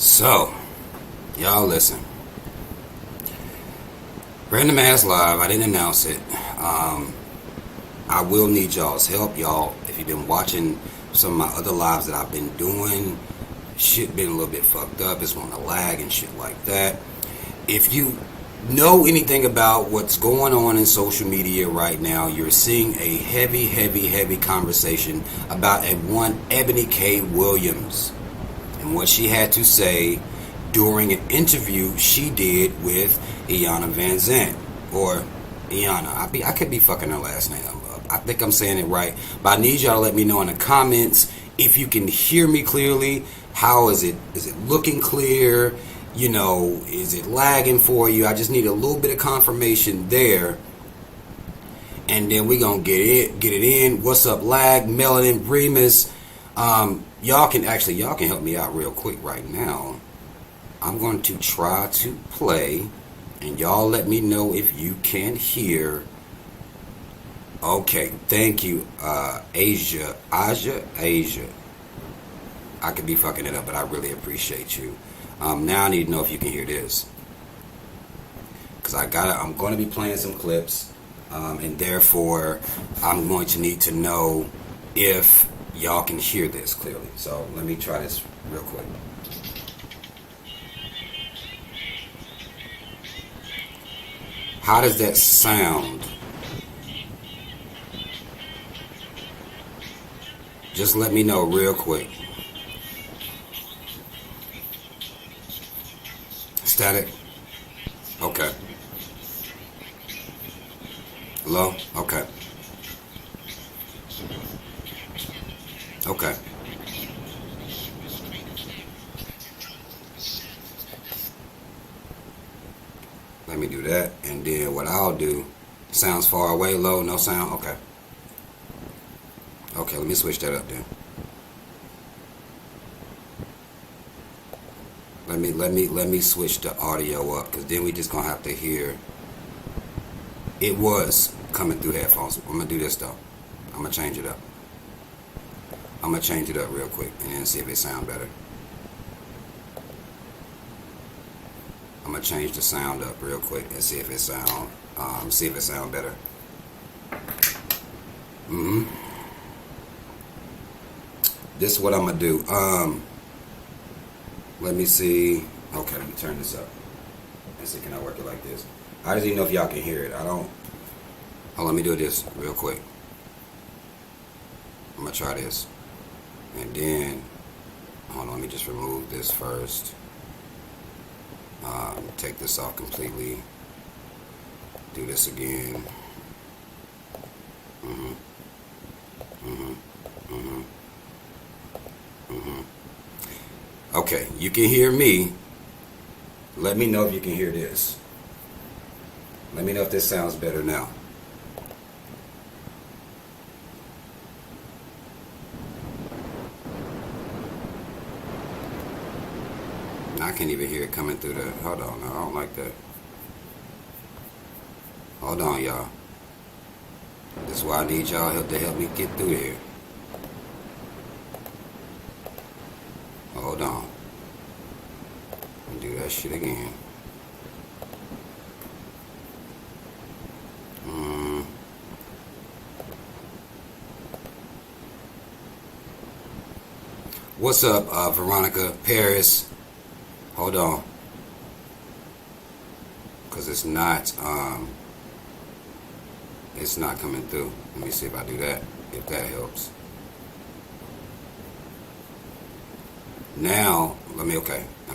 So, y'all listen. Random ass live. I didn't announce it. I will need y'all's help, y'all. If you've been watching some of my other lives that I've been doing, shit been a little bit fucked up. It's on the lag and shit like that. If you know anything about what's going on in social media right now, you're seeing a heavy conversation about one Ebony K Williams and what she had to say during an interview she did with Iyanla Vanzant, or Iyanla. I could be fucking her last name up. I think I'm saying it right, but I need y'all to let me know in the comments if you can hear me clearly. How is it? Is it looking clear? You know, is it lagging for you? I just need a little bit of confirmation there, and then we gonna get it in. What's up, lag? Melanin, Remus. Y'all can help me out real quick right now. I'm going to try to play, and y'all let me know if you can hear. Okay, thank you, Asia. I could be fucking it up, but I really appreciate you. Now I need to know if you can hear this, because I'm going to be playing some clips, and therefore I'm going to need to know if y'all can hear this clearly. So let me try this real quick. How does that sound? Just let me know real quick. Static? Okay. Hello? Okay. Okay. Let me do that, and then what I'll do, sounds far away, low, no sound. Okay. Okay, let me switch that up then. Let me switch the audio up, because then we just gonna have to hear. It was coming through headphones. I'm gonna do this though. I'm gonna change it up. I'm gonna change it up real quick and then see if it sound better. I'm gonna change the sound up real quick and see if it sound better. This is what I'm gonna do. Let me see. Okay, let me turn this up and see, can I work it like this? I just need to know if y'all can hear it. Let me do this real quick. I'm gonna try this, and then hold on. Let me just remove this first. Take this off completely. Do this again. Okay, you can hear me. Let me know if you can hear this. Let me know if this sounds better now. I can't even hear it coming through the. Hold on, I don't like that. Hold on, y'all. This is why I need y'all help to help me get through here. Hold on. Let me do that shit again. What's up, Veronica Paris? Hold on, because it's not coming through. Let me see if I do that, if that helps. Now, let me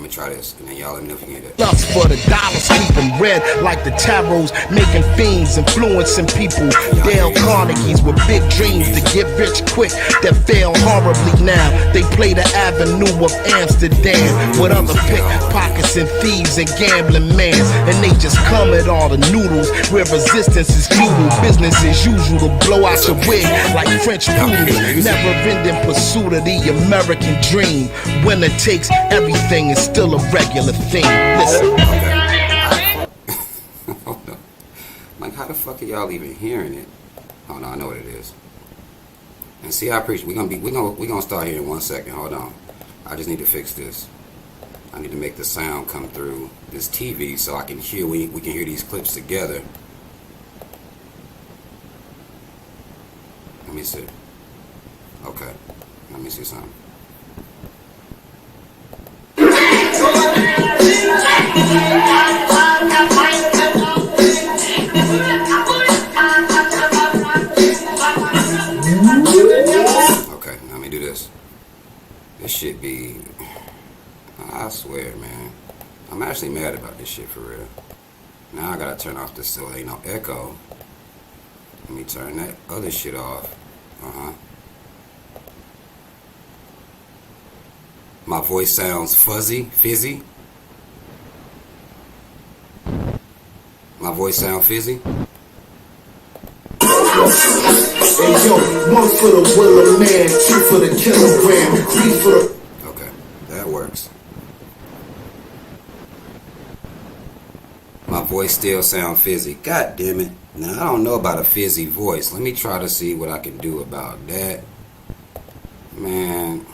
try this, and then y'all let me know if you can hear that. Lust for the dollar, sleeping red like the tarots, making fiends, influencing people. Dale Carnegie's with big dreams to get rich quick that fail horribly now. They play the avenue of Amsterdam with other pickpockets and thieves and gambling mans, and they just come at all the noodles where resistance is futile. Business as usual to blow out your wig like French poodles. Never ending pursuit of the American dream. Winner takes everything is still a regular thing. Listen. Okay. Hold on. Like, how the fuck are y'all even hearing it? Oh no, I know what it is. And see, I appreciate. We're gonna start here in 1 second. Hold on. I just need to fix this. I need to make the sound come through this TV so I can hear, we can hear these clips together. Let me see. Okay, let me see something. Okay, let me do this. This shit be, I swear, man. I'm actually mad about this shit for real. Now I gotta turn off this so there ain't no echo. Let me turn that other shit off. My voice sounds fizzy. My voice sound fizzy. Hey yo, 1 for the willow man, 2 for the kilogram, 3 for the... Okay, that works. My voice still sound fizzy. God damn it. Now I don't know about a fizzy voice. Let me try to see what I can do about that. Man.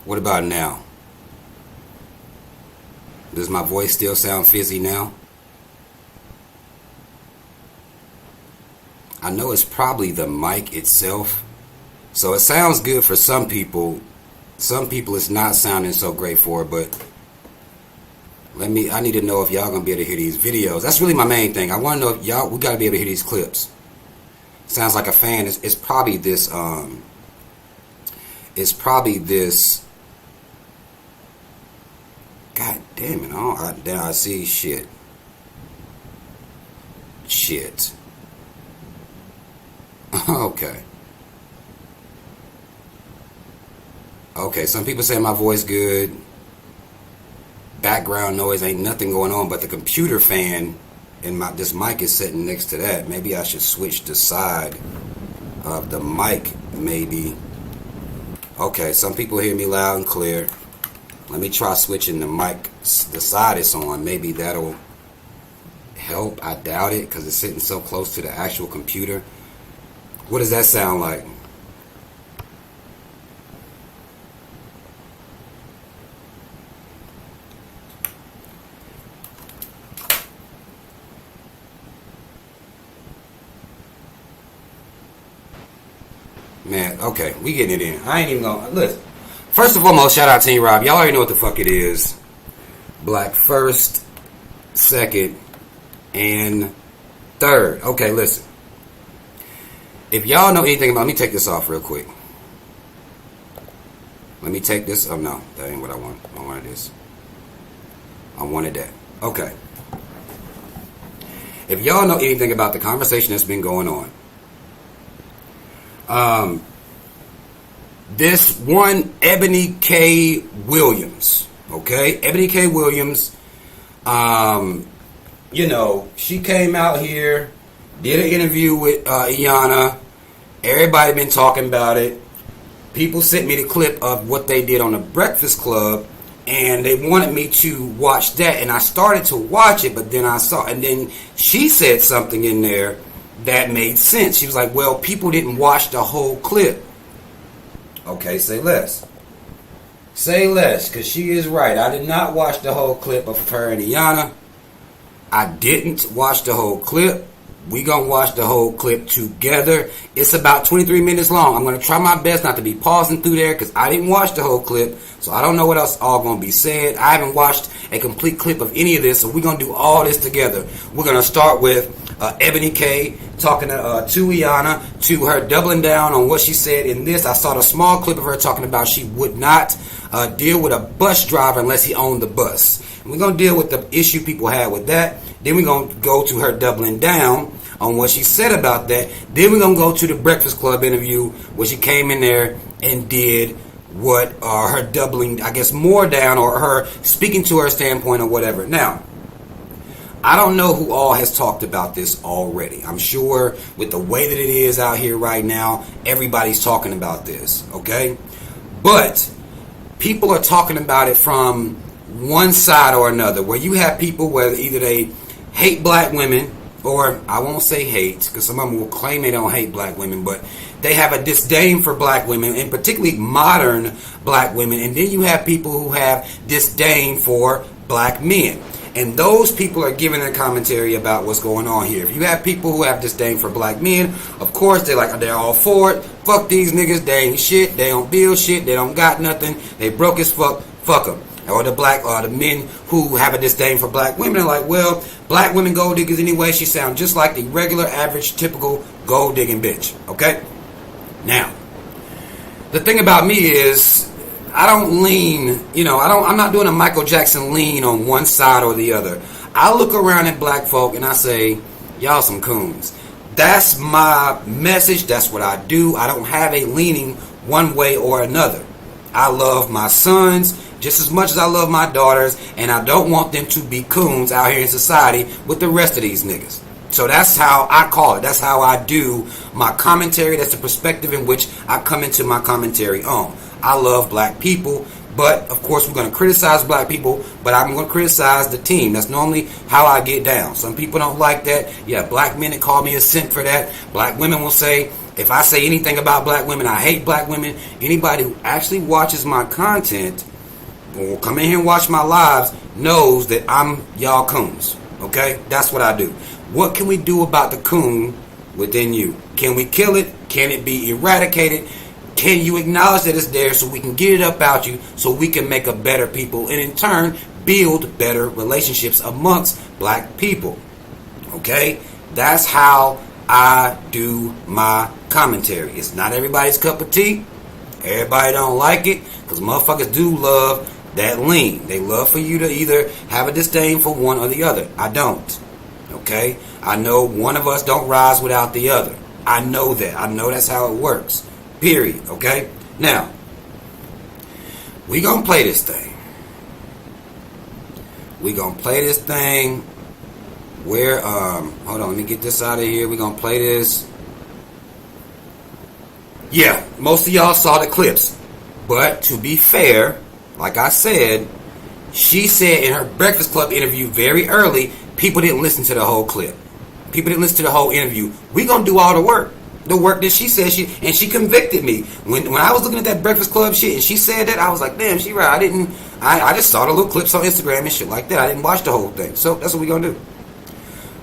What about now? Does my voice still sound fizzy now? I know it's probably the mic itself. So it sounds good for some people. Some people it's not sounding so great for, but I need to know if y'all gonna be able to hear these videos. That's really my main thing. I wanna know if we gotta be able to hear these clips. Sounds like a fan. It's probably this God damn it! I see shit. Okay. Some people say my voice good. Background noise, ain't nothing going on, but the computer fan and this mic is sitting next to that. Maybe I should switch the side of the mic. Maybe. Okay, some people hear me loud and clear. Let me try switching the mic, the side it's on. Maybe that'll help. I doubt it because it's sitting so close to the actual computer. What does that sound like? Man, okay, we getting it in. I ain't even gonna listen. First and foremost, shout out to Team Rob. Y'all already know what the fuck it is. Black first, second, and third. Okay, listen. If y'all know anything about, let me take this off real quick. Let me take this. Oh no, that ain't what I want. I wanted this. I wanted that. Okay. If y'all know anything about the conversation that's been going on, this one Ebony K Williams, okay? Ebony K Williams, you know, she came out here, did an interview with Iyanla. Everybody been talking about it. People sent me the clip of what they did on the Breakfast Club, and they wanted me to watch that, and I started to watch it, but then I saw, and then she said something in there that made sense. She was like, well, people didn't watch the whole clip. Okay, say less. Say less, because she is right. I did not watch the whole clip of her and Iyanla. I didn't watch the whole clip. We gonna watch the whole clip together. It's about 23 minutes long. I'm gonna try my best not to be pausing through there because I didn't watch the whole clip, so I don't know what else all gonna be said. I haven't watched a complete clip of any of this, so we're gonna do all this together. We're gonna start with Ebony K talking to Iyanla, to her doubling down on what she said in this. I saw the small clip of her talking about she would not deal with a bus driver unless he owned the bus. And we're gonna deal with the issue people had with that. Then we're going to go to her doubling down on what she said about that. Then we're going to go to the Breakfast Club interview where she came in there and did what her doubling, I guess, more down, or her speaking to her standpoint or whatever. Now, I don't know who all has talked about this already. I'm sure with the way that it is out here right now, everybody's talking about this, okay? But people are talking about it from one side or another, where you have people where either they hate black women, or I won't say hate, because some of them will claim they don't hate black women, but they have a disdain for black women, and particularly modern black women. And then you have people who have disdain for black men. And those people are giving their commentary about what's going on here. If you have people who have disdain for black men, of course they're all for it. Fuck these niggas, they ain't shit, they don't build shit, they don't got nothing, they broke as fuck, fuck them. Or the men who have a disdain for black women are like, well, black women gold diggers anyway. She sounds just like the regular, average, typical gold digging bitch. Okay? Now, the thing about me is, I don't lean, I'm not doing a Michael Jackson lean on one side or the other. I look around at black folk and I say, y'all some coons. That's my message. That's what I do. I don't have a leaning one way or another. I love my sons just as much as I love my daughters, and I don't want them to be coons out here in society with the rest of these niggas. So that's how I call it. That's how I do my commentary. That's the perspective in which I come into my commentary on. I love black people, but of course we're going to criticize black people, but I'm going to criticize the team. That's normally how I get down. Some people don't like that. Yeah, black men call me a simp for that. Black women will say, if I say anything about black women, I hate black women. Anybody who actually watches my content or come in here and watch my lives knows that I'm y'all coons. Okay? That's what I do. What can we do about the coon within you? Can we kill it? Can it be eradicated? Can you acknowledge that it's there so we can get it up out you so we can make a better people and in turn build better relationships amongst black people? Okay? That's how I do my commentary. It's not everybody's cup of tea. Everybody don't like it because motherfuckers do love that lean. They love for you to either have a disdain for one or the other. I don't. Okay? I know one of us don't rise without the other. I know that. I know that's how it works. Period. Okay? Now, we gonna play this thing. We gonna play this thing where, hold on, let me get this out of here. We gonna play this. Yeah, most of y'all saw the clips. But to be fair, like I said, she said in her Breakfast Club interview very early, people didn't listen to the whole clip. People didn't listen to the whole interview. We gonna do all the work. The work that she said, she convicted me. When I was looking at that Breakfast Club shit and she said that, I was like, damn, she right. I just saw the little clips on Instagram and shit like that. I didn't watch the whole thing. So that's what we gonna do.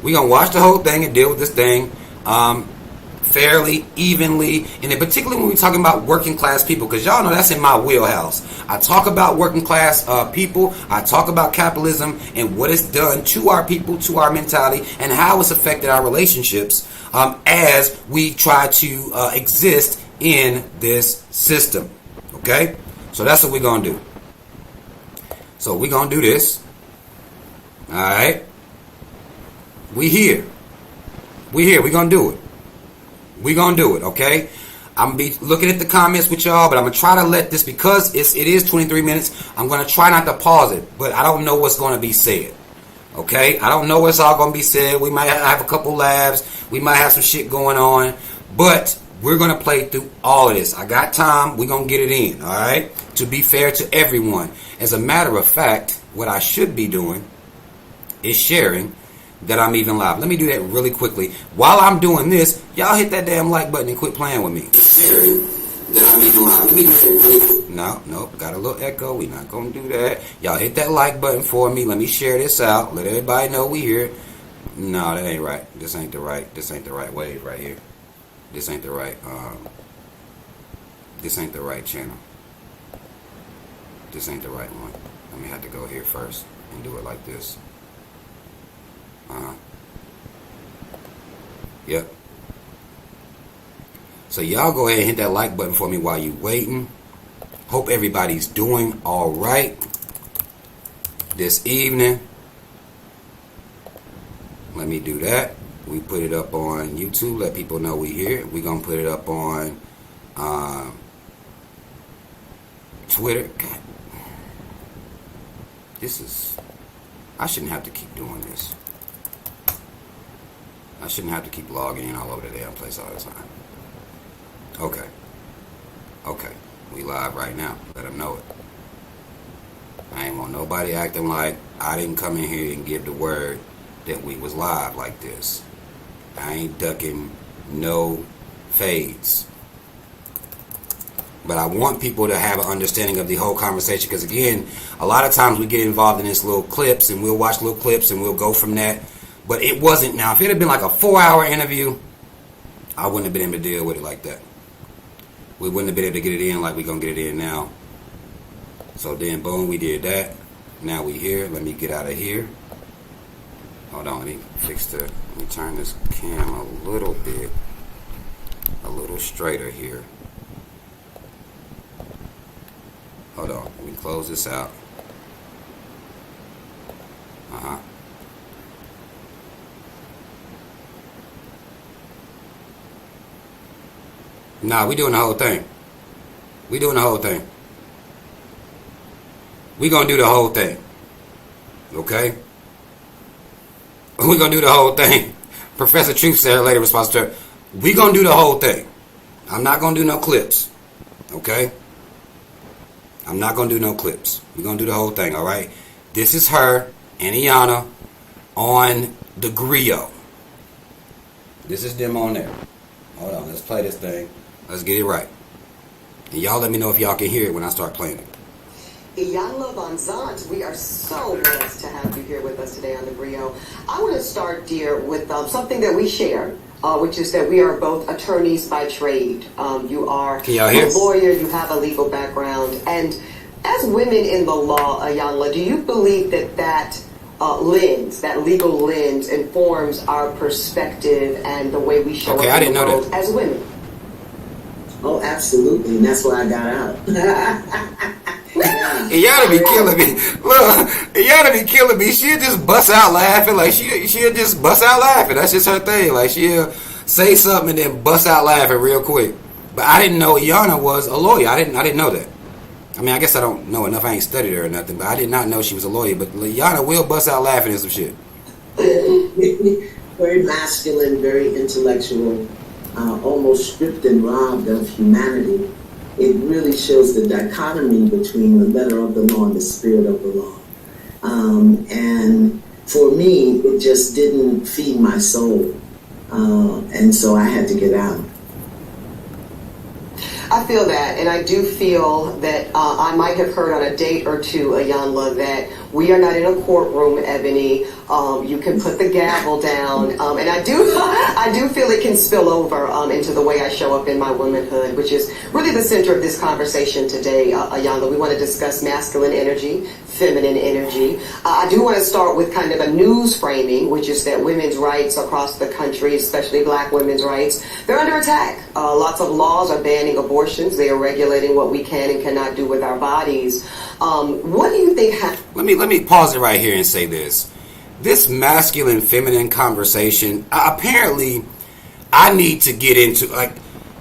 We gonna watch the whole thing and deal with this thing fairly, evenly, and then particularly when we're talking about working class people, because y'all know that's in my wheelhouse. I talk about working class people. I talk about capitalism and what it's done to our people, to our mentality, and how it's affected our relationships as we try to exist in this system. Okay? So that's what we're going to do. So we're going to do this. Alright? We here. We're going to do it. We're going to do it, okay? I'm going to be looking at the comments with y'all, but I'm going to try to let this, because it is 23 minutes, I'm going to try not to pause it, but I don't know what's going to be said, okay? I don't know what's all going to be said. We might have a couple labs. We might have some shit going on, but we're going to play through all of this. I got time. We're going to get it in, all right? To be fair to everyone. As a matter of fact, what I should be doing is sharing that I'm even live. Let me do that really quickly. While I'm doing this, y'all hit that damn like button and quit playing with me. That I'm even live. Let me do that really quick. No, got a little echo. We're not going to do that. Y'all hit that like button for me. Let me share this out. Let everybody know we here. No, that ain't right. This ain't the right wave right here. This ain't the right channel. This ain't the right one. Let me have to go here first and do it like this. Yep. So y'all go ahead and hit that like button for me while you waiting. Hope everybody's doing all right this evening. Let me do that. We put it up on YouTube. Let people know we here. We gonna put it up on Twitter. God. I shouldn't have to keep doing this. I shouldn't have to keep logging in all over the damn place all the time. Okay. Okay. We live right now. Let them know it. I ain't want nobody acting like I didn't come in here and give the word that we was live like this. I ain't ducking no fades. But I want people to have an understanding of the whole conversation, because again, a lot of times we get involved in this little clips and we'll watch little clips and we'll go from that. But it wasn't. Now, if it had been like a 4-hour interview, I wouldn't have been able to deal with it like that. We wouldn't have been able to get it in like we're going to get it in now. So then, boom, we did that. Now we here. Let me get out of here. Hold on, let me turn this cam a little bit, a little straighter here. Hold on, let me close this out. Nah, we doing the whole thing. We doing the whole thing. We gonna do the whole thing. Okay? We gonna do the whole thing. Professor Truth said later response to her, we gonna do the whole thing. I'm not gonna do no clips. Okay? I'm not gonna do no clips. We're gonna do the whole thing, alright? This is her and Iyanla on the griot. This is them on there. Hold on, let's play this thing. Let's get it right. And y'all let me know if y'all can hear it when I start playing it. Iyanla Vanzant, we are so blessed to have you here with us today on the griot. I want to start, dear, with something that we share, which is that we are both attorneys by trade. You are a lawyer, you have a legal background, and as women in the law, Iyanla, do you believe that lens, that legal lens, informs our perspective and the way we show up in the world as women? Oh, absolutely, and that's why I got out. Iyanla be killing me. Look, Iyanla be killing me. She'll just bust out laughing. Like she'll just bust out laughing. That's just her thing. Like she'll say something and then bust out laughing real quick. But I didn't know Iyanla was a lawyer. I didn't know that. I mean, I guess I don't know enough. I ain't studied her or nothing. But I did not know she was a lawyer. But Iyanla will bust out laughing and some shit. Very masculine, very intellectual, almost stripped and robbed of humanity. It really shows the dichotomy between the letter of the law and the spirit of the law. And for me, it just didn't feed my soul. And so I had to get out. I feel that, and I do feel that I might have heard on a date or two, Iyanla, that we are not in a courtroom, Ebony. You can put the gavel down, and I do feel it can spill over into the way I show up in my womanhood, which is really the center of this conversation today, Iyanla. We want to discuss masculine energy, feminine energy. I do want to start with kind of a news framing, which is that women's rights across the country, especially black women's rights, they're under attack. Lots of laws are banning abortions. They are regulating what we can and cannot do with our bodies. What do you think Let me pause it right here and say this. This masculine feminine conversation, apparently I need to get into, like,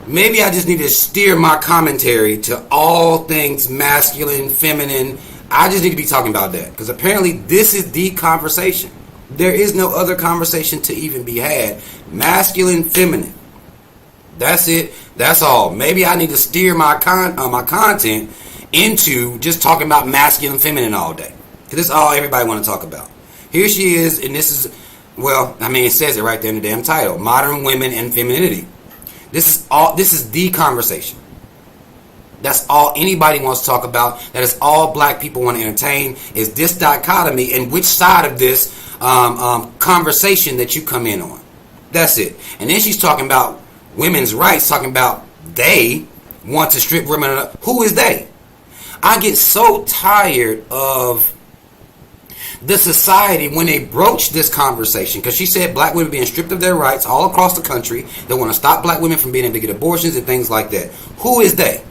maybe I just need to steer my commentary to all things masculine, feminine. I just need to be talking about that, because apparently this is the conversation. There is no other conversation to even be had. Masculine, feminine. That's it. That's all. Maybe I need to steer my content into just talking about masculine, feminine all day, because this is all everybody want to talk about. Here she is, and this is, well, I mean, it says it right there in the damn title: Modern Women and Femininity. This is the conversation. That's all anybody wants to talk about. That is all black people want to entertain, is this dichotomy and which side of this conversation that you come in on. That's it. And then she's talking about women's rights, talking about they want to strip women of, who is they? I get so tired of the society when they broach this conversation, because she said black women being stripped of their rights all across the country. They want to stop black women from being able to get abortions and things like that. Who is they?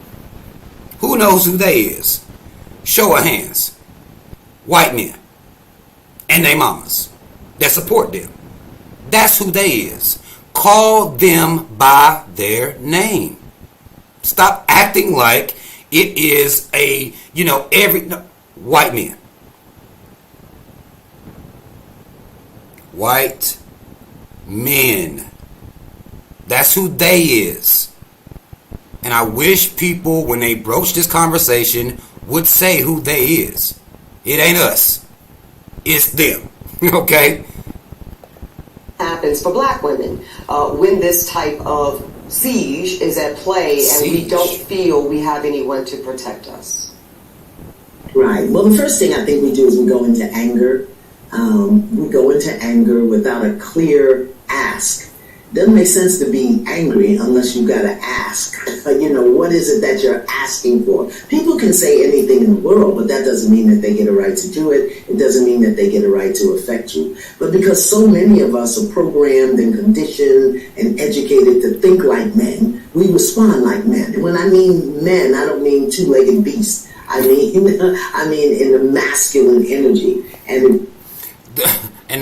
Who knows who they is? Show of hands. White men and their mamas that support them. That's who they is. Call them by their name. Stop acting like it is a, white men. White men. That's who they is. And I wish people, when they broach this conversation, would say who they is. It ain't us. It's them. Okay? Happens for black women when this type of siege is at play and we don't feel we have anyone to protect us. Right. Well, the first thing I think we do is we go into anger. We go into anger without a clear ask. Doesn't make sense to be angry unless you got to ask. What is it that you're asking for? People can say anything in the world, but that doesn't mean that they get a right to do it. It doesn't mean that they get a right to affect you. But because so many of us are programmed and conditioned and educated to think like men, we respond like men. And when I mean men, I don't mean two-legged beasts. I mean in the masculine energy. And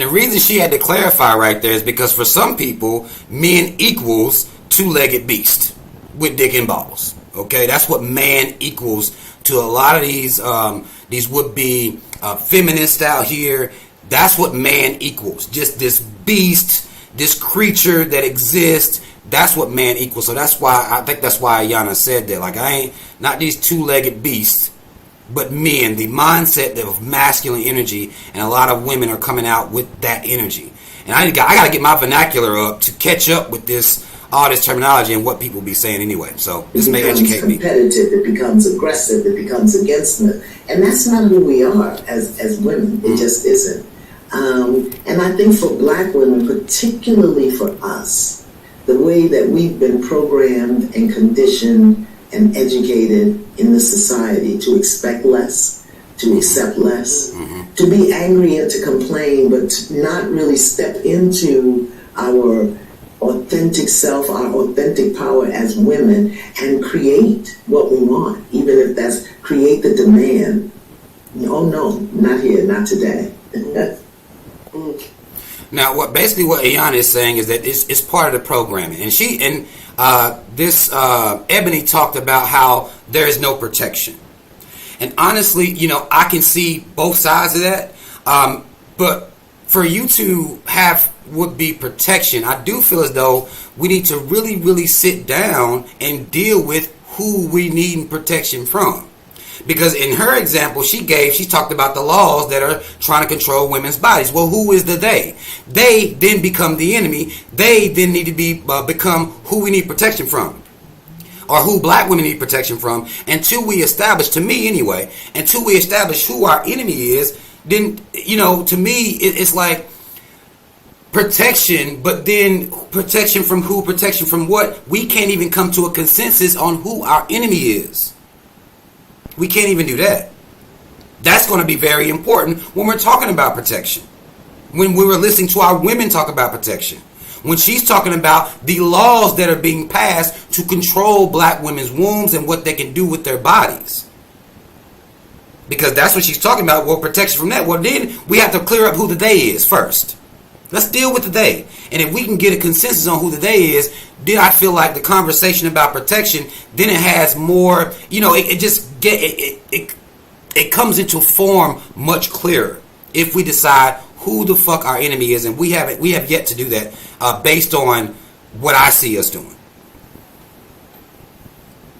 the reason she had to clarify right there is because for some people, men equals two-legged beast with dick and balls. Okay, that's what man equals to a lot of these would-be feminists out here. That's what man equals. Just this beast, this creature that exists. That's what man equals. So that's why I think that's why Ayana said that. Like, I ain't not these two-legged beasts, but men, the mindset of masculine energy, and a lot of women are coming out with that energy. And I got to get my vernacular up to catch up with all this terminology and what people be saying anyway. So this may educate me. It becomes competitive, it becomes aggressive, it becomes against me. And that's not who we are as women. It just isn't. And I think for black women, particularly for us, the way that we've been programmed and conditioned and educated in this society to expect less, to accept less, to be angry and to complain, but to not really step into our authentic self, our authentic power as women, and create what we want, even if that's create the demand. Oh no, not here, not today. Now, what Ayana is saying is that it's part of the programming, and Ebony talked about how there is no protection, and honestly, I can see both sides of that. But for you to have would be protection, I do feel as though we need to really, really sit down and deal with who we need protection from. Because in her example she talked about the laws that are trying to control women's bodies. Well, who is the they? They then become the enemy. They then need to become who we need protection from, or who black women need protection from. Until we establish, to me anyway, who our enemy is, then, to me, it's like protection, but then protection from who, protection from what? We can't even come to a consensus on who our enemy is. We can't even do that. That's going to be very important when we're talking about protection. When we were listening to our women talk about protection. When she's talking about the laws that are being passed to control black women's wombs and what they can do with their bodies. Because that's what she's talking about. Well, protection from that. Well, then we have to clear up who the they is first. Let's deal with the they. And if we can get a consensus on who the they is, then I feel like the conversation about protection, then it has more, it comes into form much clearer if we decide who the fuck our enemy is. And we have yet to do that based on what I see us doing.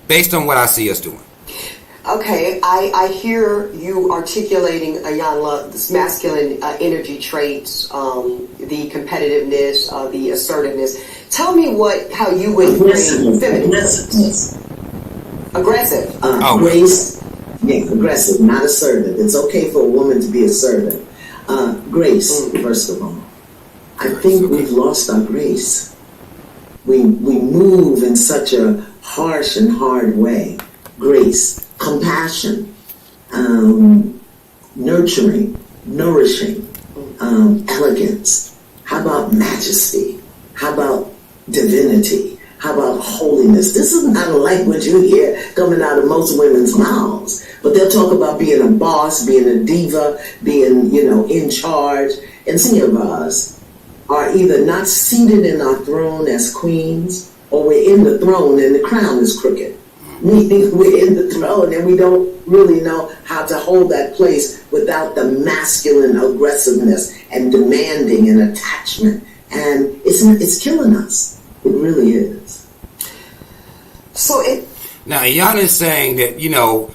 Based on what I see us doing. Okay, I hear you articulating, Ayana, this masculine energy traits, the competitiveness, the assertiveness. Tell me how you would bring femininity. Aggressive. Grace. Yeah, aggressive, not assertive. It's okay for a woman to be assertive. Grace, first of all. I think we've lost our grace. We move in such a harsh and hard way. Grace. Compassion, nurturing, nourishing, elegance. How about majesty? How about divinity? How about holiness? This is not a language you hear coming out of most women's mouths. But they'll talk about being a boss, being a diva, being, in charge. And some of us are either not seated in our throne as queens, or we're in the throne and the crown is crooked. Meaning we're in the throne and we don't really know how to hold that place without the masculine aggressiveness and demanding and attachment. And it's it's killing us. It really is. So now Iyanla is saying that, you know,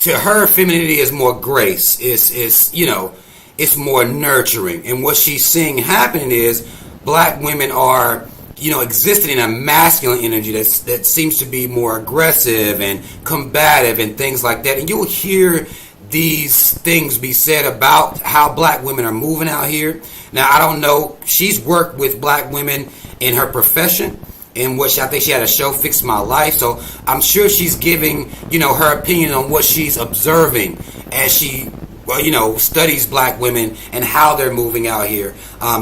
to her, femininity is more grace. It's you know, it's more nurturing. And what she's seeing happening is black women are, you know, existing in a masculine energy that seems to be more aggressive and combative and things like that. And you'll hear these things be said about how black women are moving out here. Now, I don't know. She's worked with black women in her profession, in which I think she had a show, Fix My Life. So I'm sure she's giving, you know, her opinion on what she's observing as she, well, you know, studies black women and how they're moving out here.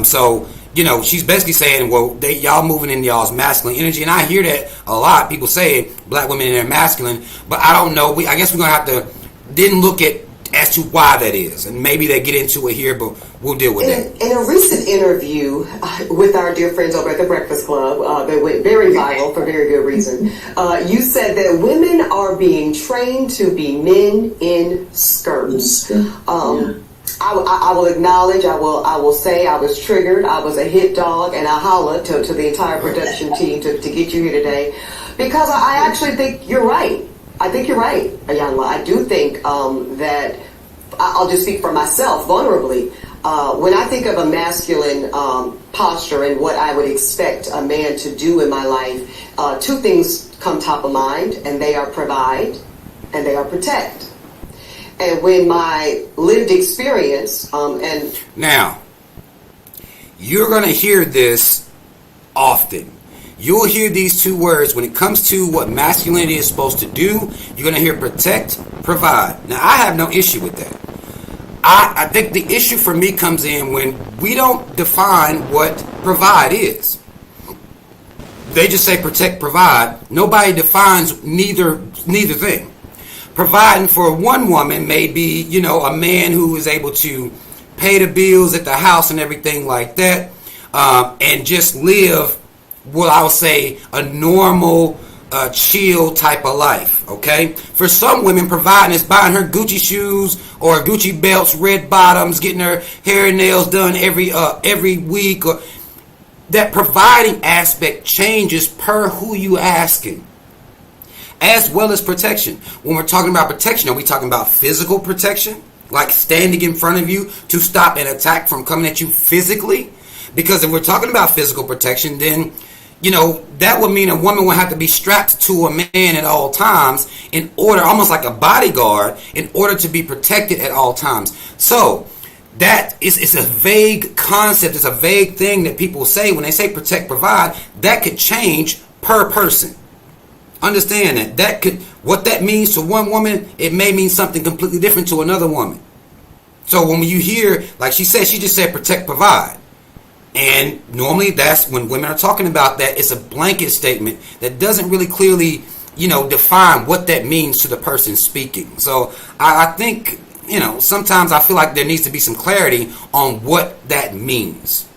So, you know, she's basically saying, well, y'all moving in y'all's masculine energy. And I hear that a lot. People say black women are masculine. But I don't know. I guess we're going to have to then look at as to why that is. And maybe they get into it here, but we'll deal with that. In a recent interview with our dear friends over at the Breakfast Club, that went very viral for very good reason, you said that women are being trained to be men in skirts. I will acknowledge, I will say I was triggered. I was a hit dog, and I hollered to the entire production team to get you here today, because I actually think you're right. I think you're right, Iyanla. I do think that, I'll just speak for myself vulnerably. When I think of a masculine posture and what I would expect a man to do in my life, two things come top of mind, and they are provide and they are protect. And when my lived experience and now, you're going to hear this often. You'll hear these two words when it comes to what masculinity is supposed to do. You're going to hear protect, provide. Now, I have no issue with that. I think the issue for me comes in when we don't define what provide is. They just say protect, provide. Nobody defines neither thing. Providing for one woman may be, you know, a man who is able to pay the bills at the house and everything like that, and just live what I would say a normal, chill type of life. Okay, for some women, providing is buying her Gucci shoes or Gucci belts, red bottoms, getting her hair and nails done every week. Or that providing aspect changes per who you asking, as well as protection. When we're talking about protection, are we talking about physical protection, like standing in front of you to stop an attack from coming at you physically? Because if we're talking about physical protection, then, you know, that would mean a woman would have to be strapped to a man at all times in order, almost like a bodyguard, in order to be protected at all times. So that is a vague concept. It's a vague thing that people say when they say protect, provide. That could change per person. Understand that could, what that means to one woman, it may mean something completely different to another woman. So when you hear, like she said, she just said protect, provide. And normally that's when women are talking about that, it's a blanket statement that doesn't really clearly, you know, define what that means to the person speaking. So I think, you know, sometimes I feel like there needs to be some clarity on what that means.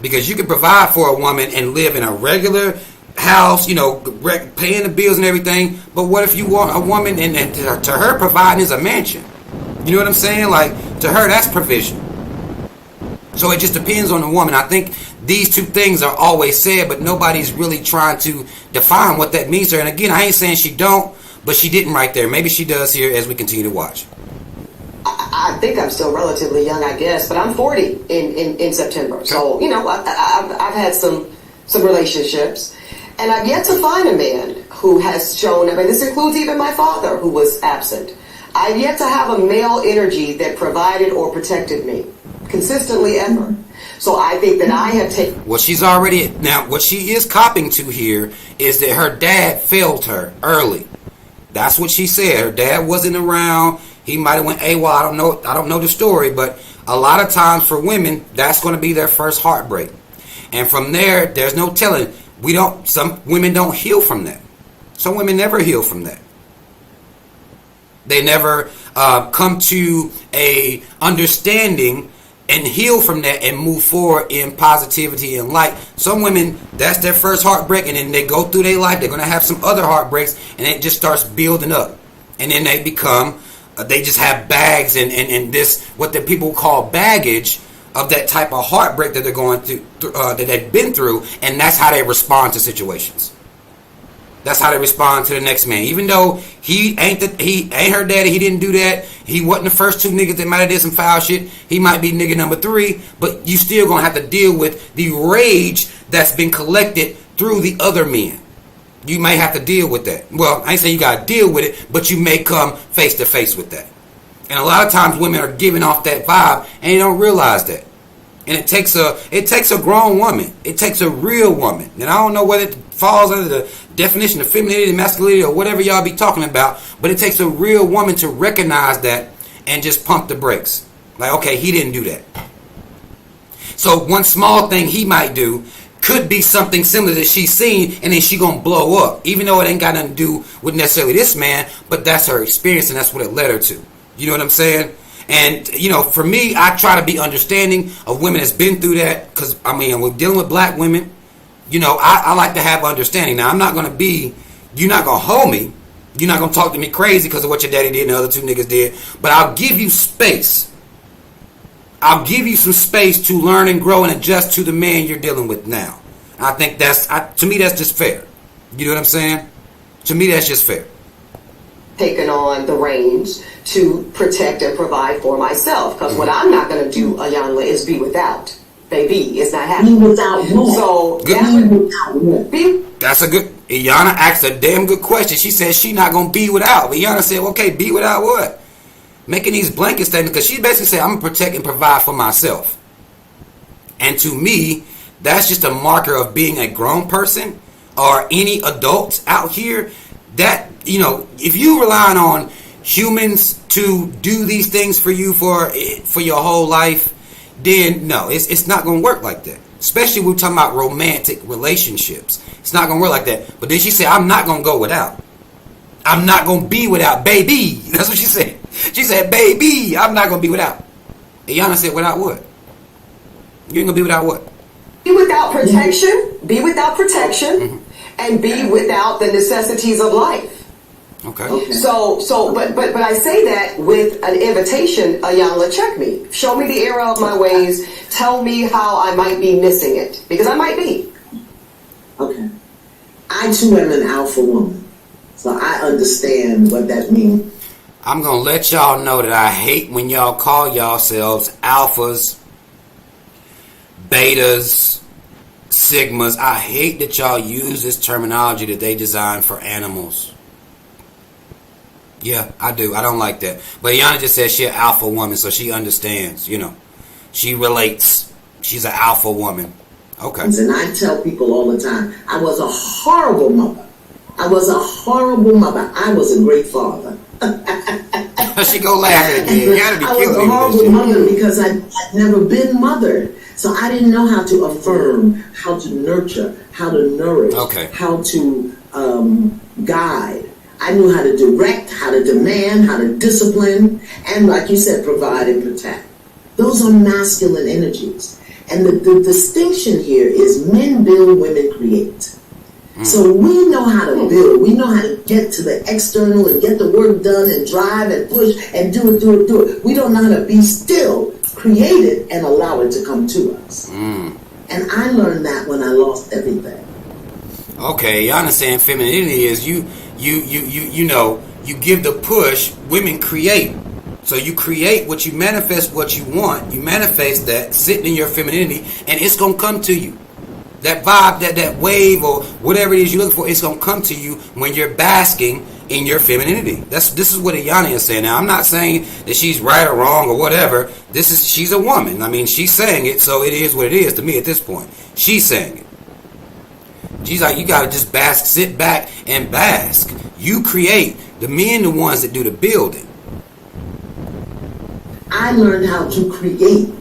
Because you can provide for a woman and live in a regular house, you know, paying the bills and everything. But what if you want a woman and to her providing is a mansion? You know what I'm saying? Like, to her, that's provision. So it just depends on the woman. I think these two things are always said, but nobody's really trying to define what that means to her. And again, I ain't saying she don't, but she didn't right there. Maybe she does here as we continue to watch. I think I'm still relatively young, I guess, but I'm 40 in September. Okay. So, you know, I've had some relationships, and I've yet to find a man who has shown, I mean, this includes even my father, who was absent. I've yet to have a male energy that provided or protected me consistently ever. So I think that I have taken... Well, she's already... Now, what she is copping to here is that her dad failed her early. That's what she said. Her dad wasn't around. He might have went AWOL. I don't know the story, but a lot of times for women, that's going to be their first heartbreak. And from there, there's no telling. Some women don't heal from that. Some women never heal from that. They never come to a understanding and heal from that and move forward in positivity and light. Some women, that's their first heartbreak, and then they go through their life. They're going to have some other heartbreaks, and it just starts building up. And then they become, they just have bags and this, what the people call baggage of that type of heartbreak that they're going through, that they've been through, and that's how they respond to situations. That's how they respond to the next man. Even though he ain't her daddy, he didn't do that. He wasn't the first two niggas that might have did some foul shit. He might be nigga number 3, but you still gonna have to deal with the rage that's been collected through the other men. You may have to deal with that. Well, I ain't saying you gotta deal with it, but you may come face to face with that. And a lot of times women are giving off that vibe and they don't realize that. And it takes a grown woman. It takes a real woman. And I don't know whether it falls under the definition of femininity, masculinity, or whatever y'all be talking about, but it takes a real woman to recognize that and just pump the brakes. Like, okay, he didn't do that. So one small thing he might do could be something similar that she's seen, and then she gonna blow up. Even though it ain't got nothing to do with necessarily this man, but that's her experience and that's what it led her to. You know what I'm saying? And, you know, for me, I try to be understanding of women that's been through that. Because, I mean, we're dealing with black women. You know, I like to have understanding. Now, I'm not going to be, you're not going to hold me. You're not going to talk to me crazy because of what your daddy did and the other two niggas did. But I'll give you space. I'll give you some space to learn and grow and adjust to the man you're dealing with now. I think to me, that's just fair. You know what I'm saying? To me, that's just fair. Taken on the reins to protect and provide for myself, because what I'm not going to do, Ayanla, is be without. Baby, it's not happening. Be without more. So that's a good. Iyanla asked a damn good question. She said she not gonna be without. But Iyanla said, okay, be without what? Making these blanket statements, because she basically said, I'm gonna protect and provide for myself. And to me, that's just a marker of being a grown person or any adults out here. That, you know, if you relying on humans to do these things for you for your whole life, then no, it's not going to work like that. Especially when we're talking about romantic relationships. It's not going to work like that. But then she said, I'm not going to go without. I'm not going to be without, baby. That's what she said. She said, baby, I'm not going to be without. Iyanla said, without what? You ain't going to be without what? Be without protection. Be without protection. Mm-hmm. And be without the necessities of life. Okay. But I say that with an invitation, Ayanla, check me. Show me the error of my ways. Tell me how I might be missing it. Because I might be. Okay. I too am an alpha woman. So I understand what that means. I'm going to let y'all know that I hate when y'all call yourselves alphas, betas, sigmas. I hate that y'all use this terminology that they designed for animals. Yeah, I do. I don't like that. But Iyanla just said she's an alpha woman, so she understands, you know. She relates. She's an alpha woman. Okay. And I tell people all the time, I was a horrible mother. I was a horrible mother. I was a great father. She go laughing again. You gotta be I was a horrible mother because I'd never been mothered. So I didn't know how to affirm, how to nurture, how to nourish, how to guide. I knew how to direct, how to demand, how to discipline, and like you said, provide and protect. Those are masculine energies. And the distinction here is men build, women create. So we know how to build. We know how to get to the external and get the work done and drive and push and do it. We don't know how to be still, create it, and allow it to come to us. And I learned that when I lost everything. Okay, you understand femininity is you know, you give the push, women create. So you create what you manifest, what you want. You manifest that sitting in your femininity, and it's going to come to you. That vibe, that wave, or whatever it is you're looking for, it's going to come to you when you're basking in your femininity. This is what Iyanla is saying. Now, I'm not saying that she's right or wrong or whatever. She's a woman. I mean, she's saying it, so it is what it is to me at this point. She's saying it. She's like, you got to just bask, sit back and bask. You create. The men the ones that do the building. I learned how to create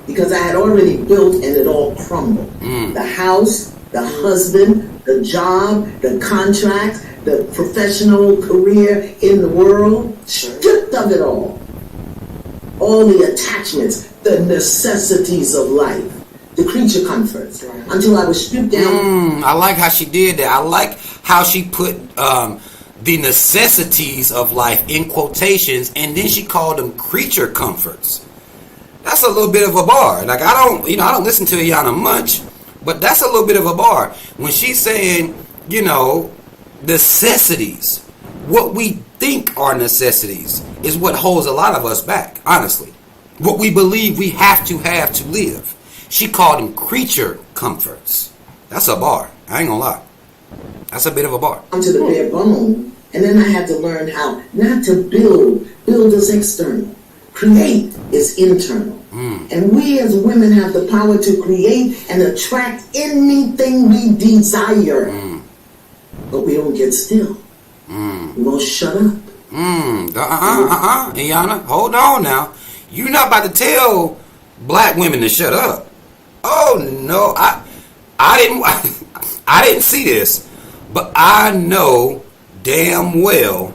because I had already built and it all crumbled. The house, the husband, the job, the contract, the professional career in the world, stripped of it all. All the attachments, the necessities of life, the creature comforts, until I was stripped down. I like how she did that. I like how she put the necessities of life in quotations, and then she called them creature comforts. That's a little bit of a bar. Like, I don't listen to Iyanla much, but that's a little bit of a bar. When she's saying, necessities, what we think are necessities is what holds a lot of us back, honestly. What we believe we have to live. She called them creature comforts. That's a bar. I ain't gonna lie. That's a bit of a bar. To the bare bone, and then I had to learn how not to build. Build is external. Create is internal. And we as women have the power to create and attract anything we desire. But we don't get still. We won't shut up. Iyanla, hold on now. You're not about to tell black women to shut up. Oh no, I didn't see this, but I know damn well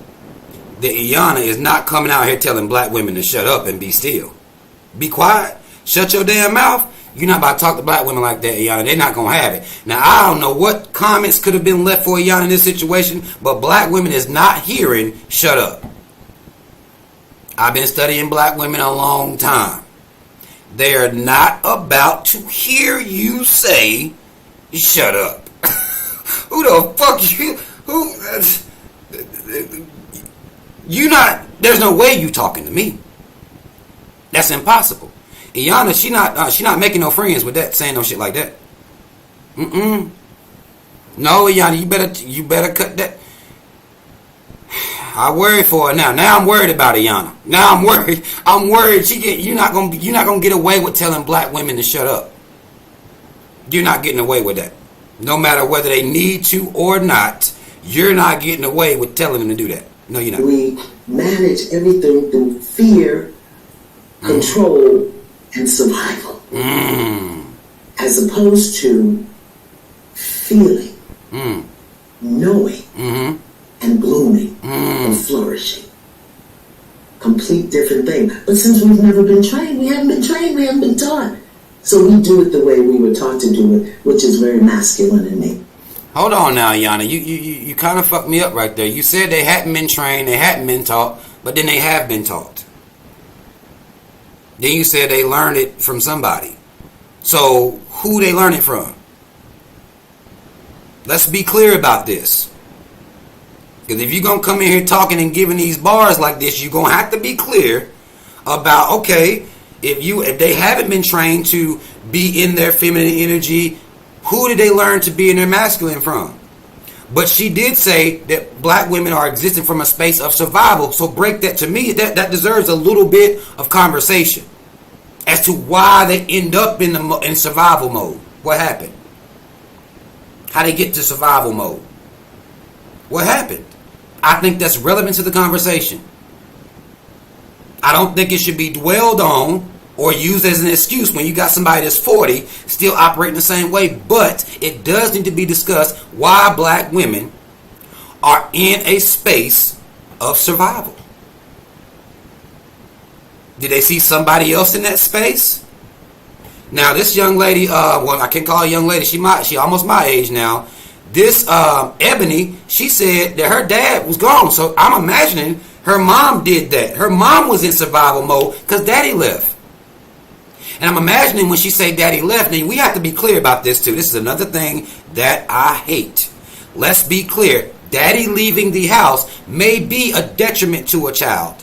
that Iyanla is not coming out here telling black women to shut up and be still. Be quiet. Shut your damn mouth. You're not about to talk to black women like that, Iyanla. They're not going to have it. Now, I don't know what comments could have been left for Iyanla in this situation, but black women is not hearing shut up. I've been studying black women a long time. They are not about to hear you say shut up. Who the fuck you? You not? There's no way you talking to me. That's impossible. Iyanla, she not making no friends with that, saying no shit like that. No, Iyanla, you better cut that. I worry for her now. Now I'm worried about Iyanla. Now I'm worried. You're not gonna get away with telling black women to shut up. You're not getting away with that. No matter whether they need to or not, you're not getting away with telling them to do that. No, you're not. We manage everything through fear, control, and survival. As opposed to feeling, knowing, and blooming and flourishing. Complete different thing. But since we've never been trained, we haven't been taught. So we do it the way we were taught to do it, which is very masculine in me. Hold on now, Iyanla. You kind of fucked me up right there. You said they hadn't been trained, they hadn't been taught, but then they have been taught. Then you said they learned it from somebody. So who they learn it from? Let's be clear about this. Because if you're going to come in here talking and giving these bars like this, you're going to have to be clear about, okay, if they haven't been trained to be in their feminine energy, who did they learn to be in their masculine from? But she did say that black women are existing from a space of survival. So break that to me. That deserves a little bit of conversation as to why they end up in survival mode. What happened? How they get to survival mode? What happened? I think that's relevant to the conversation. I don't think it should be dwelled on or used as an excuse when you got somebody that's 40 still operating the same way. But it does need to be discussed why black women are in a space of survival. Did they see somebody else in that space? Now this young lady, I can't call her a young lady. She almost my age now. This Ebony, she said that her dad was gone. So I'm imagining her mom did that. Her mom was in survival mode because daddy left. And I'm imagining when she say daddy left, and we have to be clear about this too. This is another thing that I hate. Let's be clear. Daddy leaving the house may be a detriment to a child.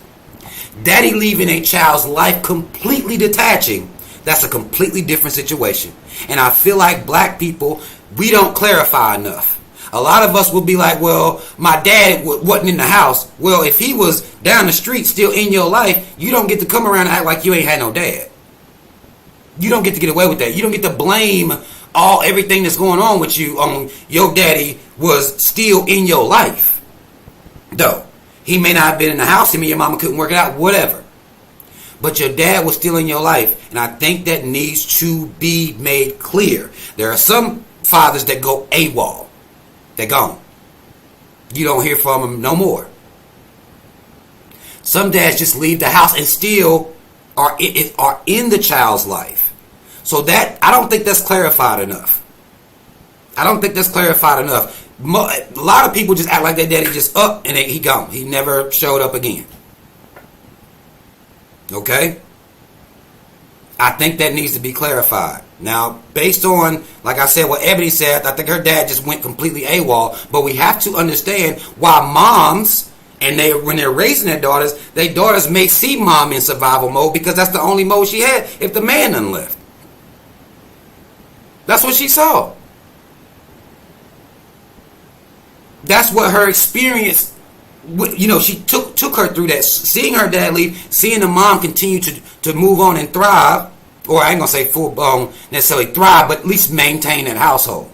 Daddy leaving a child's life completely detaching, that's a completely different situation. And I feel like black people, we don't clarify enough. A lot of us will be like, well, my dad wasn't in the house. Well, if he was down the street still in your life, you don't get to come around and act like you ain't had no dad. You don't get to get away with that. You don't get to blame everything that's going on with you on your daddy was still in your life. Though, he may not have been in the house, him and your mama couldn't work it out, whatever. But your dad was still in your life, and I think that needs to be made clear. There are some fathers that go AWOL. They're gone. You don't hear from them no more. Some dads just leave the house and still are in the child's life. So that, I don't think that's clarified enough. A lot of people just act like their daddy just up and he gone. He never showed up again. Okay? I think that needs to be clarified. Now, based on, like I said, what Ebony said, I think her dad just went completely AWOL. But we have to understand why moms, and when they're raising their daughters may see mom in survival mode because that's the only mode she had if the man done left. That's what she saw. That's what her experience, she took her through that. Seeing her dad leave, seeing the mom continue to move on and thrive, or I ain't going to say full blown necessarily thrive, but at least maintain that household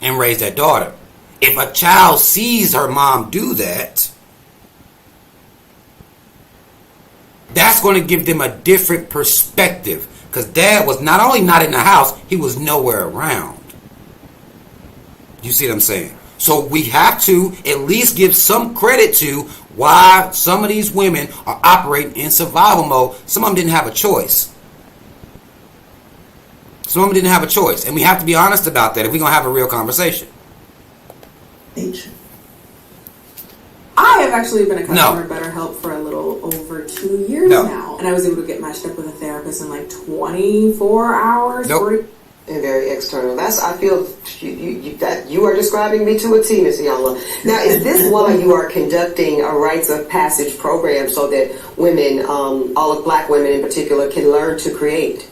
and raise that daughter. If a child sees her mom do that, that's going to give them a different perspective. Because dad was not only not in the house, he was nowhere around. You see what I'm saying? So we have to at least give some credit to why some of these women are operating in survival mode. Some of them didn't have a choice. Some of them didn't have a choice. And we have to be honest about that if we're going to have a real conversation. I have actually been a customer of BetterHelp for a little over 2 years now. And I was able to get matched up with a therapist in like 24 hours. And very external. I feel that you are describing me to a T, Ms. Iyanla. Now, is this why you are conducting a rites of passage program so that women, all of black women in particular, can learn to create?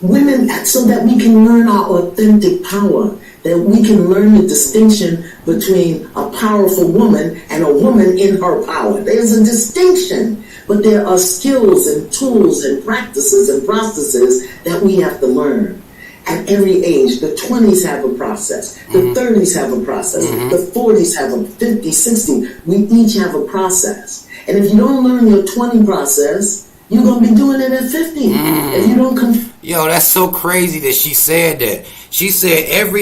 Women, so that we can learn our authentic power, that we can learn the distinction between a powerful woman and a woman in her power. There's a distinction, but there are skills and tools and practices and processes that we have to learn. At every age, the 20s have a process, the 30s have a process, the 40s have a 50, 60. We each have a process. And if you don't learn your 20 process, you're going to be doing it at 50. If you don't Yo, that's so crazy that she said that. She said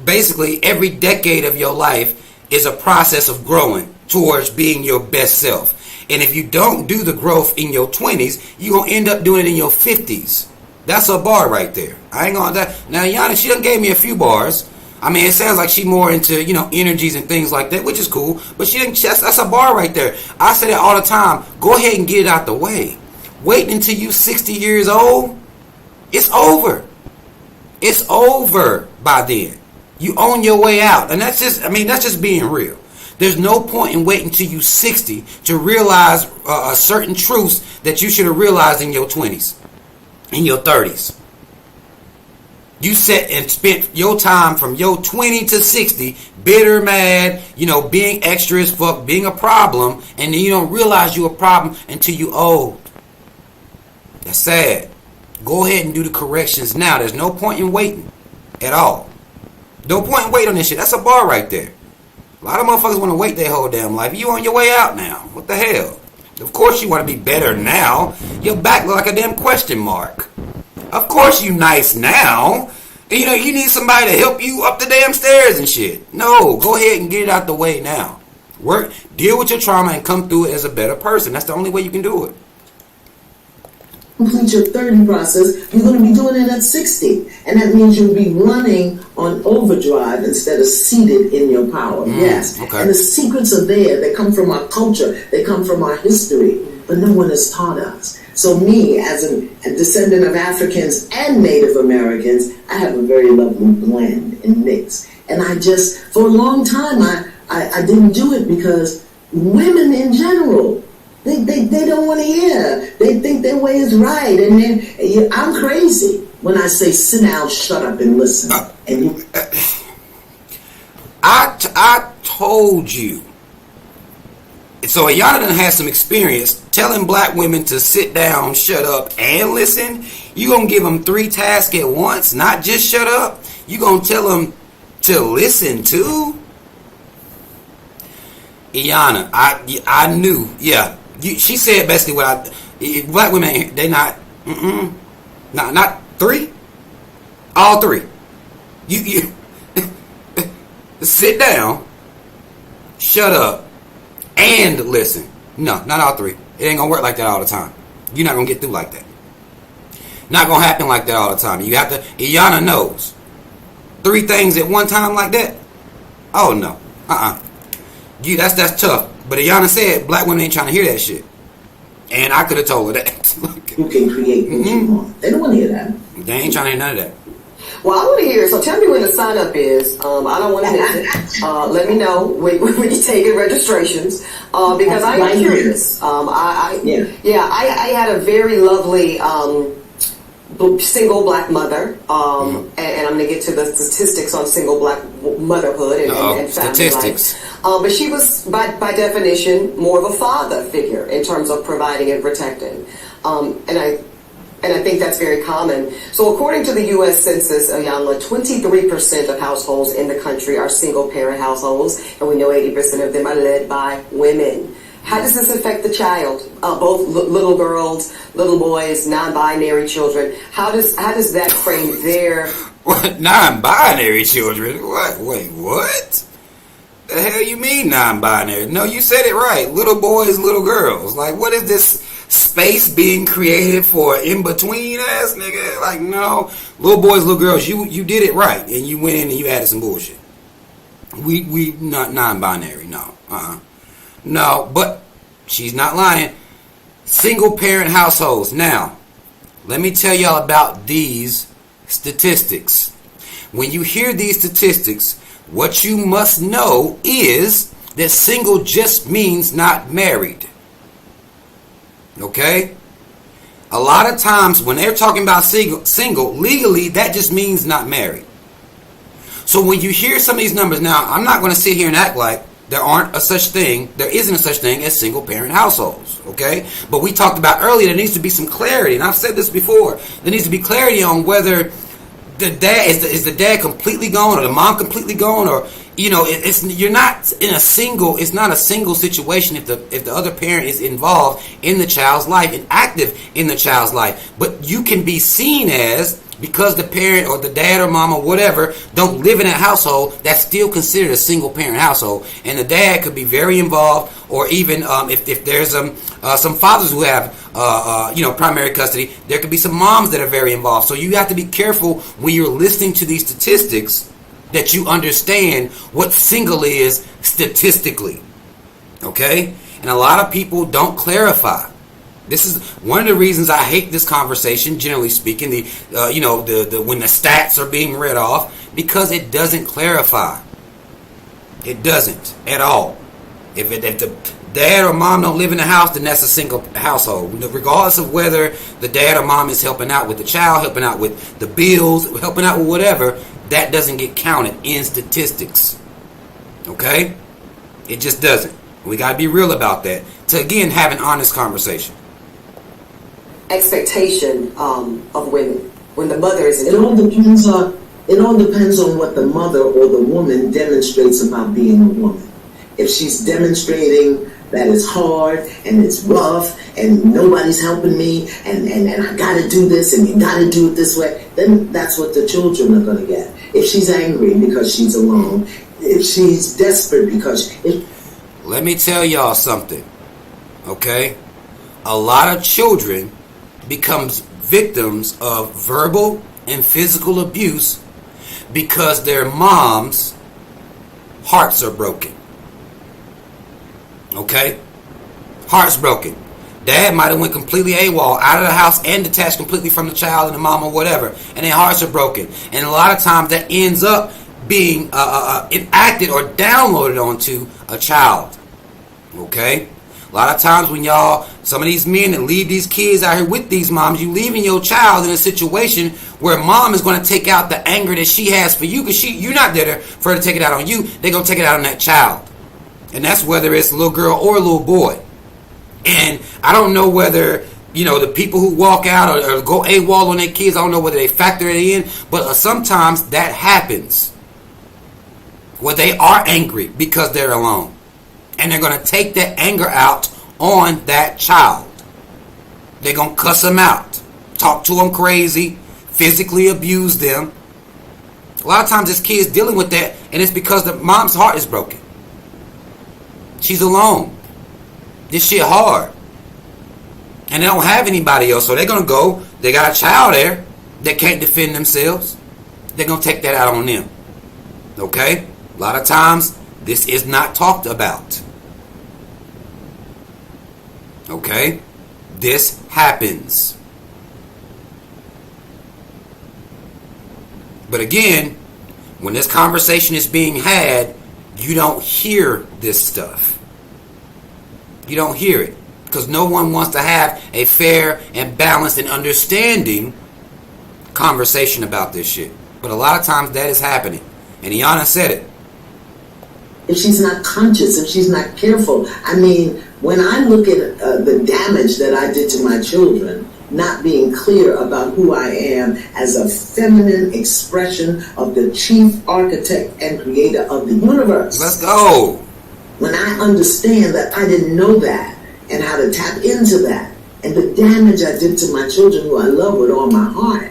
basically every decade of your life is a process of growing towards being your best self. And if you don't do the growth in your 20s, you're going to end up doing it in your 50s. That's a bar right there. I ain't going to... Now, Yana, she done gave me a few bars. I mean, it sounds like she more into, energies and things like that, which is cool. But that's a bar right there. I say that all the time. Go ahead and get it out the way. Wait until you 60 years old. It's over. It's over by then. You own your way out. And that's just being real. There's no point in waiting until you 60 to realize certain truths that you should have realized in your 20s, in your 30s. You sat and spent your time from your 20 to 60 bitter, mad, being extra as fuck, being a problem, and then you don't realize you're a problem until you old. That's sad. Go ahead and do the corrections now. There's no point in waiting at all. No point in waiting on this shit. That's a bar right there. A lot of motherfuckers want to wait their whole damn life. You on your way out now. What the hell? Of course you want to be better now. Your back look like a damn question mark. Of course you nice now. And you need somebody to help you up the damn stairs and shit. No, go ahead and get it out the way now. Deal with your trauma and come through it as a better person. That's the only way you can do it. Complete your 30 process, you're going to be doing it at 60. And that means you'll be running on overdrive instead of seated in your power. Yes. Okay. And the secrets are there. They come from our culture. They come from our history. But no one has taught us. So me, as a descendant of Africans and Native Americans, I have a very lovely blend and mix. And for a long time, I didn't do it because women in general, They don't want to hear. They think their way is right. And then I'm crazy when I say sit down, shut up, and listen. I told you. So Iyanla done had some experience telling black women to sit down, shut up, and listen. You gonna give them 3 tasks at once, not just shut up. You gonna tell them to listen too. Iyanla, I knew, yeah. She said basically black women, they not, not 3, all 3. You sit down, shut up, and listen. No, not all 3. It ain't gonna work like that all the time. You're not gonna get through like that. Not gonna happen like that all the time. You have to. Iyanla knows 3 things at one time like that. Oh no, that's tough. But Iyanla said black women ain't trying to hear that shit. And I could have told her that. who can create what you want. They don't want to hear that. They ain't trying to hear none of that. Well, I want to hear. So tell me when the sign up is. I don't want to miss it. Let me know when you take in registrations because I am curious. I had a very lovely single black mother, and I'm going to get to the statistics on single black motherhood and family statistics. life. But she was, by definition, more of a father figure in terms of providing and protecting. And I think that's very common. So according to the U.S. Census, Iyanla, 23% of households in the country are single-parent households, and we know 80% of them are led by women. How does this affect the child? Both little girls, little boys, non-binary children. How does that frame their... What? Non-binary children? What? Wait, what? The hell you mean non-binary? No, you said it right. Little boys, little girls. Like, what is this space being created for in-between ass nigga? Like, no. Little boys, little girls, you did it right. And you went in and you added some bullshit. We not non-binary, no. No, but she's not lying. Single-parent households. Now, let me tell y'all about these statistics. When you hear these statistics, what you must know is that single just means not married. Okay? A lot of times when they're talking about single, legally, that just means not married. So when you hear some of these numbers, now, I'm not going to sit here and act like there isn't a such thing as single parent households, okay? But we talked about earlier there needs to be some clarity, and I've said this before. There needs to be clarity on whether the dad is the dad completely gone or the mom completely gone, or it's not a single situation if the other parent is involved in the child's life and active in the child's life. But you can be seen as, because the parent or the dad or mom or whatever don't live in that household, that's still considered a single parent household. And the dad could be very involved, or even if there's some fathers who have primary custody, there could be some moms that are very involved. So you have to be careful when you're listening to these statistics that you understand what single is statistically. Okay? And a lot of people don't clarify. This is one of the reasons I hate this conversation, generally speaking, when the stats are being read off, because it doesn't clarify. It doesn't at all. If the dad or mom don't live in the house, then that's a single household. Regardless of whether the dad or mom is helping out with the child, helping out with the bills, helping out with whatever, that doesn't get counted in statistics. Okay? It just doesn't. We got to be real about that to, again, have an honest conversation. Expectation of women when the mother is in it all depends on what the mother or the woman demonstrates about being a woman. If she's demonstrating that it's hard and it's rough and nobody's helping me and I gotta do this and you gotta do it this way, then that's what the children are gonna get. If she's angry because she's alone, if she's desperate because let me tell y'all something, okay? A lot of children becomes victims of verbal and physical abuse because their moms' hearts are broken. Okay? Hearts broken. Dad might have went completely AWOL, out of the house and detached completely from the child and the mom or whatever, and their hearts are broken. And a lot of times that ends up being enacted or downloaded onto a child. Okay? A lot of times when some of these men that leave these kids out here with these moms, you leaving your child in a situation where mom is going to take out the anger that she has for you, because you're not there for her to take it out on you. They're going to take it out on that child. And that's whether it's a little girl or a little boy. And I don't know whether, the people who walk out or go AWOL on their kids, I don't know whether they factor it in, but sometimes that happens. Where they are angry because they're alone. And they're going to take that anger out on that child. They're going to cuss them out. Talk to them crazy. Physically abuse them. A lot of times this kid's dealing with that, and it's because the mom's heart is broken. She's alone. This shit hard. And they don't have anybody else, so they're going to go. They got a child there that can't defend themselves. They're going to take that out on them. Okay? A lot of times, this is not talked about. Okay? this happens. But again, when this conversation is being had, you don't hear this stuff. You don't hear it. Because no one wants to have a fair and balanced and understanding conversation about this shit. But a lot of times that is happening. And Iana said it. If she's not conscious, if she's not careful, I mean, when I look at the damage that I did to my children, not being clear about who I am as a feminine expression of the chief architect and creator of the universe. Let's go. When I understand that I didn't know that and how to tap into that and the damage I did to my children who I love with all my heart,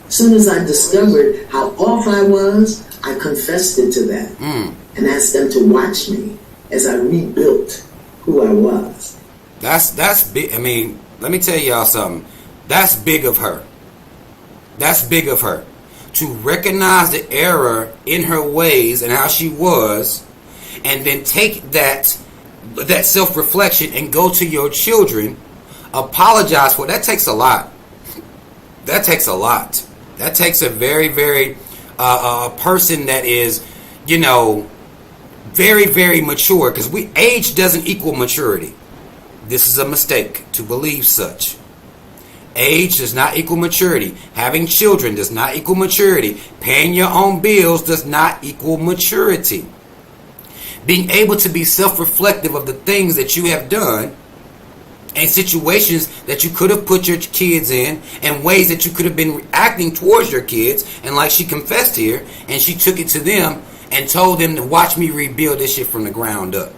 as soon as I discovered how off I was, I confessed it to them and asked them to watch me as I rebuilt who I was. That's big. I mean, let me tell y'all something. That's big of her. That's big of her. To recognize the error in her ways and how she was, and then take that self-reflection and go to your children, apologize for it. That takes a lot. That takes a lot. That takes a very, very person that is, very, very mature. Because age doesn't equal maturity. This is a mistake to believe such. Age does not equal maturity. Having children does not equal maturity. Paying your own bills does not equal maturity. Being able to be self-reflective of the things that you have done and situations that you could have put your kids in and ways that you could have been reacting towards your kids. And like she confessed here, and she took it to them and told them to watch me rebuild this shit from the ground up.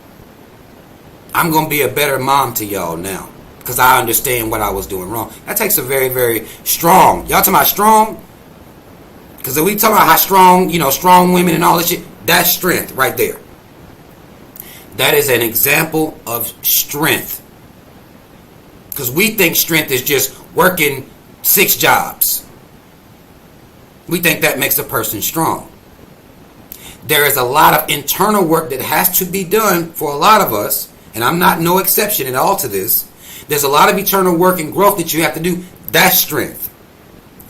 I'm going to be a better mom to y'all now because I understand what I was doing wrong. That takes a very, very strong. Y'all talking about strong? Because if we talking about how strong, strong women and all this shit, that's strength right there. That is an example of strength. Because we think strength is just working 6 jobs. We think that makes a person strong. There is a lot of internal work that has to be done for a lot of us, and I'm not no exception at all to this. There's a lot of internal work and growth that you have to do. That's strength.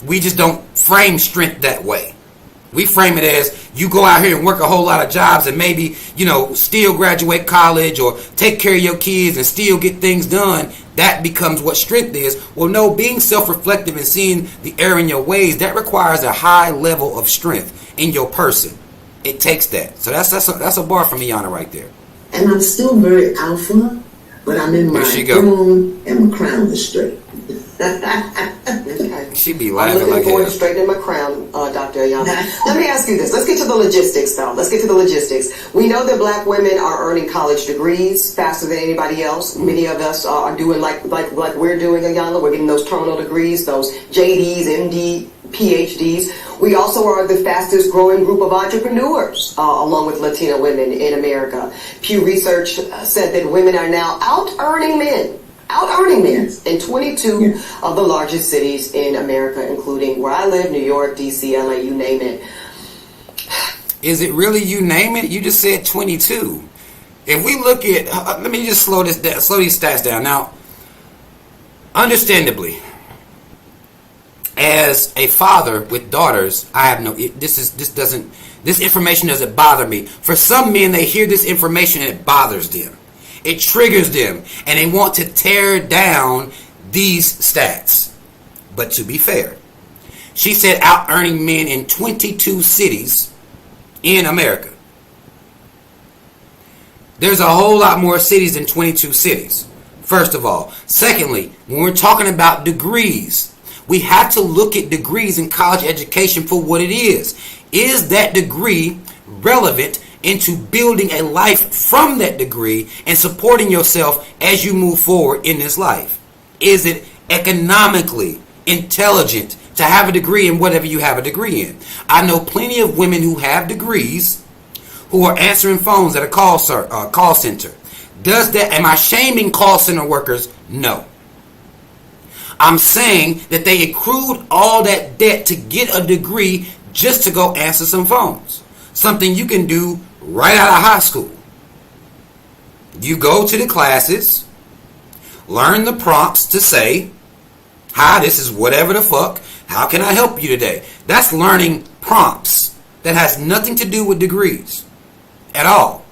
We just don't frame strength that way. We frame it as you go out here and work a whole lot of jobs and maybe, still graduate college or take care of your kids and still get things done. That becomes what strength is. Well, no, being self-reflective and seeing the error in your ways, that requires a high level of strength in your person. It takes that. So that's a bar from Iana right there. And I'm still very alpha, but I'm in my throne and my crown is straight. Okay. She be laughing. I'm looking like forward hell. to straightening my crown, Dr. Iana. Let me ask you this. Let's get to the logistics, though. We know that black women are earning college degrees faster than anybody else. Many of us are doing like we're doing, Iana. We're getting those terminal degrees, those JDs, MD, PhDs. We also are the fastest growing group of entrepreneurs, along with Latina women in America. Pew Research said that women are now out-earning men in 22 of the largest cities in America, including where I live, New York, DC, LA, you name it. Is it really you name it? You just said 22. If we look at, let me just slow these stats down. Now, understandably, as a father with daughters, I have this information doesn't bother me. For some men, they hear this information and it bothers them. It triggers them, and they want to tear down these stats. But to be fair, she said out-earning men in 22 cities in America. There's a whole lot more cities than 22 cities, first of all. Secondly, when we're talking about degrees, we have to look at degrees in college education for what it is. Is that degree relevant into building a life from that degree and supporting yourself as you move forward in this life? Is it economically intelligent to have a degree in whatever you have a degree in? I know plenty of women who have degrees who are answering phones at a call center. Am I shaming call center workers? No. I'm saying that they accrued all that debt to get a degree just to go answer some phones. Something you can do right out of high school. You go to the classes, learn the prompts to say, hi, this is whatever the fuck. How can I help you today? That's learning prompts. That has nothing to do with degrees at all.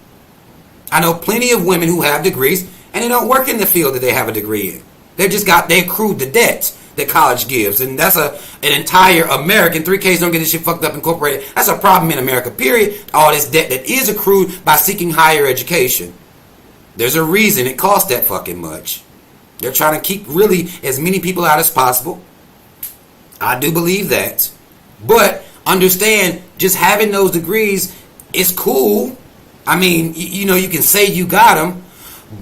I know plenty of women who have degrees and they don't work in the field that they have a degree in. They accrued the debt that college gives. And that's an entire American, 3Ks don't get this shit fucked up incorporated. That's a problem in America, period. All this debt that is accrued by seeking higher education. There's a reason it costs that fucking much. They're trying to keep really as many people out as possible. I do believe that. But understand, just having those degrees is cool. I mean, you know, you can say you got them,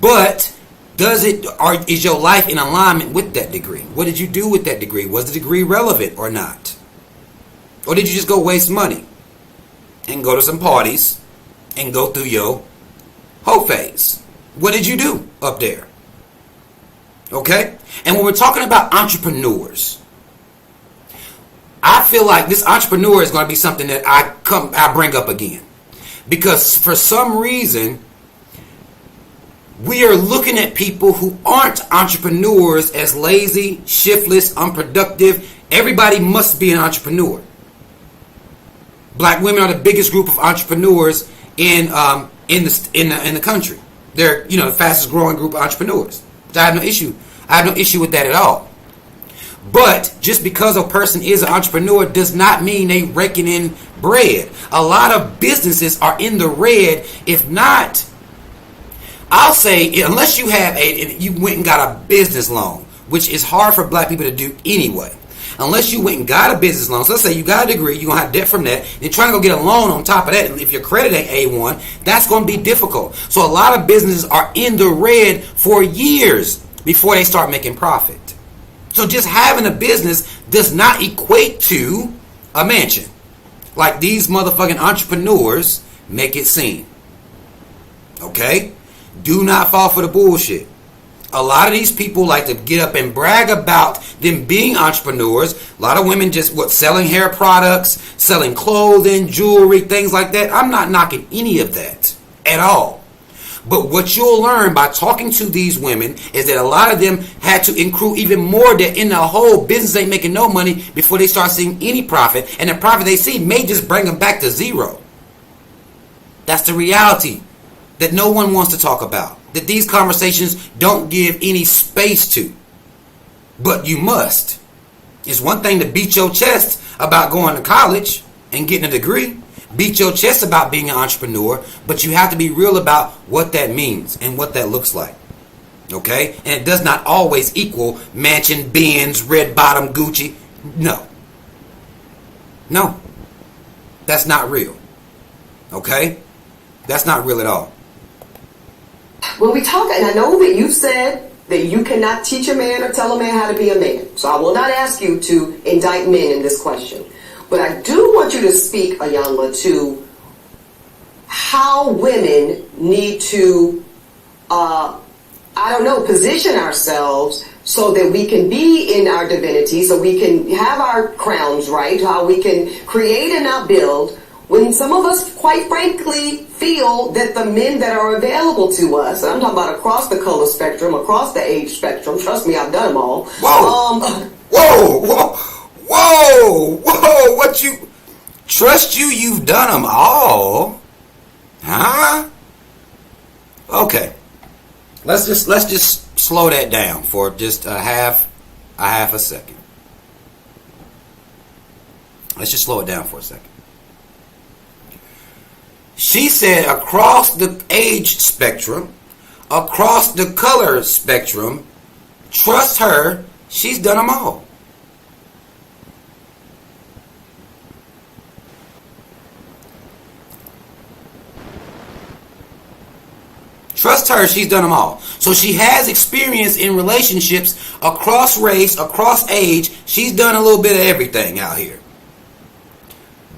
but is your life in alignment with that degree? What did you do with that degree? Was the degree relevant or not? Or did you just go waste money and go to some parties and go through your hoe phase? What did you do up there? Okay? And when we're talking about entrepreneurs, I feel like this entrepreneur is going to be something that I bring up again. Because for some reason, we are looking at people who aren't entrepreneurs as lazy, shiftless, unproductive. Everybody must be an entrepreneur. Black women are the biggest group of entrepreneurs in the country. They're, you know, the fastest growing group of entrepreneurs. I have no issue with that at all. But just because a person is an entrepreneur does not mean they raking in bread. A lot of businesses are in the red. If not, I'll say, unless you have you went and got a business loan, which is hard for black people to do anyway. Unless you went and got a business loan. So let's say you got a degree, you're going to have debt from that. You're trying to go get a loan on top of that. And if your credit ain't A1, that's going to be difficult. So a lot of businesses are in the red for years before they start making profit. So just having a business does not equate to a mansion, like these motherfucking entrepreneurs make it seem. Okay? Do not fall for the bullshit. A lot of these people like to get up and brag about them being entrepreneurs. A lot of women just selling hair products, selling clothing, jewelry, things like that. I'm not knocking any of that at all. But what you'll learn by talking to these women is that a lot of them had to accrue even more debt in the whole business. Ain't making no money before they start seeing any profit. And the profit they see may just bring them back to zero. That's the reality that no one wants to talk about. That these conversations don't give any space to. But you must. It's one thing to beat your chest about going to college and getting a degree. Beat your chest about being an entrepreneur, but you have to be real about what that means and what that looks like. Okay? And it does not always equal mansion, Benz, red bottom, Gucci. No. No. That's not real. Okay? That's not real at all. When we talk, and I know that you've said that you cannot teach a man or tell a man how to be a man. So I will not ask you to indict men in this question. But I do want you to speak, Iyanla, to how women need to, position ourselves so that we can be in our divinity, so we can have our crowns right, how we can create and not build, when some of us, quite frankly, feel that the men that are available to us, and I'm talking about across the color spectrum, across the age spectrum, trust me, I've done them all. Whoa, what you, trust you, you've done them all? Huh? Okay. Let's just slow that down for just a half a second. Let's just slow it down for a second. She said across the age spectrum, across the color spectrum, trust her, she's done them all. Trust her, she's done them all. So she has experience in relationships across race, across age. She's done a little bit of everything out here.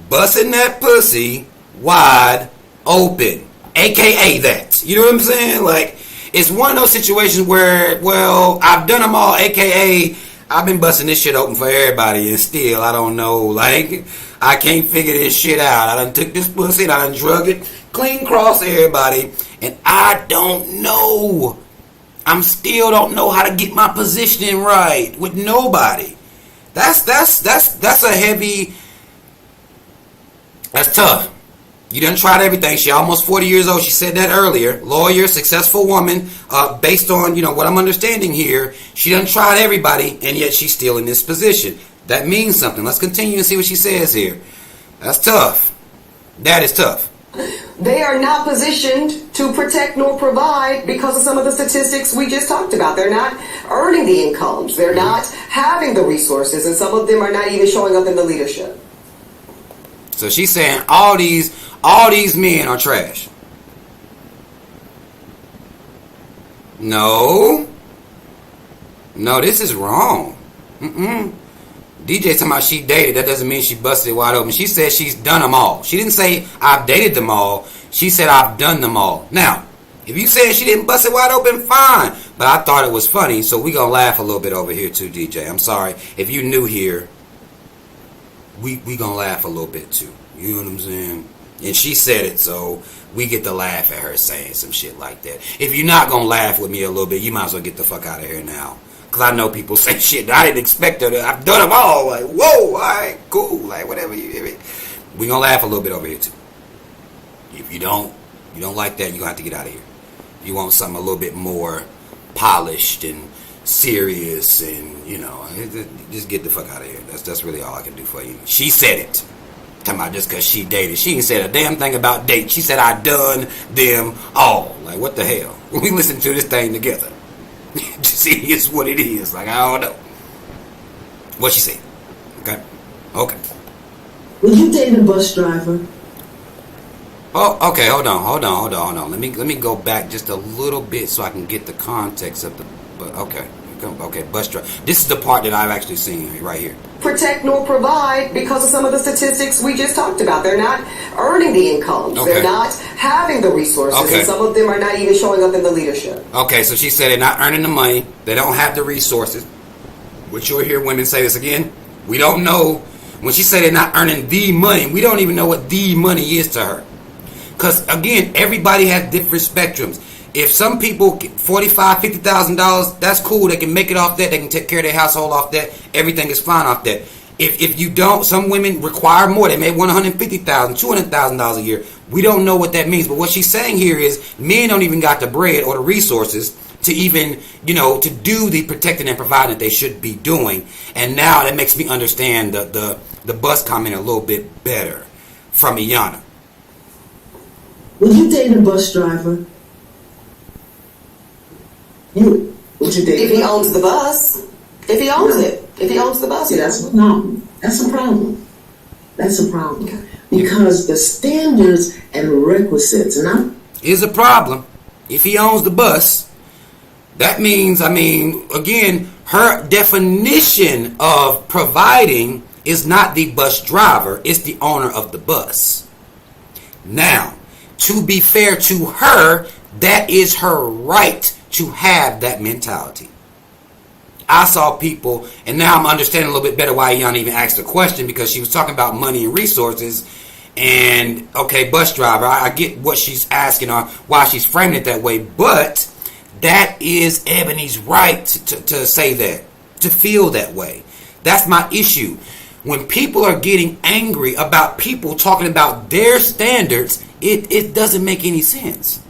Busting that pussy wide open, aka that. You know what I'm saying? Like, it's one of those situations where, well, I've done them all, aka I've been busting this shit open for everybody, and still I don't know. Like, I can't figure this shit out. I done took this pussy and I done drug it clean across everybody, and I don't know. I'm still don't know how to get my positioning right with nobody. That's a heavy. That's tough. You done tried everything. She almost 40 years old. She said that earlier. Lawyer, successful woman. Based on, what I'm understanding here, she done tried everybody, and yet she's still in this position. That means something. Let's continue and see what she says here. That's tough. That is tough. They are not positioned to protect nor provide because of some of the statistics we just talked about. They're not earning the incomes. They're not having the resources, and some of them are not even showing up in the leadership. So she's saying all these men are trash. No, this is wrong. DJ talking about she dated. That doesn't mean she busted wide open. She said she's done them all. She didn't say I've dated them all. She said I've done them all. Now, if you said she didn't bust it wide open, fine. But I thought it was funny, so we gonna laugh a little bit over here too, DJ. I'm sorry. If you new here, we gonna laugh a little bit too. You know what I'm saying? And she said it, so we get to laugh at her saying some shit like that. If you're not gonna laugh with me a little bit, you might as well get the fuck out of here now. Because I know people say shit that I didn't expect her to. I've done them all. Like, whoa, all right, cool. Like, whatever. We gonna laugh a little bit over here too. If you don't like that, you're gonna have to get out of here. You want something a little bit more polished and serious and, just get the fuck out of here. That's really all I can do for you. She said it. Talking about just because she dated. She ain't said a damn thing about dating. She said I done them all. Like, what the hell? We listen to this thing together. Just see, it's what it is. Like, I don't know. What she said. Okay. Would you date a bus driver? Oh, okay. Hold on. Let me go back just a little bit so I can get the context of the. But okay, bus driver. This is the part that I've actually seen right here. Protect nor provide because of some of the statistics we just talked about. They're not earning the incomes. Okay. They're not having the resources, Okay. and some of them are not even showing up in the leadership. Okay, so she said they're not earning the money. They don't have the resources. Which you'll hear women say this again. We don't know. When she said they're not earning the money, we don't even know what the money is to her. Because, again, everybody has different spectrums. If some people get $45,000, $50,000, that's cool. They can make it off that. They can take care of their household off that. Everything is fine off that. If you don't, some women require more. They may want $150,000, $200,000 a year. We don't know what that means. But what she's saying here is men don't even got the bread or the resources to even, to do the protecting and providing that they should be doing. And now that makes me understand the bus comment a little bit better from Iyanla. Would you date a bus driver? Would you date? If he owns the bus, if he owns it, if he owns the bus, See, that's a problem. That's a problem. Okay. Because the standards and requisites, is a problem. If he owns the bus, that means, again, her definition of providing is not the bus driver, it's the owner of the bus. Now, to be fair to her, that is her right to have that mentality. I saw people, and now I'm understanding a little bit better why Iyanla even asked the question, because she was talking about money and resources. And, okay, bus driver, I get what she's asking or why she's framing it that way, but that is Ebony's right to say that, to feel that way. That's my issue. When people are getting angry about people talking about their standards, it doesn't make any sense.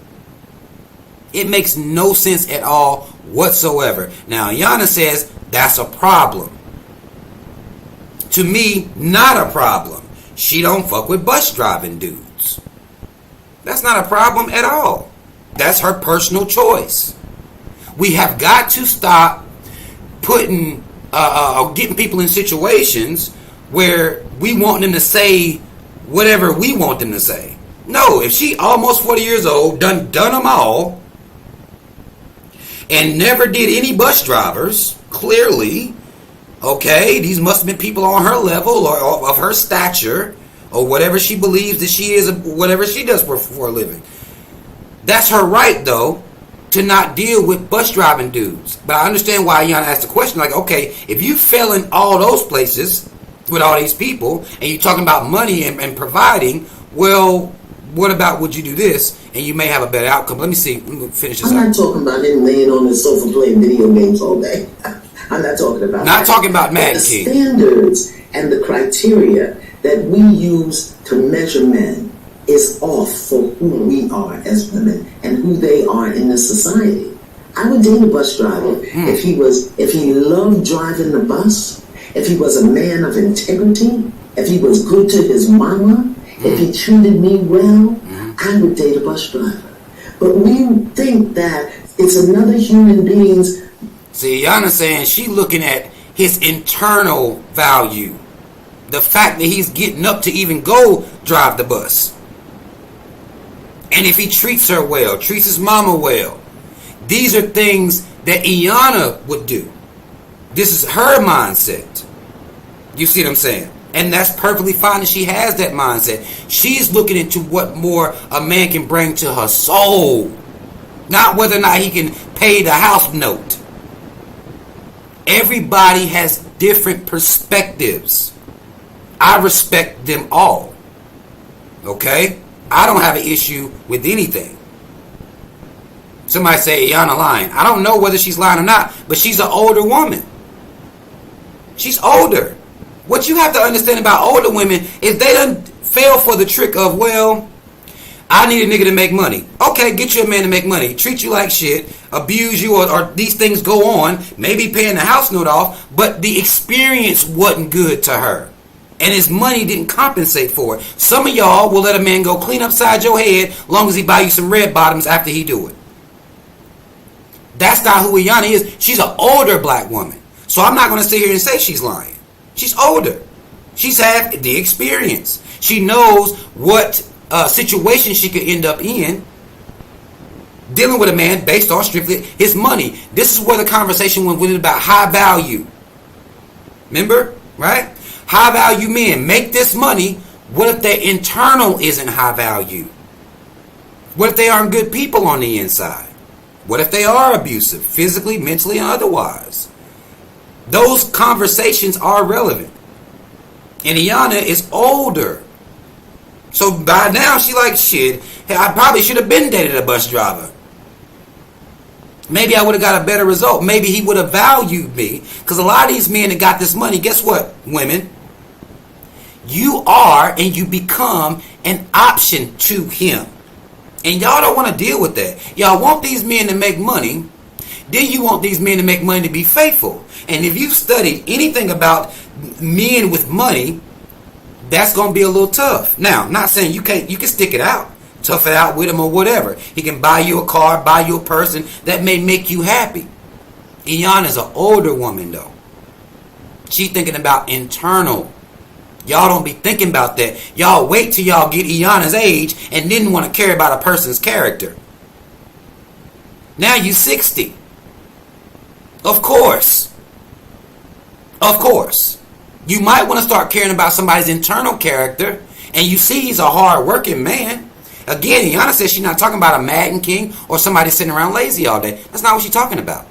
It makes no sense at all whatsoever. Now, Iyanla says that's a problem. To me, not a problem. She don't fuck with bus driving dudes. That's not a problem at all. That's her personal choice. We have got to stop putting, getting people in situations where we want them to say whatever we want them to say. No, if she almost 40 years old, done them all, and never did any bus drivers, clearly, okay, these must have been people on her level or of her stature or whatever she believes that she is, whatever she does for a living. That's her right, though, to not deal with bus driving dudes. But I understand why Iyanla asked the question, like, okay, if you fell in all those places with all these people and you're talking about money and providing, well, What about would you do this and you may have a better outcome? Let me see. Let me finish this I'm up. not talking about him laying on his sofa playing video games all day. I'm not talking about Not that. talking about But Madden the King. standards and the criteria that we use to measure men is off for who we are as women and who they are in this society. I would date a bus driver if he loved driving the bus, if he was a man of integrity, if he was good to his mama, if he treated me well, I would date a bus driver. But we think that it's another human being's. See, Yana saying she looking at his internal value. The fact that he's getting up to even go drive the bus. And if he treats her well, treats his mama well. These are things that Iyanna would do. This is her mindset. You see what I'm saying? And that's perfectly fine that she has that mindset. She's looking into what more a man can bring to her soul. Not whether or not he can pay the house note. Everybody has different perspectives. I respect them all. Okay? I don't have an issue with anything. Somebody say Iyanna lying. I don't know whether she's lying or not, but she's an older woman. She's older. What you have to understand about older women is they done fell for the trick of, well, I need a nigga to make money. Okay, get you a man to make money. Treat you like shit. Abuse you or these things go on. Maybe paying the house note off. But the experience wasn't good to her. And his money didn't compensate for it. Some of y'all will let a man go clean upside your head long as he buy you some red bottoms after he do it. That's not who Iyanna is. She's an older black woman. So I'm not going to sit here and say she's lying. She's older. She's had the experience. She knows what situation she could end up in dealing with a man based on strictly his money. This is where the conversation went about high value. Remember? Right? High value men make this money. What if their internal isn't high value? What if they aren't good people on the inside? What if they are abusive, physically, mentally, and otherwise? Those conversations are relevant. And Iyanna is older. So by now she like, shit, hey, I probably should have been dated a bus driver. Maybe I would have got a better result. Maybe he would have valued me. Because a lot of these men that got this money, guess what, women? You are and you become an option to him. And y'all don't want to deal with that. Y'all want these men to make money. Then you want these men to make money to be faithful. And if you've studied anything about men with money, that's going to be a little tough. Now, I'm not saying you can stick it out. Tough it out with him or whatever. He can buy you a car, buy you a person that may make you happy. Iyanna's an older woman though. She's thinking about internal. Y'all don't be thinking about that. Y'all wait till y'all get Iyanna's age and then want to care about a person's character. Now you 60. Of course. Of course. You might want to start caring about somebody's internal character. And you see he's a hard-working man. Again, Iyanna says she's not talking about a Madden King or somebody sitting around lazy all day. That's not what she's talking about.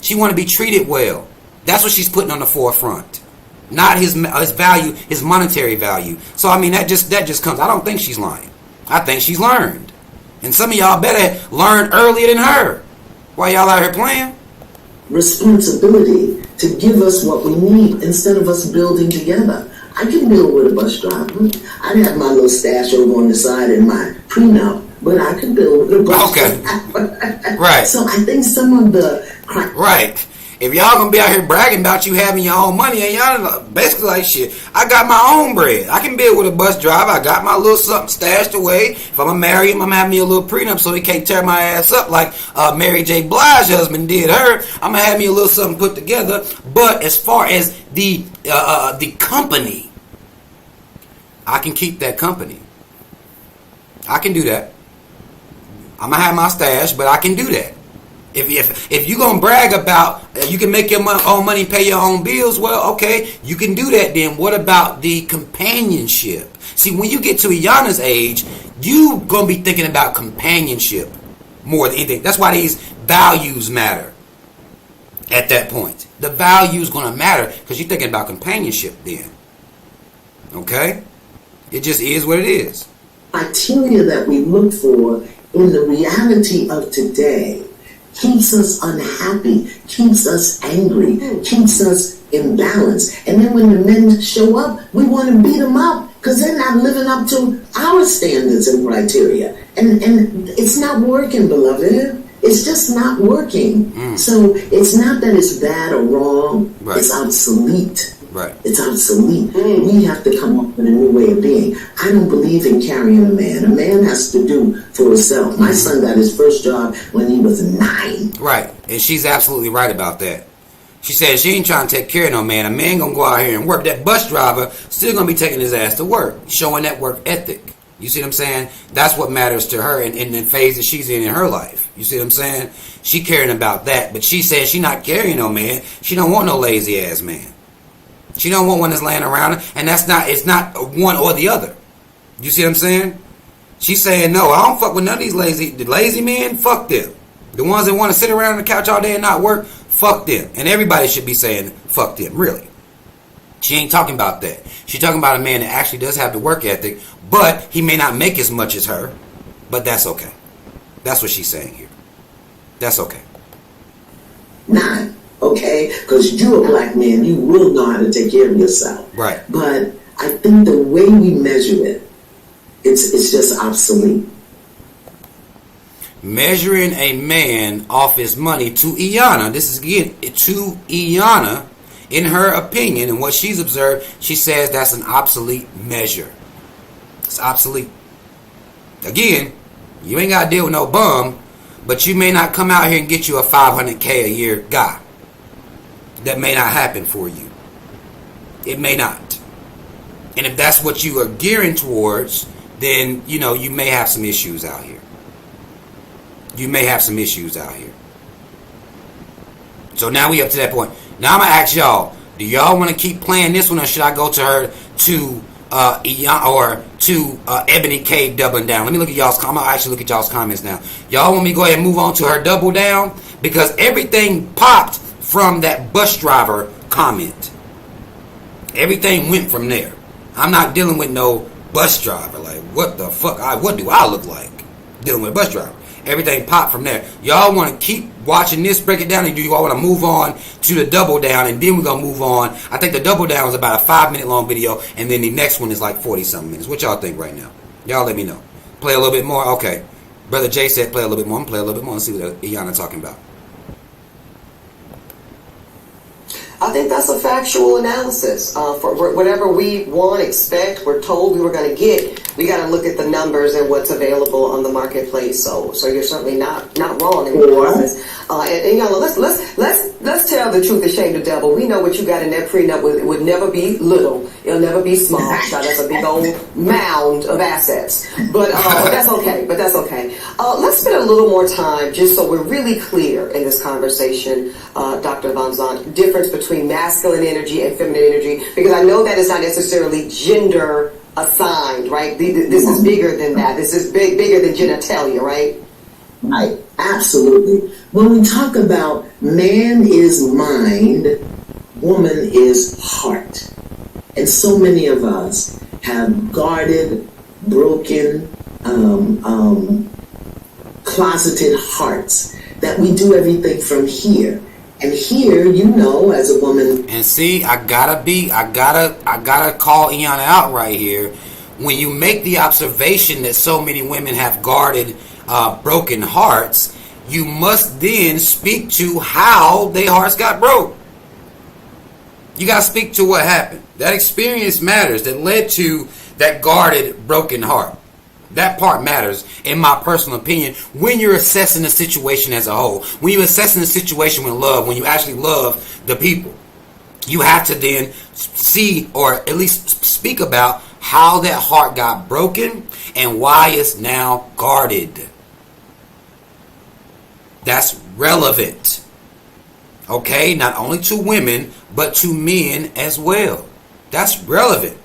She want to be treated well. That's what she's putting on the forefront. Not his value, his monetary value. So, I mean, that just comes. I don't think she's lying. I think she's learned. And some of y'all better learn earlier than her. Why y'all out here playing? Responsibility to give us what we need instead of us building together. I can build with a bus driver. I'd have my little stash over on the side in my prenup, but I can build with a bus driver. Right. So I think some of the... Right. If y'all gonna be out here bragging about you having your own money, and y'all basically like, shit, I got my own bread. I can build with a bus driver. I got my little something stashed away. If I'm gonna marry him, I'm gonna have me a little prenup so he can't tear my ass up like Mary J. Blige's husband did her. I'm gonna have me a little something put together. But as far as the company, I can keep that company. I can do that. I'm gonna have my stash, but I can do that. If you're going to brag about you can make your own money, pay your own bills, well, okay, you can do that then. What about the companionship? See, when you get to Iyanna's age, you're going to be thinking about companionship more than anything. That's why these values matter at that point. The value is going to matter because you're thinking about companionship then. Okay? It just is what it is. criteria that we look for in the reality of today keeps us unhappy, keeps us angry, keeps us imbalanced. And then when the men show up, we want to beat them up because they're not living up to our standards and criteria. And it's not working, beloved. It's just not working. So it's not that it's bad or wrong. Right. It's obsolete. Right. It's obsolete. We have to come up with a new way of being. I don't believe in carrying a man. A man has to do for himself. My son got his first job when he was 9. Right. And she's absolutely right about that. She said she ain't trying to take care of no man. A man gonna go out here and work. That bus driver still gonna be taking his ass to work, showing that work ethic. You see what I'm saying? That's what matters to her in the phase that she's in her life. You see what I'm saying? She caring about that, but she said she not carrying no man. She don't want no lazy ass man. She don't want one that's laying around, and it's not one or the other. You see what I'm saying? She's saying, no, I don't fuck with none of these lazy men. Fuck them. The ones that want to sit around on the couch all day and not work, fuck them. And everybody should be saying, fuck them, really. She ain't talking about that. She's talking about a man that actually does have the work ethic, but he may not make as much as her, but that's okay. That's what she's saying here. That's okay. 9. Okay, because you're a black man, you will know how to take care of yourself. Right. But I think the way we measure it, it's just obsolete. Measuring a man off his money to Iyanna, this is again to Iyanna, in her opinion and what she's observed, she says that's an obsolete measure. It's obsolete. Again, you ain't got to deal with no bum, but you may not come out here and get you a $500K a year guy. That may not happen for you. It may not. And if that's what you are gearing towards, then, you know, you may have some issues out here. You may have some issues out here. So now we up to that point. Now I'm going to ask y'all, do y'all want to keep playing this one, or should I go to her to Ebony K doubling down? Let me look at y'all's comments. I'm going to actually look at y'all's comments now. Y'all want me to go ahead and move on to her double down? Because everything popped from that bus driver comment. Everything went from there. I'm not dealing with no bus driver. Like, what the fuck? What do I look like dealing with a bus driver? Everything popped from there. Y'all want to keep watching this, break it down, and do you all want to move on to the double down, and then we're going to move on. I think the double down is about a 5-minute long video, and then the next one is like 40-something minutes. What y'all think right now? Y'all let me know. Play a little bit more? Okay. Brother Jay said play a little bit more. I'm going to play a little bit more and see what Iyanna talking about. I think that's a factual analysis. For whatever we want, expect, we're told we were going to get, we got to look at the numbers and what's available on the marketplace. So you're certainly not wrong in the process. And y'all, let's tell the truth and shame the devil. We know what you got in that prenup would never be little. It'll never be small. That's a big old mound of assets. But that's okay. Let's spend a little more time just so we're really clear in this conversation, Dr. Van Zandt, difference between masculine energy and feminine energy, because I know that is not necessarily gender assigned, right? This is bigger than that. This is bigger than genitalia, right? Right, absolutely. When we talk about man is mind, woman is heart. And so many of us have guarded, broken, closeted hearts that we do everything from here. And here, you know, as a woman. And see, I gotta call Iyanna out right here. When you make the observation that so many women have guarded, broken hearts, you must then speak to how their hearts got broke. You gotta speak to what happened. That experience matters. That led to that guarded, broken heart. That part matters, in my personal opinion, when you're assessing the situation as a whole. When you're assessing the situation with love, when you actually love the people, you have to then see, or at least speak about, how that heart got broken and why it's now guarded. That's relevant. Okay? Not only to women, but to men as well. That's relevant.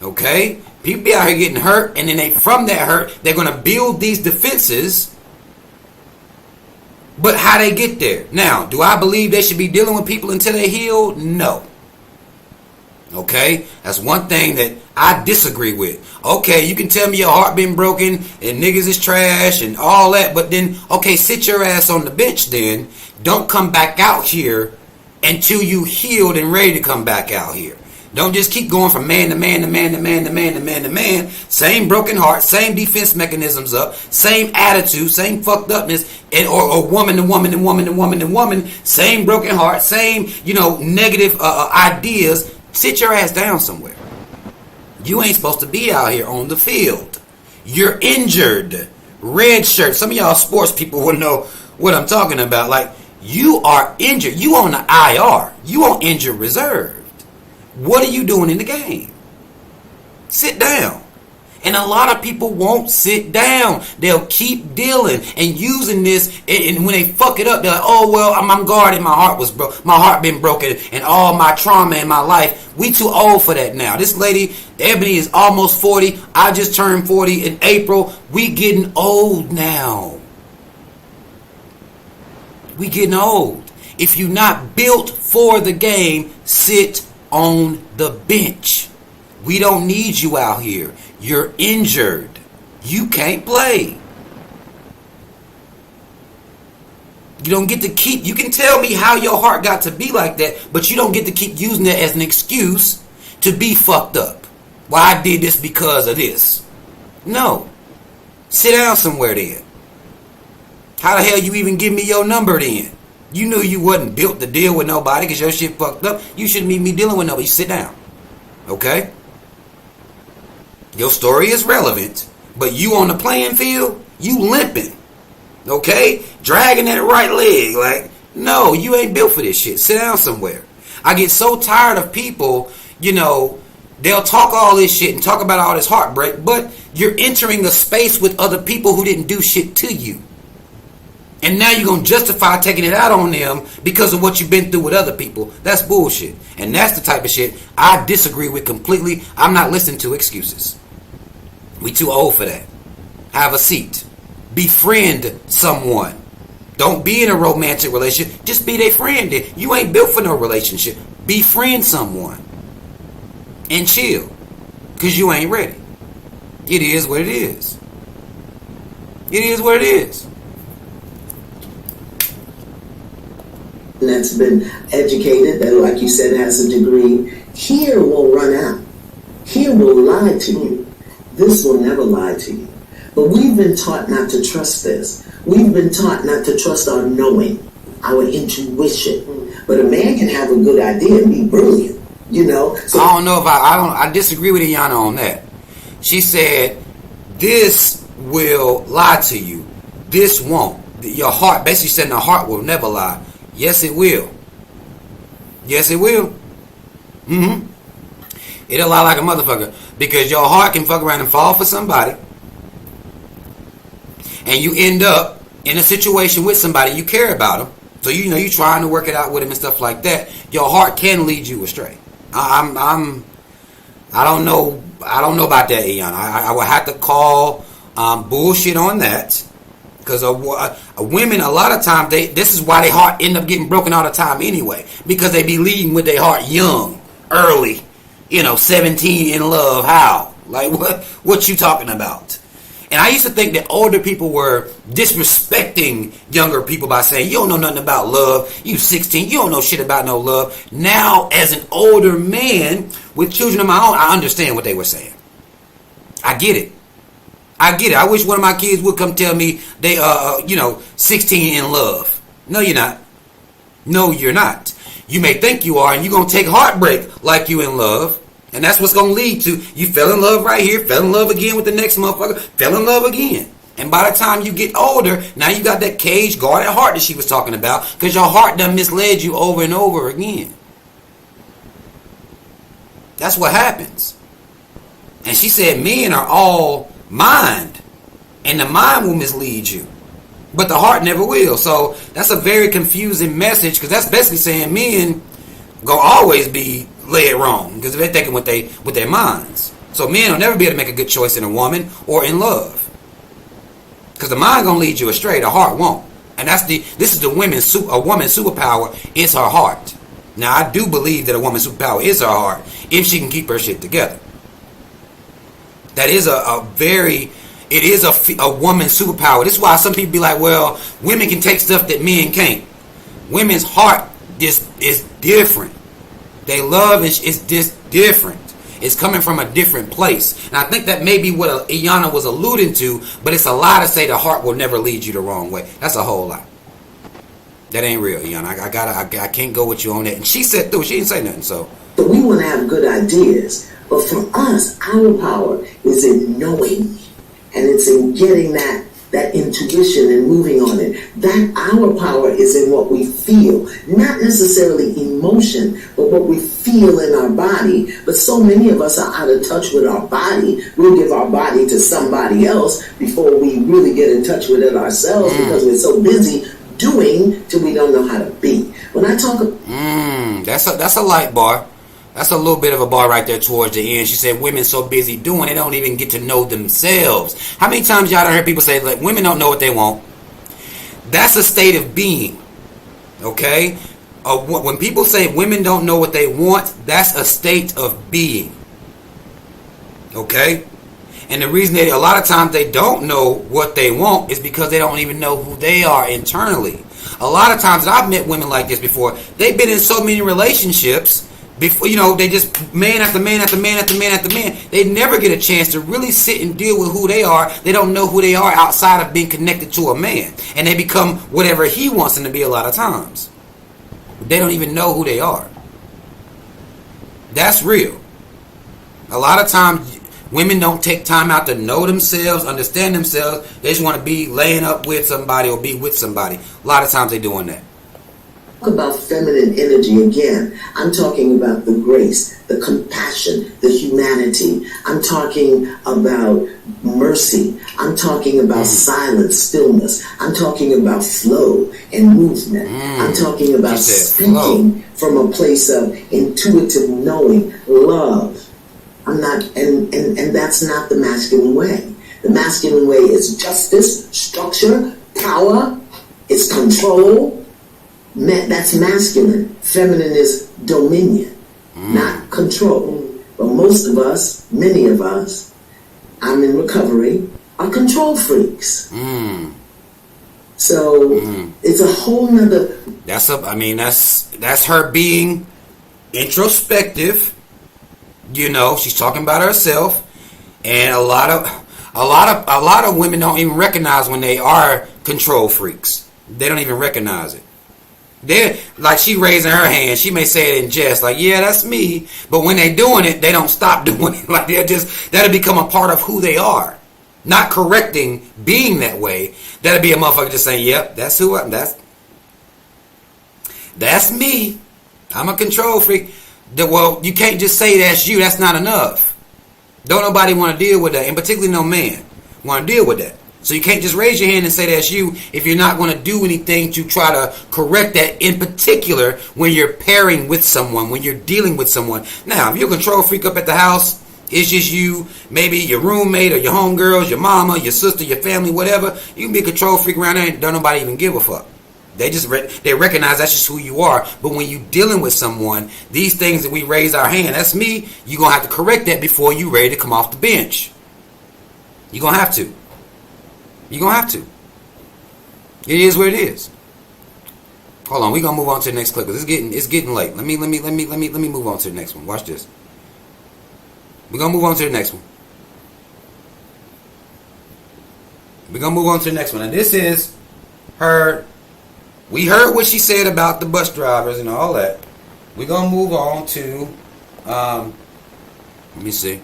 Okay? People be out here getting hurt, and then from that hurt, they're going to build these defenses. But how they get there? Now, do I believe they should be dealing with people until they heal? No. Okay? That's one thing that I disagree with. Okay, you can tell me your heart been broken and niggas is trash and all that, but then, okay, sit your ass on the bench then. Don't come back out here until you healed and ready to come back out here. Don't just keep going from man to man to man to man to man to man to man. Same broken heart, same defense mechanisms up, same attitude, same fucked upness, and or woman to woman to woman to woman to woman, same broken heart, same, negative ideas. Sit your ass down somewhere. You ain't supposed to be out here on the field. You're injured. Red shirt. Some of y'all sports people will know what I'm talking about. Like, you are injured. You on the IR. You on injured reserve. What are you doing in the game? Sit down. And a lot of people won't sit down. They'll keep dealing and using this. And when they fuck it up, they're like, oh, well, I'm guarded. My heart was broke. My heart been broken. And all my trauma in my life. We too old for that now. This lady, Ebony, is almost 40. I just turned 40 in April. We getting old now. We getting old. If you're not built for the game, sit on the bench. We don't need you out here. You're injured. You can't play. You don't get to keep. You can tell me how your heart got to be like that, but you don't get to keep using that as an excuse to be fucked up. Well, I did this because of this. No. Sit down somewhere then. How the hell you even give me your number then? You knew you wasn't built to deal with nobody because your shit fucked up. You shouldn't need me dealing with nobody. Sit down. Okay? Your story is relevant, but you on the playing field, you limping. Okay? Dragging that right leg. Like, no, you ain't built for this shit. Sit down somewhere. I get so tired of people, they'll talk all this shit and talk about all this heartbreak, but you're entering a space with other people who didn't do shit to you. And now you're going to justify taking it out on them because of what you've been through with other people. That's bullshit. And that's the type of shit I disagree with completely. I'm not listening to excuses. We too old for that. Have a seat. Befriend someone. Don't be in a romantic relationship. Just be their friend. You ain't built for no relationship. Befriend someone. And chill. Because you ain't ready. It is what it is. It is what it is. That's been educated, that, like you said, has a degree, here will run out. Here will lie to you. This will never lie to you. But we've been taught not to trust this. We've been taught not to trust our knowing, our intuition. But a man can have a good idea and be brilliant, So I don't know if I disagree with Iyanla on that. She said, this will lie to you. This won't. Your heart, basically saying the heart will never lie. Yes, it will. Yes, it will. It'll lie like a motherfucker. Because your heart can fuck around and fall for somebody. And you end up in a situation with somebody you care about them. So you're trying to work it out with them and stuff like that. Your heart can lead you astray. I don't know about that, Iyanla. I would have to call bullshit on that. Because women, a lot of times, this is why their heart end up getting broken all the time anyway. Because they be leading with their heart young, early, 17 in love. How? Like, what you talking about? And I used to think that older people were disrespecting younger people by saying, you don't know nothing about love. You 16, you don't know shit about no love. Now, as an older man with children of my own, I understand what they were saying. I get it. I wish one of my kids would come tell me they 16 in love. No, you're not. No, you're not. You may think you are, and you're going to take heartbreak like you in love. And that's what's going to lead to you fell in love right here, fell in love again with the next motherfucker, fell in love again. And by the time you get older, now you got that caged, guarded heart that she was talking about because your heart done misled you over and over again. That's what happens. And she said men are all mind, and the mind will mislead you, but the heart never will. So that's a very confusing message because that's basically saying men gonna always be led wrong because they're thinking with their minds. So men will never be able to make a good choice in a woman or in love because the mind gonna lead you astray, the heart won't. And this is the woman's superpower is her heart. Now I do believe that a woman's superpower is her heart if she can keep her shit together. That is it is a woman's superpower. This is why some people be like, well, women can take stuff that men can't. Women's heart is different. They love is just different. It's coming from a different place. And I think that may be what Iyanla was alluding to, but it's a lie to say the heart will never lead you the wrong way. That's a whole lie. That ain't real, Iyanla. I can't go with you on that. And she said through. She didn't say nothing, so. But we want to have good ideas. But for us, our power is in knowing. And it's in getting that intuition and moving on it. That our power is in what we feel. Not necessarily emotion, but what we feel in our body. But so many of us are out of touch with our body. We'll give our body to somebody else before we really get in touch with it ourselves because we're so busy doing till we don't know how to be. When I talk that's a light bar. That's a little bit of a bar right there towards the end. She said women so busy doing, they don't even get to know themselves. How many times y'all done heard people say, like, women don't know what they want? That's a state of being. Okay? When people say women don't know what they want, that's a state of being. Okay? And the reason a lot of times they don't know what they want is because they don't even know who they are internally. A lot of times, I've met women like this before. They've been in so many relationships before, they just man after man after man after man after man. They never get a chance to really sit and deal with who they are. They don't know who they are outside of being connected to a man. And they become whatever he wants them to be a lot of times. They don't even know who they are. That's real. A lot of times, women don't take time out to know themselves, understand themselves. They just want to be laying up with somebody or be with somebody. A lot of times they're doing that. Talk about feminine energy again. I'm talking about the grace, the compassion, the humanity. I'm talking about mercy. I'm talking about silence, stillness. I'm talking about flow and movement. I'm talking about speaking from a place of intuitive knowing, love. I'm not, and that's not the masculine way. The masculine way is justice, structure, power, it's control. That's masculine. Feminine is dominion, not control. But most of us, many of us, I'm in recovery, are control freaks. So it's a whole nother. That's her being introspective. She's talking about herself, and a lot of women don't even recognize when they are control freaks. They don't even recognize it. They're like, she raising her hand. She may say it in jest, like, yeah, that's me. But when they're doing it, they don't stop doing it. Like, that'll become a part of who they are. Not correcting being that way. That'll be a motherfucker just saying, yep, that's who I am. That's me. I'm a control freak. Well, you can't just say that's you. That's not enough. Don't nobody want to deal with that. And particularly no man want to deal with that. So you can't just raise your hand and say that's you if you're not going to do anything to try to correct that, in particular when you're pairing with someone, when you're dealing with someone. Now, if you're a control freak up at the house, it's just you, maybe your roommate or your homegirls, your mama, your sister, your family, whatever. You can be a control freak around there and don't nobody even give a fuck. They just they recognize that's just who you are. But when you're dealing with someone, these things that we raise our hand, that's me, you're going to have to correct that before you're ready to come off the bench. You're going to have to. You're going to have to. It is what it is. Hold on, we're going to move on to the next clip because it's getting late. Let me move on to the next one. Watch this. We're going to move on to the next one. We're going to move on to the next one. And this is her. We heard what she said about the bus drivers and all that. We're going to move on to, let me see.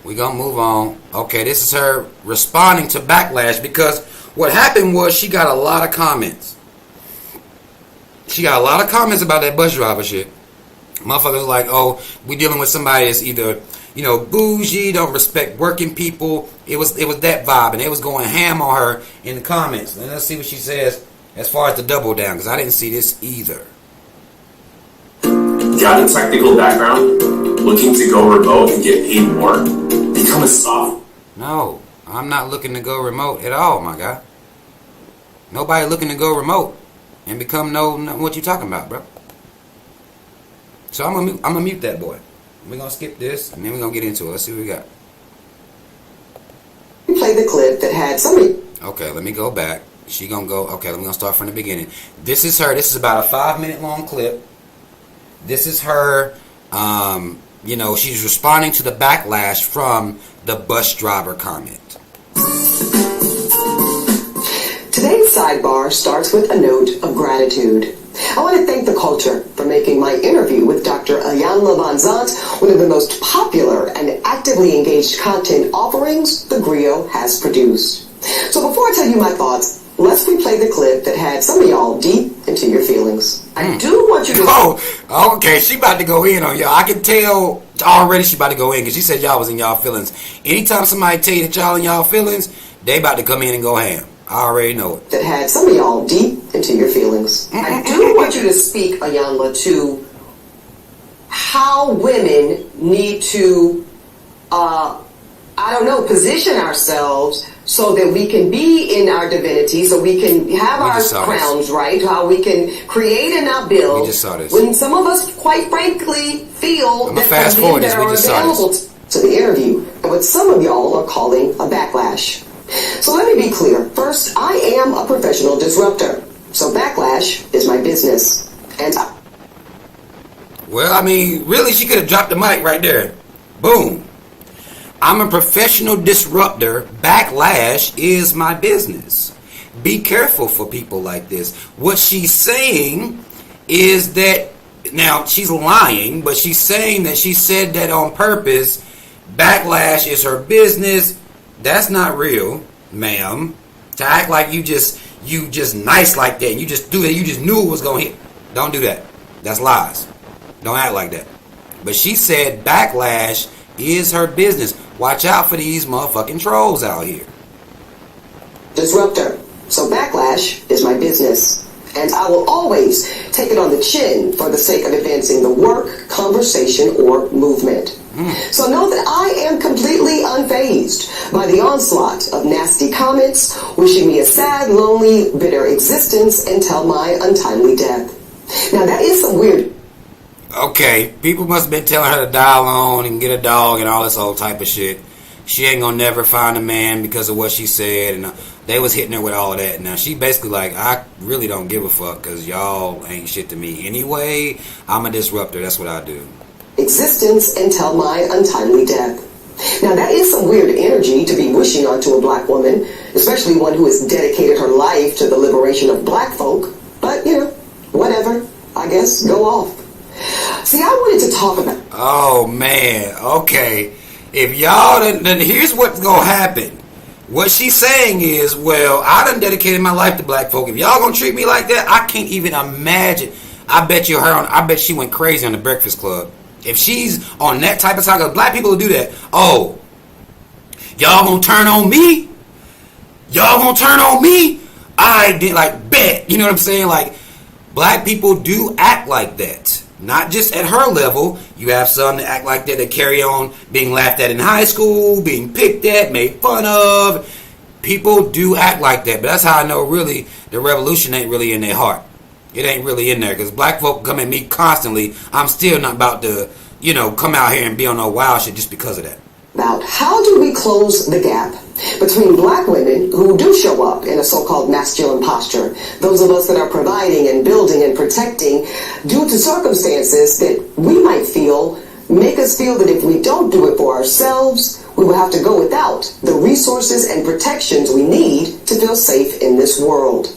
We're going to move on. Okay, this is her responding to backlash because what happened was she got a lot of comments. She got a lot of comments about that bus driver shit. Motherfuckers like, oh, we dealing with somebody that's either, bougie, don't respect working people. It was that vibe, and they was going ham on her in the comments. And let's see what she says as far as the double down, because I didn't see this either. Got a technical background, looking to go remote and get paid more, become a soft. No, I'm not looking to go remote at all, my guy. Nobody looking to go remote and become no what you talking about, bro. So I'm gonna mute that boy. We're gonna skip this and then we're gonna get into it. Let's see what we got. play the clip that had somebody. Okay, let me go back. She gonna go. Okay, let me start from the beginning. This is her. This is about a 5-minute long clip. This is her. She's responding to the backlash from the bus driver comment. Today's sidebar starts with a note of gratitude. I want to thank the culture for making my interview with Dr. ElijahwaPerkins one of the most popular and actively engaged content offerings the Griot has produced. So before I tell you my thoughts, let's replay the clip that had some of y'all deep into your feelings. I do want you to... Oh, okay, she about to go in on y'all. I can tell already she about to go in because she said y'all was in y'all feelings. Anytime somebody tell you that y'all in y'all feelings, they about to come in and go ham. I already know it. That had some of y'all deep into your feelings. I do want you to speak, Iyanla, to how women need to, position ourselves so that we can be in our divinity, so we can have our crowns right, how we can create and not build. We just saw this. When some of us, quite frankly, feel that fast the men forward that this. are We just saw available to the interview, and what some of y'all are calling a backlash. So let me be clear. First, I am a professional disruptor. So backlash is my business. And well, I mean, really, she could have dropped the mic right there. Boom. I'm a professional disruptor. Backlash is my business. Be careful for people like this. What she's saying is that, now she's lying, but she's saying that she said that on purpose. Backlash is her business. That's not real, ma'am. To act like you just nice like that, and you just do it, you just knew it was gonna hit. Don't do that. That's lies. Don't act like that. But she said backlash is her business. Watch out for these motherfucking trolls out here. Disruptor. So backlash is my business. And I will always take it on the chin for the sake of advancing the work, conversation, or movement. So know that I am completely unfazed by the onslaught of nasty comments, wishing me a sad, lonely, bitter existence until my untimely death. Now that is some weird... Okay, people must have been telling her to die alone and get a dog and all this old type of shit. She ain't gonna never find a man because of what she said, and they was hitting her with all of that. Now she basically like, I really don't give a fuck because y'all ain't shit to me anyway. I'm a disruptor. That's what I do. Existence until my untimely death. Now that is some weird energy to be wishing onto a black woman, especially one who has dedicated her life to the liberation of black folk. But, whatever. I guess go off. See, I wanted to talk about... Oh, man. Okay. If y'all... Then here's what's gonna happen. What she's saying is, well, I done dedicated my life to black folk. If y'all gonna treat me like that, I can't even imagine. I bet she went crazy on the Breakfast Club. If she's on that type of side, because black people will do that. Oh, y'all gonna turn on me? Y'all gonna turn on me? I did, like, bet. You know what I'm saying? Like, black people do act like that. Not just at her level. You have some that act like that, that carry on being laughed at in high school, being picked at, made fun of. People do act like that. But that's how I know really the revolution ain't really in their heart. It ain't really in there. Because black folk come at me constantly. I'm still not about to, come out here and be on no wild shit just because of that. About how do we close the gap between black women who do show up in a so-called masculine posture, those of us that are providing and building and protecting due to circumstances that we might feel make us feel that if we don't do it for ourselves, we will have to go without the resources and protections we need to feel safe in this world.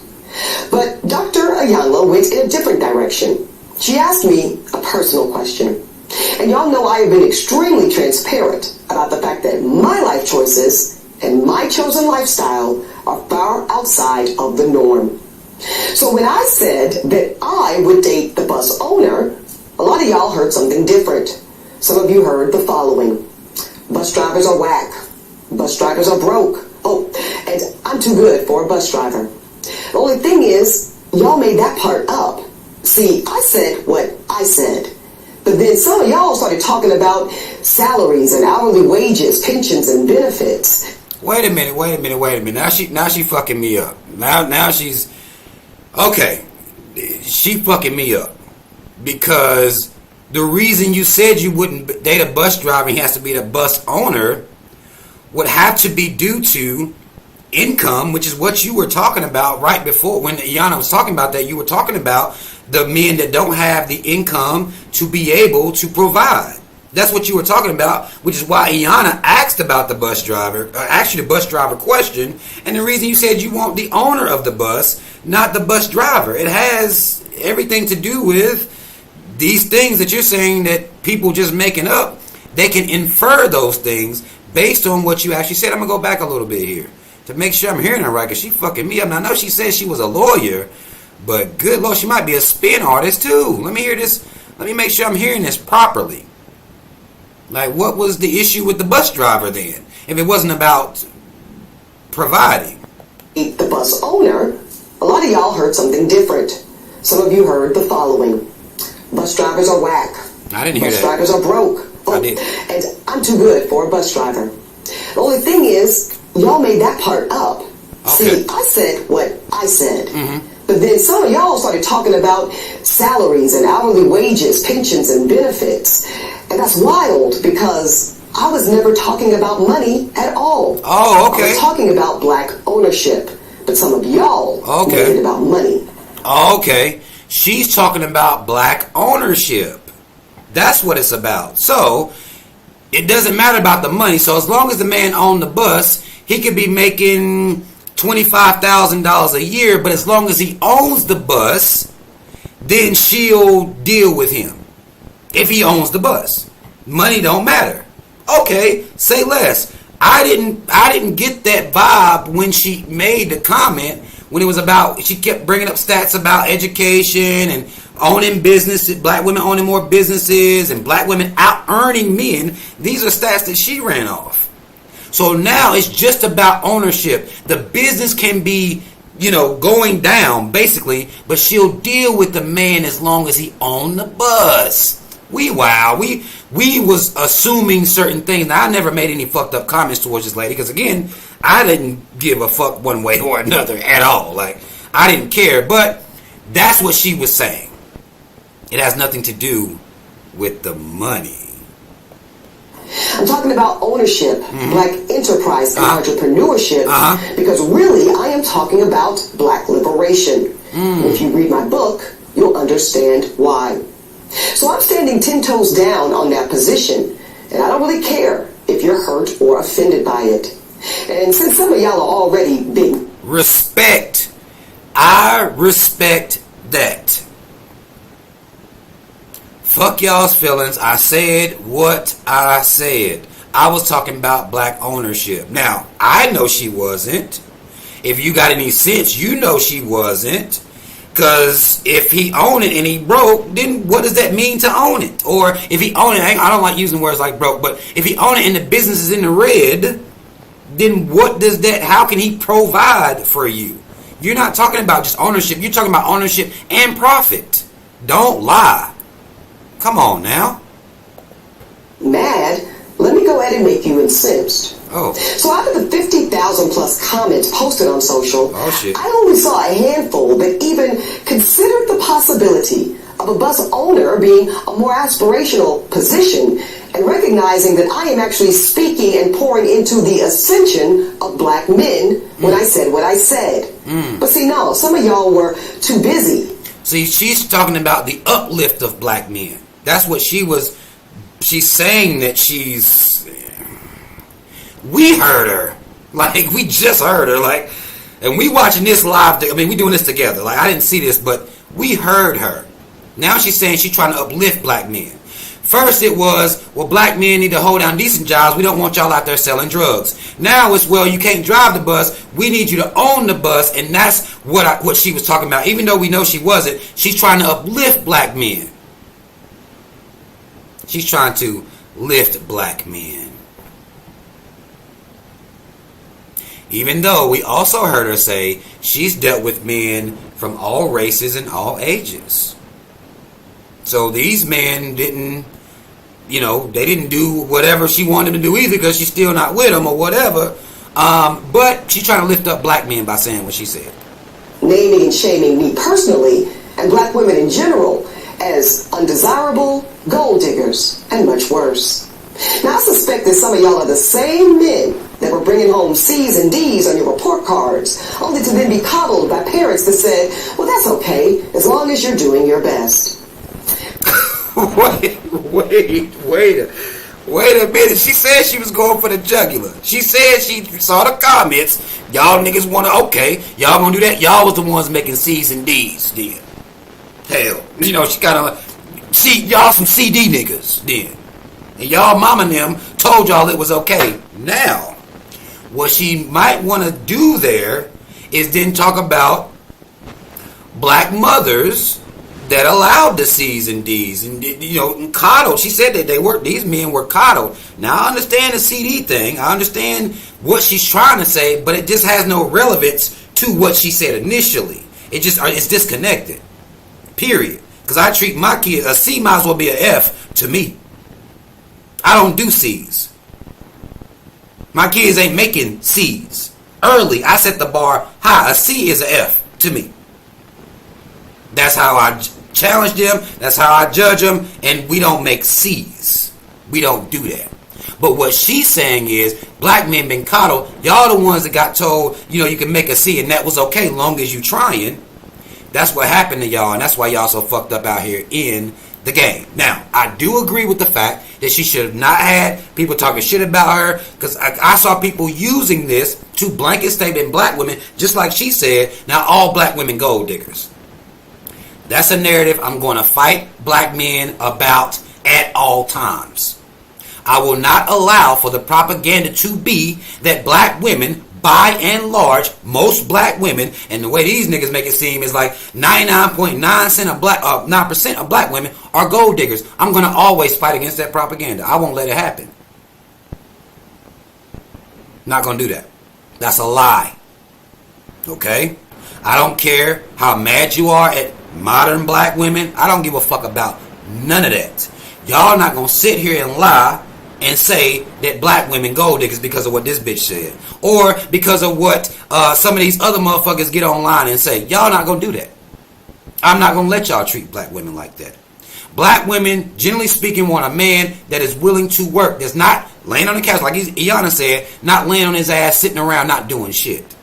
But Dr. Iyanla went in a different direction. She asked me a personal question. And y'all know I have been extremely transparent about the fact that my life choices and my chosen lifestyle are far outside of the norm. So when I said that I would date the bus owner, a lot of y'all heard something different. Some of you heard the following. Bus drivers are whack. Bus drivers are broke. Oh, and I'm too good for a bus driver. The only thing is, y'all made that part up. See, I said what I said. But then some of y'all started talking about salaries and hourly wages, pensions and benefits. Wait a minute. Now she fucking me up. Now she's okay. She fucking me up because the reason you said you wouldn't date a bus driver, he has to be the bus owner. would have to be due to income, which is what you were talking about right before when Iyanla was talking about that. You were talking about the men that don't have the income to be able to provide. That's what you were talking about, which is why Iyanla asked about the bus driver, asked you the bus driver question, and the reason you said you want the owner of the bus, not the bus driver. It has everything to do with these things that you're saying that people just making up. They can infer those things based on what you actually said. I'm going to go back a little bit here to make sure I'm hearing her right, because she fucking me up. Now, I know she said she was a lawyer, but good Lord, she might be a spin artist too. Let me hear this. Let me make sure I'm hearing this properly. Like, what was the issue with the bus driver then, if it wasn't about providing? The bus owner, a lot of y'all heard something different. Some of you heard the following. Bus drivers are whack. I didn't hear that. Bus drivers are broke. I did. And I'm too good for a bus driver. The only thing is, y'all made that part up. Okay. See, I said what I said. Mm-hmm. But then some of y'all started talking about salaries and hourly wages, pensions and benefits. And that's wild, because I was never talking about money at all. Oh, okay. I was talking about black ownership. But some of y'all made it about money. Okay. She's talking about black ownership. That's what it's about. So, it doesn't matter about the money. So, as long as the man owned the bus, he could be making $25,000 a year. But as long as he owns the bus, then she'll deal with him. If he owns the bus. Money don't matter. Okay, say less. I didn't get that vibe when she made the comment, when it was about, she kept bringing up stats about education and owning businesses, black women owning more businesses and black women out earning men. These are stats that she ran off. So now it's just about ownership. The business can be, going down basically, but she'll deal with the man as long as he owned the bus. We was assuming certain things. Now, I never made any fucked up comments towards this lady, because again, I didn't give a fuck one way or another at all. Like, I didn't care, but that's what she was saying. It has nothing to do with the money. I'm talking about ownership, black enterprise, and entrepreneurship, because really I am talking about black liberation. If you read my book, you'll understand why. So I'm standing 10 toes down on that position, and I don't really care if you're hurt or offended by it. And since some of y'all are already big... Respect. I respect that. Fuck y'all's feelings. I said what I said. I was talking about black ownership. Now, I know she wasn't. If you got any sense, you know she wasn't. Because if he owned it and he broke, then what does that mean to own it? Or if he owned it, I don't like using words like broke, but if he owned it and the business is in the red, then what does that, how can he provide for you? You're not talking about just ownership. You're talking about ownership and profit. Don't lie. Come on now. Mad? Let me go ahead and make you incensed. Oh. So out of the 50,000 plus comments posted on social, shit. I only saw a handful that even considered the possibility of a bus owner being a more aspirational position, and recognizing that I am actually speaking and pouring into the ascension of black men when I said what I said. But see, no, some of y'all were too busy. See, she's talking about the uplift of black men. That's what she's saying that she's... We heard her. Like, we just heard her. Like, and we watching this live. We doing this together. Like, I didn't see this, but we heard her. Now she's saying she's trying to uplift black men. First it was, well, black men need to hold down decent jobs. We don't want y'all out there selling drugs. Now it's, well, you can't drive the bus. We need you to own the bus. And that's what she was talking about. Even though we know she wasn't, she's trying to uplift black men. She's trying to lift black men. Even though we also heard her say she's dealt with men from all races and all ages. So these men didn't, they didn't do whatever she wanted them to do either, because she's still not with them or whatever. But she's trying to lift up black men by saying what she said. Naming and shaming me personally and black women in general as undesirable, gold diggers, and much worse. Now I suspect that some of y'all are the same men that bringing home C's and D's on your report cards, only to then be coddled by parents that said, well, that's okay, as long as you're doing your best. Wait a minute. She said she was going for the jugular. She said she saw the comments. Y'all niggas want to, okay, y'all gonna do that? Y'all was the ones making C's and D's then. Hell, you know, she kind of, y'all some CD niggas then. And y'all mama and them told y'all it was okay. Now, what she might want to do there is then talk about black mothers that allowed the C's and D's and, you know, and coddled. She said that these men were coddled. Now, I understand the CD thing. I understand what she's trying to say, but it just has no relevance to what she said initially. It's disconnected. Period. Because I treat my kids, a C might as well be an F to me. I don't do C's. My kids ain't making C's. Early, I set the bar high. A C is an F to me. That's how I challenge them. That's how I judge them. And we don't make C's. We don't do that. But what she's saying is, black men been coddled. Y'all the ones that got told, you know, you can make a C and that was okay long as you trying. That's what happened to y'all, and that's why y'all so fucked up out here in the game. Now, I do agree with the fact that she should have not had people talking shit about her, because I saw people using this to blanket statement black women, just like she said, now all black women gold diggers. That's a narrative I'm going to fight black men about at all times. I will not allow for the propaganda to be that black women, by and large, most black women, and the way these niggas make it seem is like 99.9% of black, 9% of black women are gold diggers. I'm going to always fight against that propaganda. I won't let it happen. Not going to do that. That's a lie. Okay? I don't care how mad you are at modern black women. I don't give a fuck about none of that. Y'all not going to sit here and lie and say that black women gold diggers because of what this bitch said, or because of what some of these other motherfuckers get online and say. Y'all not gonna do that. I'm not gonna let y'all treat black women like that. Black women, generally speaking, want a man that is willing to work, that's not laying on the couch like Iana said, not laying on his ass sitting around not doing shit.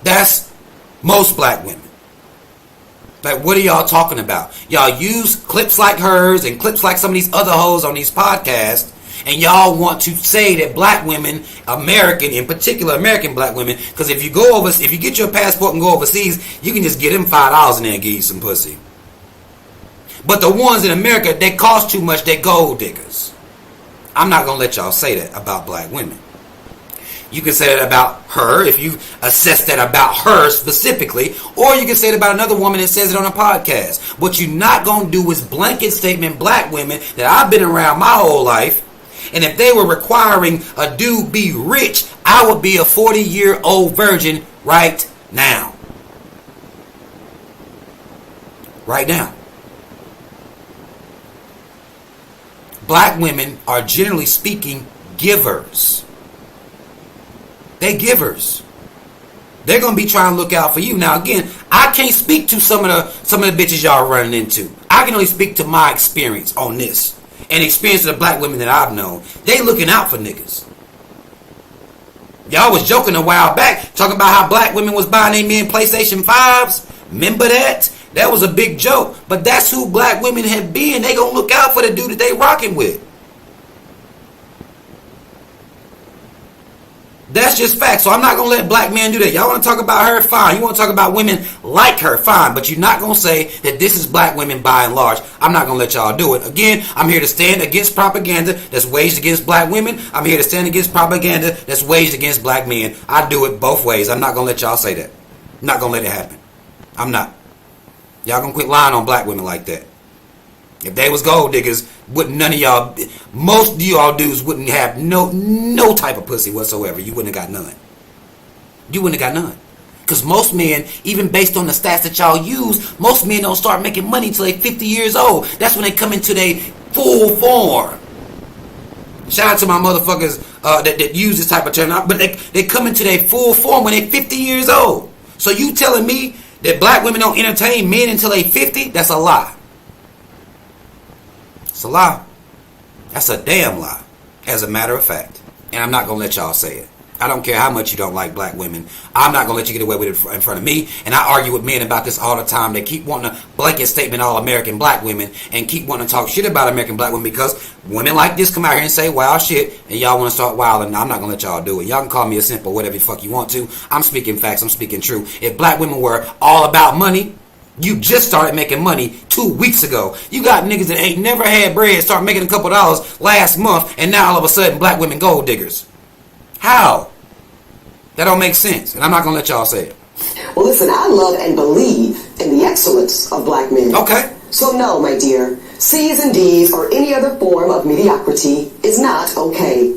That's most black women. Like, what are y'all talking about? Y'all use clips like hers and clips like some of these other hoes on these podcasts, and y'all want to say that black women, American, in particular American black women, because if you get your passport and go overseas, you can just get them $5 in there and give you some pussy. But the ones in America, they cost too much, they gold diggers. I'm not going to let y'all say that about black women. You can say that about her if you assess that about her specifically, or you can say it about another woman that says it on a podcast. What you're not going to do is blanket statement black women that I've been around my whole life, and if they were requiring a dude be rich, I would be a 40-year-old virgin right now. Right now. Black women are, generally speaking, givers. They givers. They're gonna be trying to look out for you. Now again, I can't speak to some of the bitches y'all running into. I can only speak to my experience on this, and experience of the black women that I've known. They looking out for niggas. Y'all was joking a while back, talking about how black women was buying their men PlayStation 5s. Remember that? That was a big joke. But that's who black women have been. They gonna look out for the dude that they rocking with. That's just fact. So I'm not going to let black men do that. Y'all want to talk about her? Fine. You want to talk about women like her? Fine. But you're not going to say that this is black women by and large. I'm not going to let y'all do it. Again, I'm here to stand against propaganda that's waged against black women. I'm here to stand against propaganda that's waged against black men. I do it both ways. I'm not going to let y'all say that. I'm not going to let it happen. I'm not. Y'all going to quit lying on black women like that. If they was gold diggers, wouldn't none of y'all, most of y'all dudes wouldn't have no type of pussy whatsoever. You wouldn't have got none. You wouldn't have got none. Because most men, even based on the stats that y'all use, most men don't start making money until they 50 years old. That's when they come into their full form. Shout out to my motherfuckers that use this type of term. But they come into their full form when they 50 years old. So you telling me that black women don't entertain men until they 50? That's a lie. It's a lie. That's a damn lie, as a matter of fact. and I'm not going to let y'all say it. I don't care how much you don't like black women. I'm not going to let you get away with it in front of me. And I argue with men about this all the time. They keep wanting a blanket statement all American black women and keep wanting to talk shit about American black women because women like this come out here and say wild shit and y'all want to start wilding. I'm not going to let y'all do it. Y'all can call me a simple whatever the fuck you want to. I'm speaking facts. I'm speaking true. If black women were all about money, you just started making money 2 weeks ago. You got niggas that ain't never had bread start making a couple dollars last month and now all of a sudden black women gold diggers. How? That don't make sense, and I'm not going to let y'all say it. Well, listen, I love and believe in the excellence of black men. Okay. So no, my dear, C's and D's or any other form of mediocrity is not okay.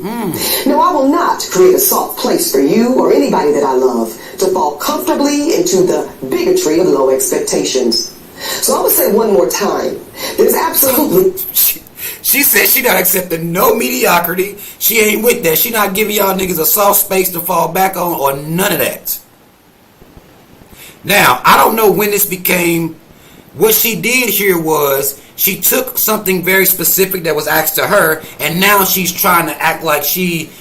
No, I will not create a soft place for you or anybody that I love to fall comfortably into the bigotry of low expectations. So I will say one more time, there's absolutely... She said she not accepting no mediocrity. She ain't with that. She not giving y'all niggas a soft space to fall back on or none of that. Now, I don't know when this became... What she did here was she took something very specific that was asked to her and now she's trying to act like she,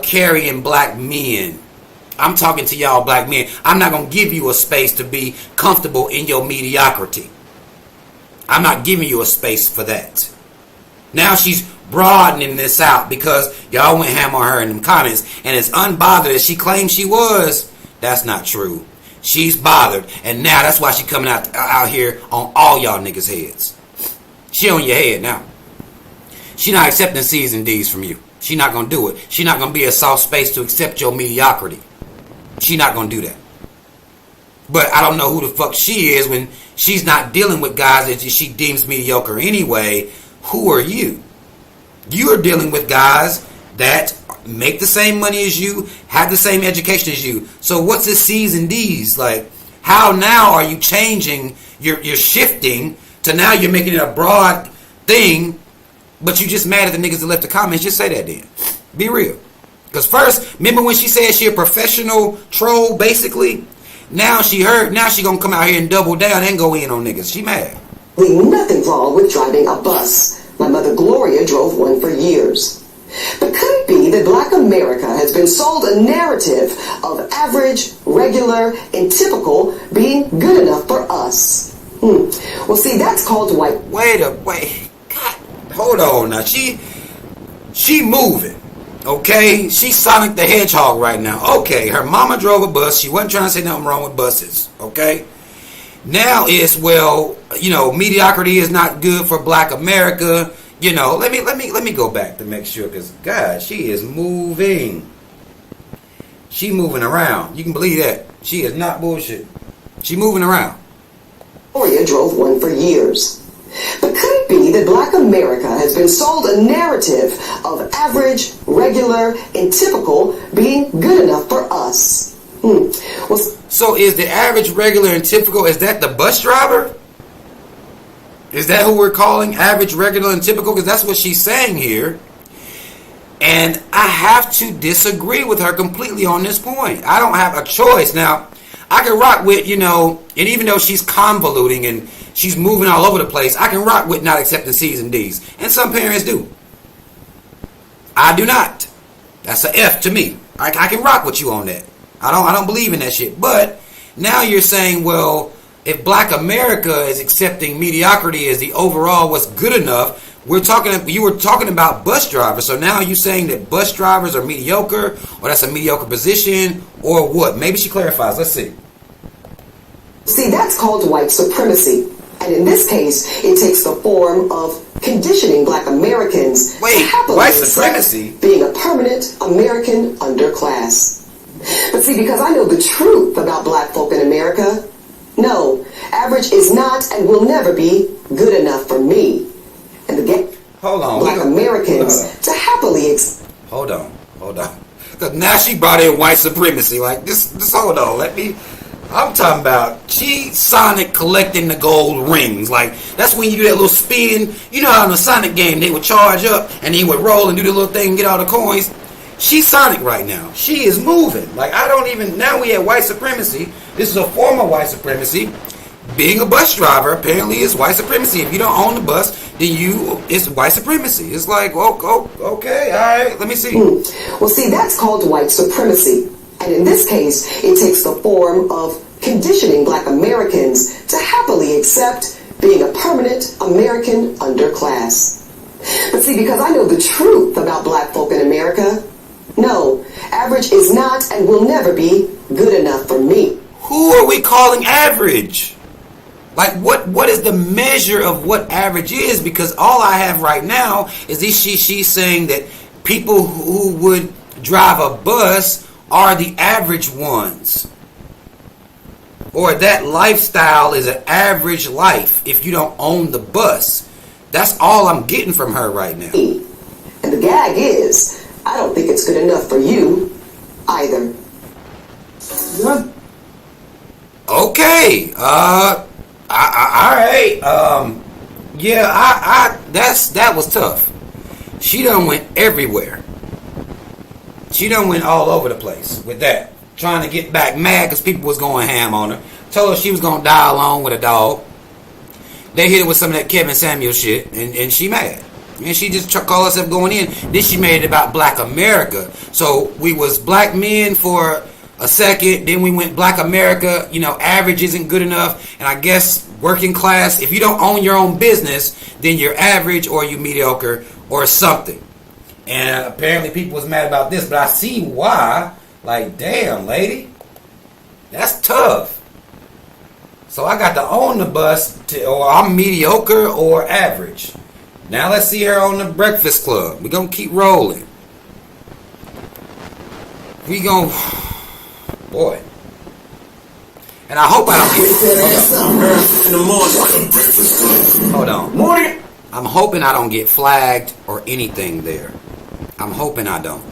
carrying black men. I'm talking to y'all black men. I'm not going to give you a space to be comfortable in your mediocrity. I'm not giving you a space for that. Now she's broadening this out because y'all went ham on her in them comments. And as unbothered as she claimed she was, that's not true. She's bothered. And now that's why she coming out here on all y'all niggas' heads. She on your head now. She not accepting C's and D's from you. She not going to do it. She not going to be a soft space to accept your mediocrity. She not going to do that. But I don't know who the fuck she is when she's not dealing with guys that she deems mediocre anyway. Who are you? You are dealing with guys that make the same money as you, have the same education as you. So what's this C's and D's? Like, how now are you changing? You're shifting to now you're making it a broad thing, but you just mad at the niggas that left the comments. Just say that then. Be real. Because first, remember when she said she a professional troll, basically? Now she gonna come out here and double down and go in on niggas. She mad. Nothing wrong with driving a bus. My mother Gloria drove one for years. But could it be that black America has been sold a narrative of average, regular, and typical being good enough for us? Well, see, that's called white. Wait. God, hold on now. She moving. Okay? She Sonic the Hedgehog right now. Okay, her mama drove a bus. She wasn't trying to say nothing wrong with buses. Okay? Now it's, mediocrity is not good for black America. Let me go back to make sure, because God, she is moving. She moving around. You can believe that. She is not bullshit. She moving around. Gloria drove one for years. But could it be that black America has been sold a narrative of average, regular, and typical being good enough for us? So is the average, regular, and typical, is that the bus driver? Is that who we're calling average, regular, and typical? Because that's what she's saying here. And I have to disagree with her completely on this point. I don't have a choice. Now, I can rock with, and even though she's convoluting and she's moving all over the place, I can rock with not accepting C's and D's. And some parents do. I do not. That's an F to me. I can rock with you on that. I don't believe in that shit. But now you're saying, well, if black America is accepting mediocrity as the overall what's good enough, you were talking about bus drivers. So now you're saying that bus drivers are mediocre, or that's a mediocre position, or what? Maybe she clarifies. Let's see. See, that's called white supremacy. And in this case, it takes the form of conditioning black Americans to happily white supremacy being a permanent American underclass. But see, because I know the truth about black folk in America, no, average is not and will never be good enough for me. And the black Americans to happily... Hold on. Because now she brought in white supremacy. Like, just hold on. I'm talking about she Sonic collecting the gold rings. Like, that's when you do that little spin. You know how in the Sonic game they would charge up and he would roll and do the little thing and get all the coins. She's Sonic right now. She is moving. Like, now we have white supremacy. This is a form of white supremacy. being a bus driver apparently is white supremacy. If you don't own the bus, then it's white supremacy. It's like, okay, all right, let me see. Well, see, that's called white supremacy. And in this case, it takes the form of conditioning black Americans to happily accept being a permanent American underclass. But see, because I know the truth about black folk in America, no, average is not and will never be good enough for me. Who are we calling average? Like, what is the measure of what average is? Because all I have right now is she's saying that people who would drive a bus are the average ones. Or that lifestyle is an average life if you don't own the bus. That's all I'm getting from her right now. And the gag is, I don't think it's good enough for you either. What? Okay. All right. Yeah, that was tough. She done went everywhere. She done went all over the place with that. Trying to get back mad because people was going ham on her. Told her she was going to die alone with a dog. They hit her with some of that Kevin Samuel shit, and she mad. And she just called herself going in. Then she made it about black America. So we was black men for a second. Then we went black America. Average isn't good enough. And I guess working class, if you don't own your own business, then you're average or you mediocre or something. And apparently people was mad about this. But I see why. Like, damn, lady. That's tough. So I got to own the bus, or I'm mediocre or average. Now let's see her on the Breakfast Club. We're going to keep rolling. We going to... Boy. And I hope I don't get... In the morning. Breakfast Club. Hold on. Morning. I'm hoping I don't get flagged or anything there. I'm hoping I don't.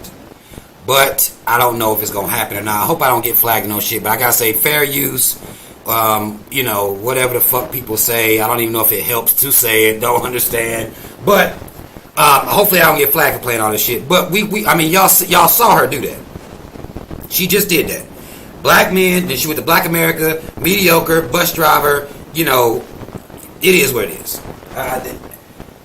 But I don't know if it's going to happen or not. I hope I don't get flagged and no shit. But I got to say, fair use... whatever the fuck people say. I don't even know if it helps to say it. Don't understand. But hopefully I don't get flagged for playing all this shit. But y'all saw her do that. She just did that. Black men. Then she went to Black America, mediocre, bus driver. It is what it is.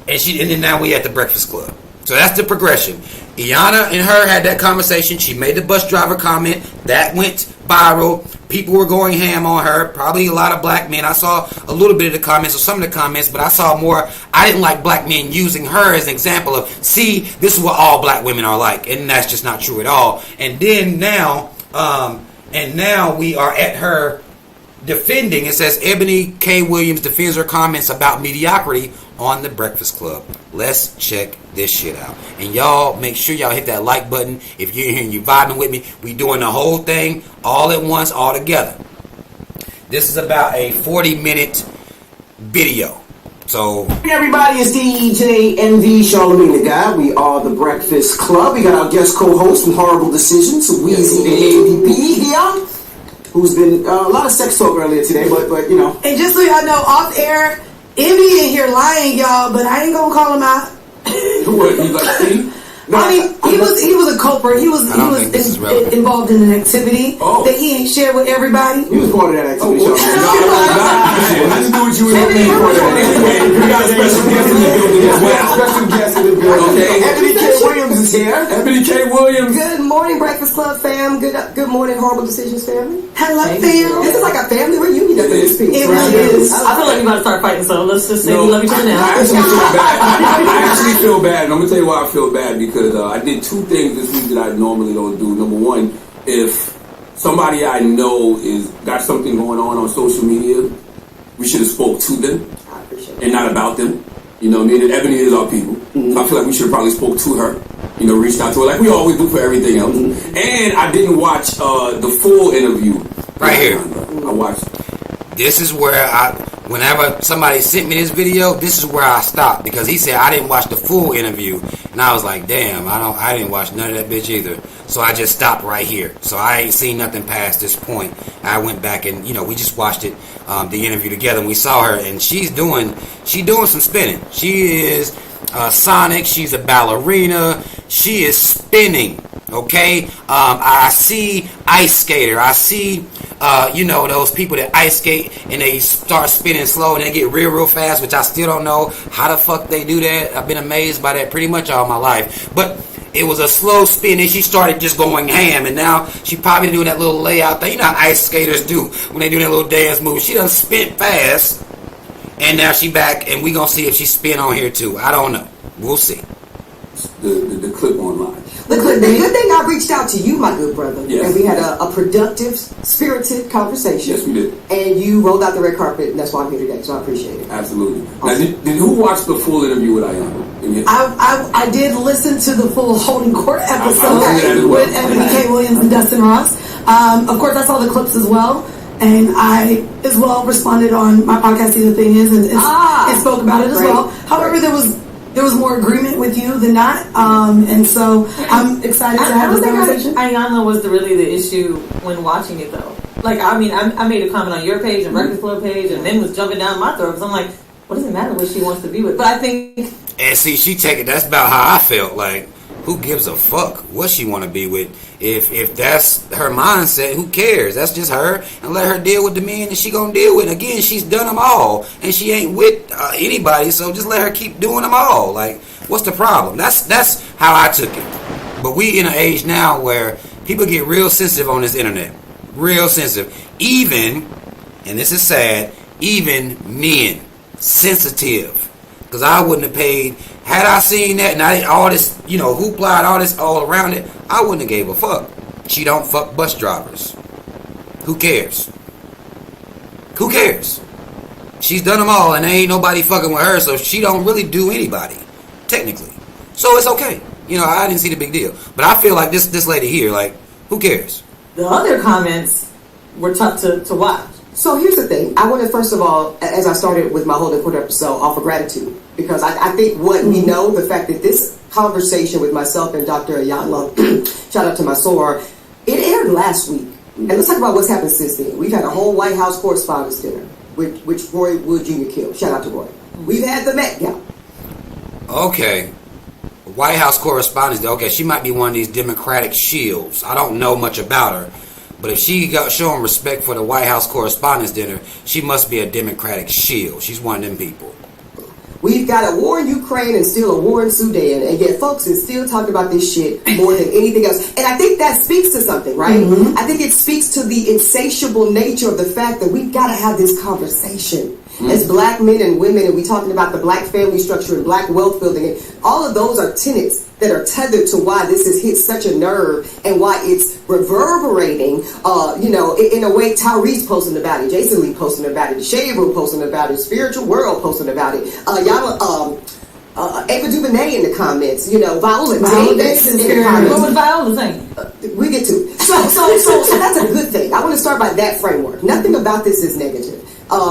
And then now we at the Breakfast Club. So that's the progression. Iyanla and her had that conversation. She made the bus driver comment. That went viral. People were going ham on her. Probably a lot of black men. I saw a little bit of the comments or some of the comments, but I saw more. I didn't like black men using her as an example of, see, this is what all black women are like. And that's just not true at all. And then now we are at her defending. It says Ebony K Williams defends her comments about mediocrity on the Breakfast Club. Let's check this shit out. And y'all, make sure y'all hit that like button. If you're here and you vibing with me, we doing the whole thing all at once, all together. This is about a 40-minute video. So, Hey everybody, it's DJ NV Charlamagne the Guy. We are the Breakfast Club. We got our guest co-host from Horrible Decisions, Weezy the ADP here, who's been a lot of sex talk earlier today, but And just so y'all know, off air, Emmy in here lying, y'all, but I ain't gonna call him out. What, you like Steve? No, I mean, he was a culprit. He was involved in an activity that he ain't shared with everybody. He was part of that activity. Nothing to do with you and me. We got a special guest in the building as well. Special guest in the building. Okay. Ebony K Williams is here. Ebony K Williams. Good morning, Breakfast Club fam. Good morning, Horrible Decisions family. Hello, fam. This is like a family reunion at this speech. It really is. I feel like we about to start fighting, so let's just say we love each other now. I actually feel bad. And I'm going to tell you why I feel bad. Because I did two things this week that I normally don't do. Number one, if somebody I know is got something going on social media, we should have spoke to them and not about them. You know what I mean? And Ebony is our people. So I feel like we should have probably spoke to her. Reached out to her like we always do for everything else. And I didn't watch the full interview. Right here. I watched. This is where whenever somebody sent me this video, this is where I stopped, because he said I didn't watch the full interview, and I was like, damn, I didn't watch none of that bitch either. So I just stopped right here. So I ain't seen nothing past this point. I went back and we just watched it, the interview together, and we saw her, and she's doing some spinning. She is sonic. She's a ballerina. She is spinning. Okay, I see ice skater. I see, those people that ice skate and they start spinning slow and they get real fast, which I still don't know how the fuck they do that. I've been amazed by that pretty much all my life. But it was a slow spin and she started just going ham, and now she probably doing that little layout thing. You know how ice skaters do when they do that little dance move. She done spin fast, and now she back, and we gonna see if she spin on here too. I don't know. We'll see. The clip online. The good thing I reached out to you, my good brother, yes. and we had a productive, spirited conversation. Yes, we did. And you rolled out the red carpet, and that's why I'm here today, so I appreciate it. Absolutely. Awesome. Now, did who watch the full interview with Ayanna? I did listen to the full Holding Court episode well. with Ebony K Williams and Dustin Ross. Of course, I saw the clips as well, and I as well responded on my podcast, The Thing Is, and spoke about it as well. However, there was more agreement with you than not, and so I'm excited to have this conversation. Ayanna was really the issue when watching it, though. Like, I mean, I made a comment on your page and Breakfast Club page, and then was jumping down my throat because I'm like, what does it matter what she wants to be with? But I think, and see, that's about how I felt. Like, who gives a fuck what she want to be with? If that's her mindset, who cares? That's just her, and let her deal with the men that she gonna deal with. Again, she's done them all, and she ain't with anybody, so just let her keep doing them all. Like, what's the problem? That's how I took it. But we in an age now where people get real sensitive on this internet, real sensitive. Even, and this is sad, even men sensitive. Because I wouldn't have paid, had I seen that and all this, hoopla, all this all around it, I wouldn't have gave a fuck. She don't fuck bus drivers. Who cares? Who cares? She's done them all and ain't nobody fucking with her, so she don't really do anybody, technically. So it's okay. I didn't see the big deal. But I feel like this lady here, like, who cares? the other comments were tough to watch. So here's the thing. I want to, first of all, as I started with my Holding Court episode, offer gratitude. Because I think what we know, the fact that this conversation with myself and Dr. Ayanna, shout out to my SOAR, it aired last week. And let's talk about what's happened since then. We've had a whole White House correspondents' dinner, which Roy Wood Jr. killed. Shout out to Roy. We've had the Met Gala. Okay. White House correspondents, okay, she might be one of these Democratic shields. I don't know much about her. But if she got showing respect for the White House Correspondents' Dinner, she must be a Democratic shield. She's one of them people. We've got a war in Ukraine and still a war in Sudan, and yet folks is still talking about this shit more than anything else. And I think that speaks to something, right? Mm-hmm. I think it speaks to the insatiable nature of the fact that we've got to have this conversation. Mm-hmm. As black men and women, and we're talking about the black family structure and black wealth building, and all of those are tenets that are tethered to why this has hit such a nerve and why it's reverberating, in a way. Tyrese posting about it, Jason Lee posting about it, the Shade Room posting about it, Spiritual World posting about it, Ava DuVernay in the comments, Viola Davis in the comments. What was Viola saying? We get to it. So that's a good thing. I want to start by that framework. Nothing about this is negative.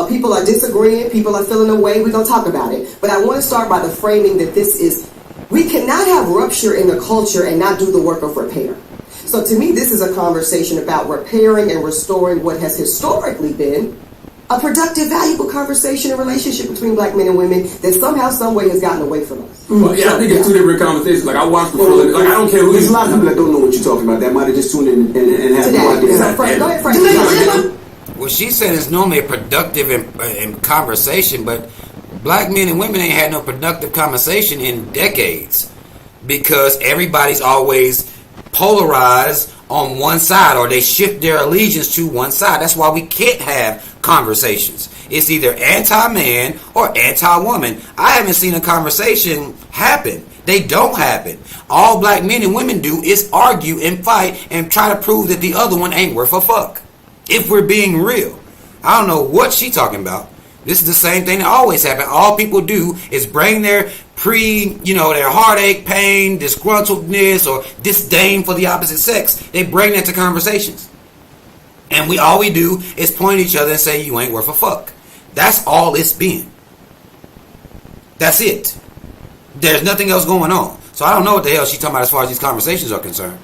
People are disagreeing, people are feeling away, we're going to talk about it. But I want to start by the framing that this is, we cannot have rupture in the culture and not do the work of repair. So to me, this is a conversation about repairing and restoring what has historically been a productive, valuable conversation and relationship between black men and women that somehow, some way has gotten away from us. Well, yeah, I think it's two different conversations. Like, I watched the full, I don't care who. There's a lot of people that don't know what you're talking about. That might have just tuned in and have no idea. So, Frank, go ahead, Frank. What she said is normally a productive in conversation, but black men and women ain't had no productive conversation in decades because everybody's always polarized on one side, or they shift their allegiance to one side. That's why we can't have conversations. It's either anti-man or anti-woman. I haven't seen a conversation happen. They don't happen. All black men and women do is argue and fight and try to prove that the other one ain't worth a fuck. If we're being real. I don't know what she talking about. This is the same thing that always happens. All people do is bring their their heartache, pain, disgruntledness, or disdain for the opposite sex. They bring that to conversations. And all we do is point at each other and say, you ain't worth a fuck. That's all it's been. That's it. There's nothing else going on. So I don't know what the hell she's talking about as far as these conversations are concerned.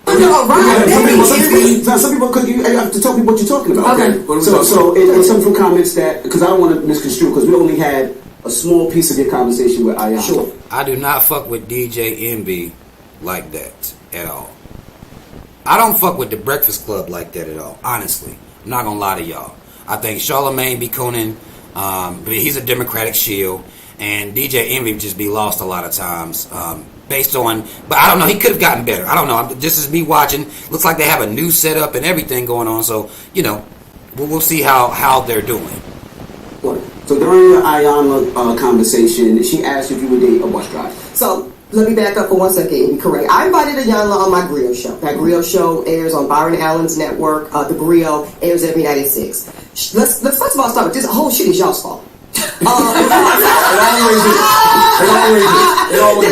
Some people could. You have to tell people what you're talking about. Okay. So some from comments that, because I don't want to misconstrue, because we only had a small piece of your conversation with Ayanna. Sure. I do not fuck with DJ Envy like that at all. I don't fuck with the Breakfast Club like that at all. Honestly, I'm not gonna lie to y'all. I think Charlamagne be Conan. He's a Democratic shield, and DJ Envy just be lost a lot of times. Based on, but I don't know. He could have gotten better. I don't know. Just as me watching, looks like they have a new setup and everything going on. So we'll see how they're doing. So during your Ayanna conversation, she asked if you would date a bus driver. So let me back up for 1 second and be correct. I invited Ayanna on my Griot show. That Griot show airs on Byron Allen's network. The Griot airs every night at 6. Let's first of all start with this. Whole shit is y'all's fault. This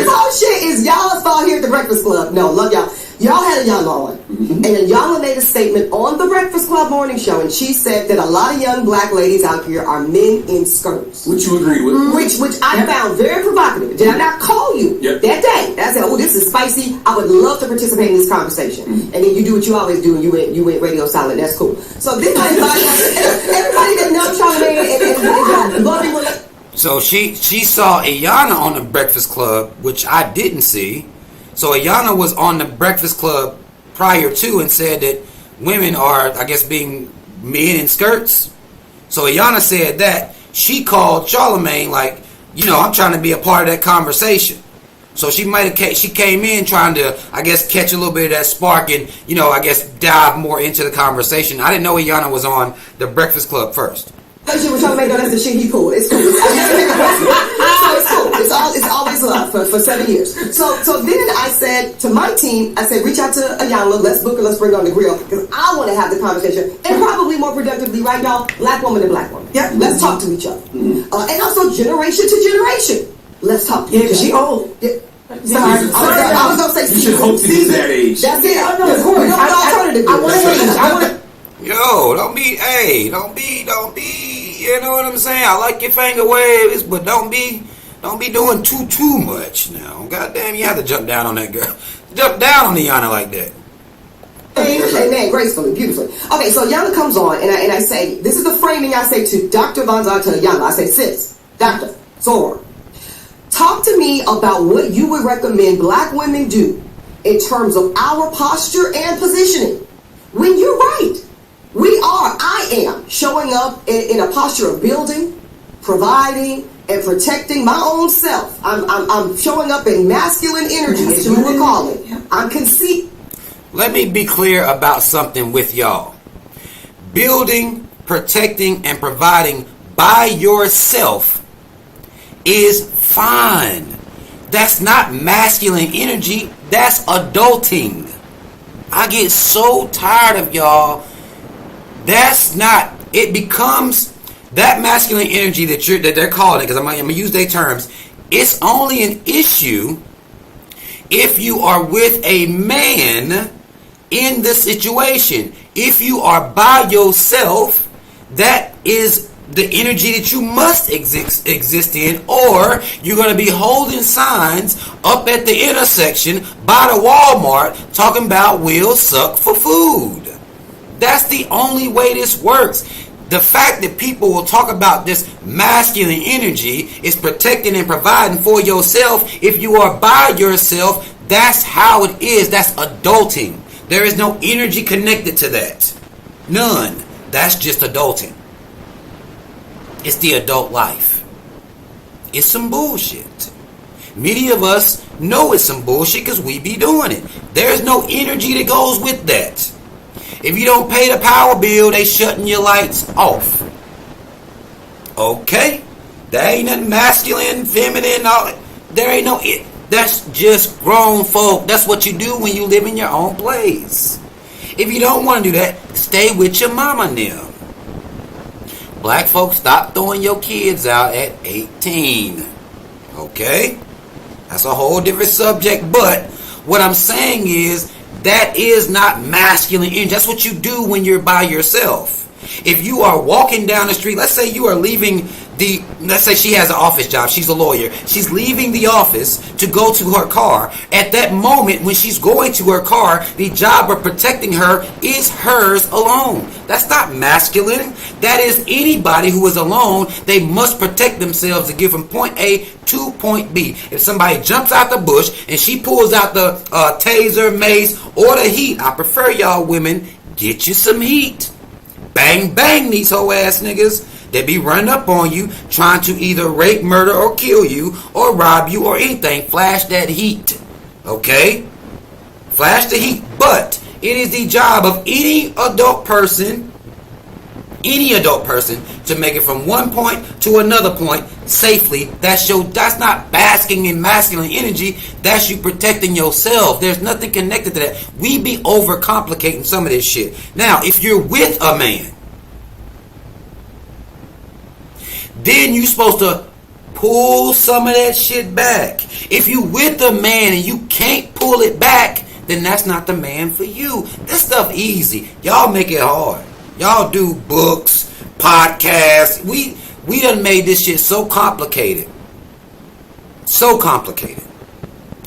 whole shit is y'all's fault here at the Breakfast Club. No, love y'all. Y'all had Ayanna on, and Ayanna made a statement on the Breakfast Club morning show, and she said that a lot of young black ladies out here are men in skirts. Which you agreed with. Which I found very provocative. Did I not call you that day? I said, oh, this is spicy. I would love to participate in this conversation. And then you do what you always do, and you went radio silent. That's cool. So then everybody that knows Charlamagne and Bobby were like... So she saw Ayanna on the Breakfast Club, which I didn't see. So Ayanna was on the Breakfast Club prior to and said that women are, I guess, being men in skirts. So Ayanna said that. She called Charlamagne like, I'm trying to be a part of that conversation. So she came in trying to, I guess, catch a little bit of that spark and, I guess, dive more into the conversation. I didn't know Ayanna was on the Breakfast Club first. That's the shit he pulled. It's cool. It's cool. It's always love for 7 years. So then I said to my team, reach out to Ayanna, let's book her, let's bring her on the grill, because I want to have the conversation, and probably more productively, right, y'all? Black woman and black woman. Yeah, let's talk to each other. And also generation to generation. Let's talk to each other. She old. Yeah. Sorry, I was gonna say you should hope to get to that age. That's it. No, of course. I want to. Yo, don't be, you know what I'm saying? I like your finger waves, but don't be doing too much now. Goddamn, you have to jump down on that girl. Jump down on Ayanna like that. Amen, gracefully, beautifully. Okay, so Ayanna comes on, and I say, this is the framing I say to Dr. Von Zant, to Ayanna. I say, sis, Dr. Zora, talk to me about what you would recommend black women do in terms of our posture and positioning. When you're right. I am showing up in a posture of building, providing, and protecting my own self. I'm showing up in masculine energy, as you would call it. I'm conceit. Let me be clear about something with y'all. Building, protecting, and providing by yourself is fine. That's not masculine energy. That's adulting. I get so tired of y'all. That's not, it becomes that masculine energy that they're calling it, because I'm gonna use their terms. It's only an issue if you are with a man in the situation. If you are by yourself, that is the energy that you must exist in, or you're going to be holding signs up at the intersection by the Walmart talking about we'll suck for food. That's the only way this works. The fact that people will talk about this masculine energy is protecting and providing for yourself. If you are by yourself, that's how it is. That's adulting. There is no energy connected to that. None. That's just adulting. It's the adult life. It's some bullshit. Many of us know it's some bullshit because we be doing it. There's no energy that goes with that. If you don't pay the power bill, they shutting your lights off. Okay? There ain't nothing masculine, feminine, all that. There ain't no it. That's just grown folk. That's what you do when you live in your own place. If you don't want to do that, stay with your mama and them. Black folks, stop throwing your kids out at 18. Okay? That's a whole different subject. But what I'm saying is, that is not masculine energy. That's what you do when you're by yourself. If you are walking down the street, let's say you are leaving let's say she has an office job, she's a lawyer, she's leaving the office to go to her car. At that moment, when she's going to her car, the job of protecting her is hers alone. That's not masculine. That is anybody who is alone. They must protect themselves to get from point A to point B. If somebody jumps out the bush and she pulls out the taser, mace, or the heat, I prefer y'all women get you some heat. Bang, bang these hoe ass niggas. They be running up on you, trying to either rape, murder, or kill you, or rob you, or anything. Flash that heat. Okay? Flash the heat. But it is the job of any adult person, to make it from one point to another point safely. That's not basking in masculine energy. That's you protecting yourself. There's nothing connected to that. We be overcomplicating some of this shit. Now, if you're with a man, then you're supposed to pull some of that shit back. If you with a man and you can't pull it back, then that's not the man for you. This stuff easy. Y'all make it hard. Y'all do books, podcasts. We done made this shit so complicated. So complicated.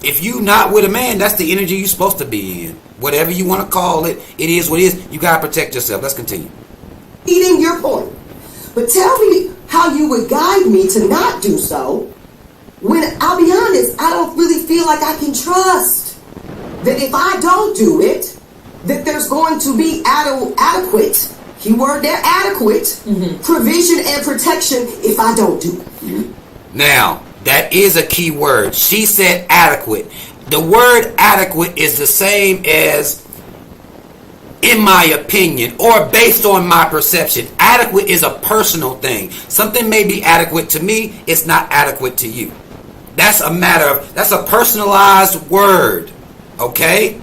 If you not with a man, that's the energy you're supposed to be in. Whatever you want to call it, it is what it is. You got to protect yourself. Let's continue. Eating your point. But tell me how you would guide me to not do so when, I'll be honest, I don't really feel like I can trust that if I don't do it, that there's going to be adequate, keyword there, adequate provision and protection if I don't do it. Now, that is a key word. She said adequate. The word adequate is the same as, in my opinion, or based on my perception. Adequate is a personal thing. Something may be adequate to me, it's not adequate to you. That's a personalized word. Okay?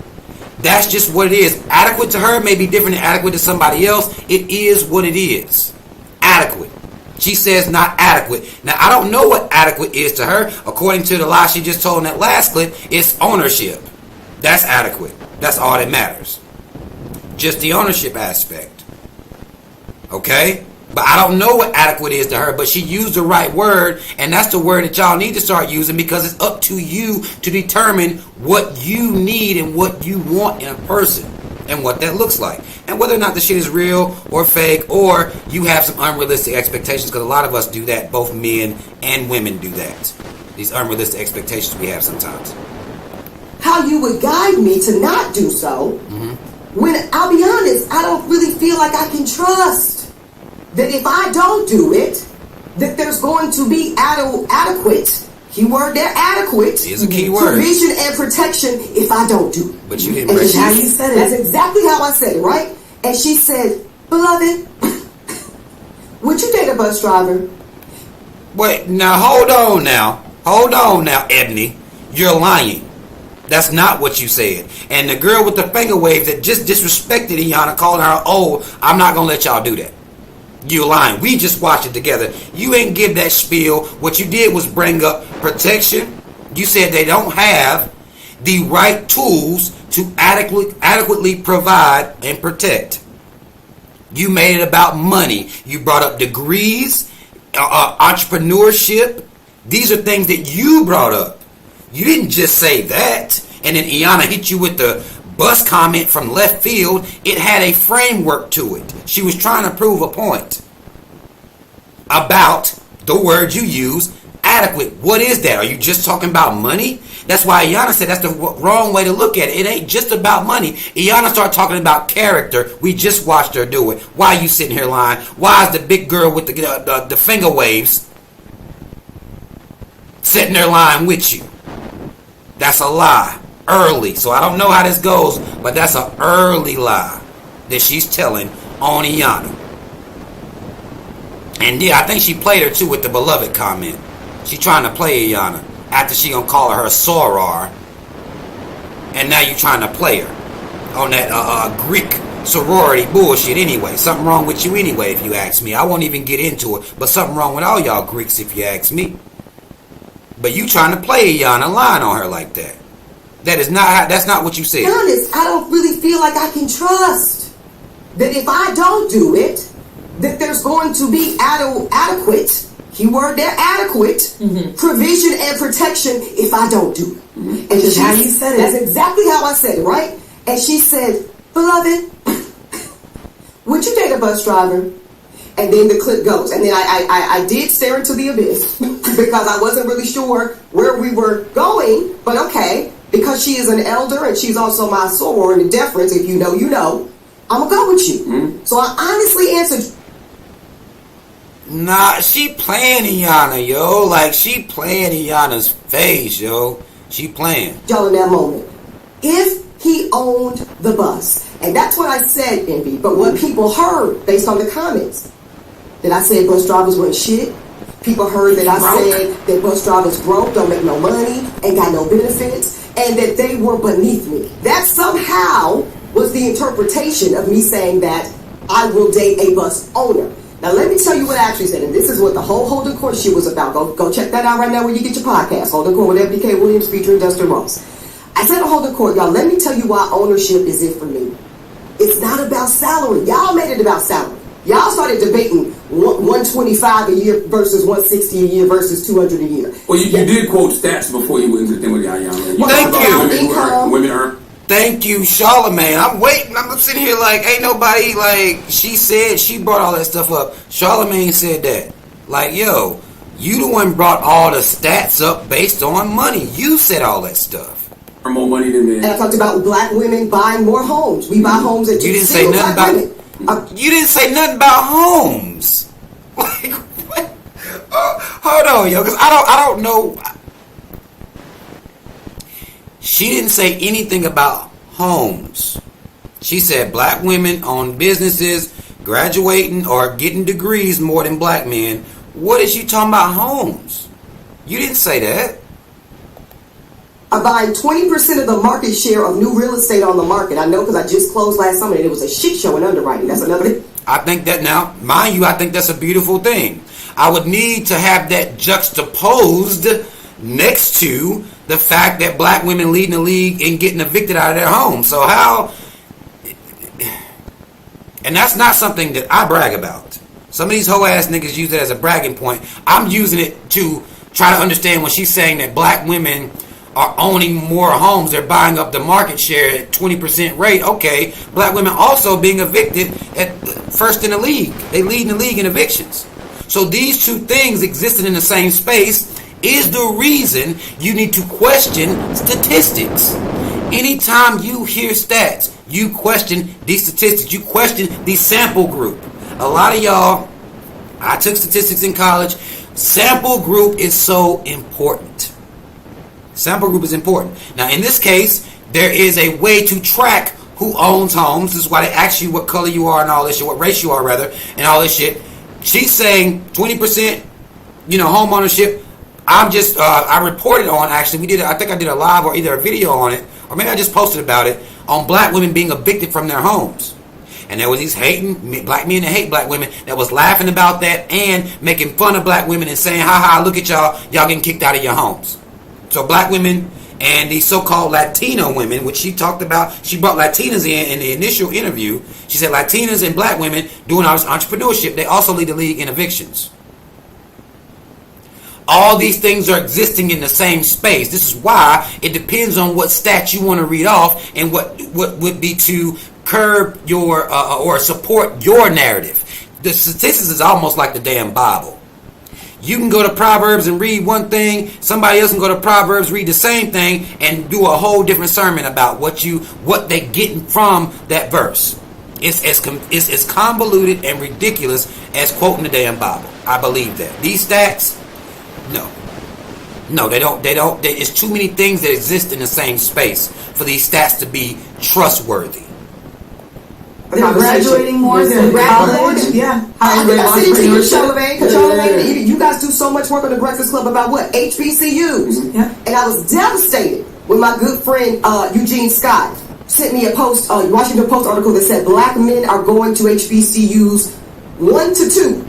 That's just what it is. Adequate to her may be different than adequate to somebody else. It is what it is. Adequate. She says not adequate. Now, I don't know what adequate is to her. According to the lie she just told in that last clip, it's ownership. That's adequate. That's all that matters. Just the ownership aspect. Okay? But I don't know what adequate is to her, but she used the right word, and that's the word that y'all need to start using, because it's up to you to determine what you need and what you want in a person and what that looks like. And whether or not the shit is real or fake, or you have some unrealistic expectations, because a lot of us do that. Both men and women do that. These unrealistic expectations we have sometimes. How you would guide me to not do so when, I'll be honest, I don't really feel like I can trust that if I don't do it, that there's going to be adequate, keyword there, adequate is a key word, provision and protection if I don't do it. But you didn't. That's how you said it. That's exactly how I said it, right? And she said, "Beloved, would you date a bus driver?" Wait, now hold on now, Ebony, you're lying. That's not what you said. And the girl with the finger waves that just disrespected Iyanla, calling her old, I'm not gonna let y'all do that. You lying. We just watched it together. You ain't give that spiel. What you did was bring up protection. You said they don't have the right tools to adequately provide and protect. You made it about money. You brought up degrees, entrepreneurship. These are things that you brought up. You didn't just say that. And then Iyanla hit you with the bus comment from left field. It had a framework to it. She was trying to prove a point about the word you use, adequate. What is that? Are you just talking about money? That's why Iyanla said that's the wrong way to look at it. It ain't just about money. Iyanla started talking about character. We just watched her do it. Why are you sitting here lying? Why is the big girl with the finger waves sitting there lying with you? That's a lie. Early. So I don't know how this goes, but that's an early lie that she's telling on Iyanla. And yeah, I think she played her too with the beloved comment. She trying to play Iyanla after she gonna call her a soror, and now you trying to play her on that Greek sorority bullshit anyway. Something wrong with you anyway, if you ask me. I won't even get into it, but something wrong with all y'all Greeks, if you ask me. But you trying to play Iyanla, lying on her like that. That's not what you said. To be honest, I don't really feel like I can trust that if I don't do it, that there's going to be adequate, keyword there, adequate provision and protection if I don't do it. And that's how you said it. That's exactly how I said it, right? And she said, "Beloved, would you date a bus driver?" and then the clip goes. And then I did stare into the abyss because I wasn't really sure where we were going. But okay, because she is an elder and she's also my soror in the deference, if you know, you know, I'm going to go with you. Mm-hmm. So I honestly answered. Nah, she playing Iyanna, yo. Like, she playing Iyanna's face, yo. She playing. Y'all in that moment. If he owned the bus, and that's what I said, Envy, but what people heard based on the comments, that I said bus drivers weren't shit. People heard that I said that bus drivers broke, don't make no money, ain't got no benefits, and that they were beneath me. That somehow was the interpretation of me saying that I will date a bus owner. Now let me tell you what I actually said, and this is what the whole Holding Court shit was about. Go check that out right now where you get your podcast, Holding Court with Ebony K Williams featuring Dustin Ross. I said to Holding Court, y'all, let me tell you why ownership is it for me. It's not about salary. Y'all made it about salary. Y'all started debating $125 a year versus $160 a year versus $200 a year. Well, you did quote stats before you went into the thing with Iyanna. Thank you. Women earn. Thank you, Charlamagne. I'm waiting. I'm sitting here like, ain't nobody, like, she said, she brought all that stuff up. Charlamagne said that. Like, yo, you the one brought all the stats up based on money. You said all that stuff. More money than men. And I talked about black women buying more homes. We buy homes at you didn't say nothing about women. You didn't say nothing about homes. Like, what? Hold on, yo, because I don't know. She didn't say anything about homes. She said black women own businesses, graduating or getting degrees more than black men. What is she talking about homes? You didn't say that. I buy 20% of the market share of new real estate on the market. I know because I just closed last summer and it was a shit show in underwriting. That's another thing. I think that now, mind you, I think that's a beautiful thing. I would need to have that juxtaposed next to the fact that black women leading the league and getting evicted out of their home. So how, and that's not something that I brag about. Some of these hoe ass niggas use it as a bragging point. I'm using it to try to understand when she's saying that black women are owning more homes. They're buying up the market share at 20% rate. Okay, black women also being evicted at first in the league. They lead in the league in evictions. So these two things existing in the same space is the reason you need to question statistics. Anytime you hear stats, you question these statistics. You question the sample group. A lot of y'all, I took statistics in college. Sample group is so important. Sample group is important. Now, in this case, there is a way to track who owns homes. This is why they ask you what color you are and all this shit, what race you are rather, and all this shit. She's saying 20%, home ownership. I'm just, I reported on, actually, I think I did a live or either a video on it, or maybe I just posted about it, on black women being evicted from their homes. And there was these hating black men that hate black women that was laughing about that and making fun of black women and saying, ha, look at y'all getting kicked out of your homes. So black women and these so-called Latino women, which she talked about, she brought Latinas in the initial interview. She said Latinas and black women doing all this entrepreneurship, they also lead the league in evictions. All these things are existing in the same space. This is why it depends on what stat you want to read off and what would be to curb your or support your narrative. The statistics is almost like the damn Bible. You can go to Proverbs and read one thing. Somebody else can go to Proverbs, read the same thing, and do a whole different sermon about what they getting from that verse. It's as convoluted and ridiculous as quoting the damn Bible. I believe that. These stats, no, they don't. It's too many things that exist in the same space for these stats to be trustworthy. They're graduating more. They're in college. Yeah. Charlamagne, you guys do so much work on the Breakfast Club about what? HBCUs. Yeah. And I was devastated when my good friend Eugene Scott sent me a post, Washington Post article that said black men are going to HBCUs 1 to 2.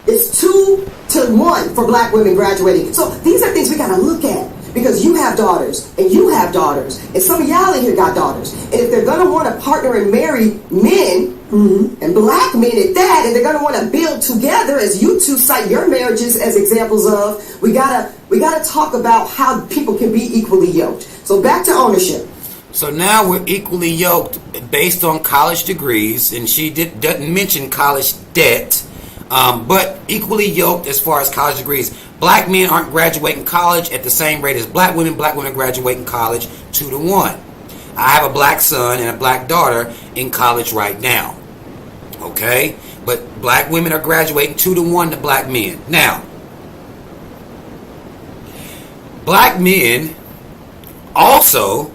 It's 2 to 1 for black women graduating. So these are things we got to look at. Because you have daughters, and you have daughters, and some of y'all in here got daughters. And if they're going to want to partner and marry men, and black men at that, and they're going to want to build together, as you two cite your marriages as examples of, we gotta talk about how people can be equally yoked. So back to ownership. So now we're equally yoked based on college degrees, and she doesn't mention college debt. But equally yoked as far as college degrees. Black men aren't graduating college at the same rate as black women. Black women graduating college 2-to-1. I have a black son and a black daughter in college right now. Okay? But black women are graduating 2-to-1 to black men. Now, black men also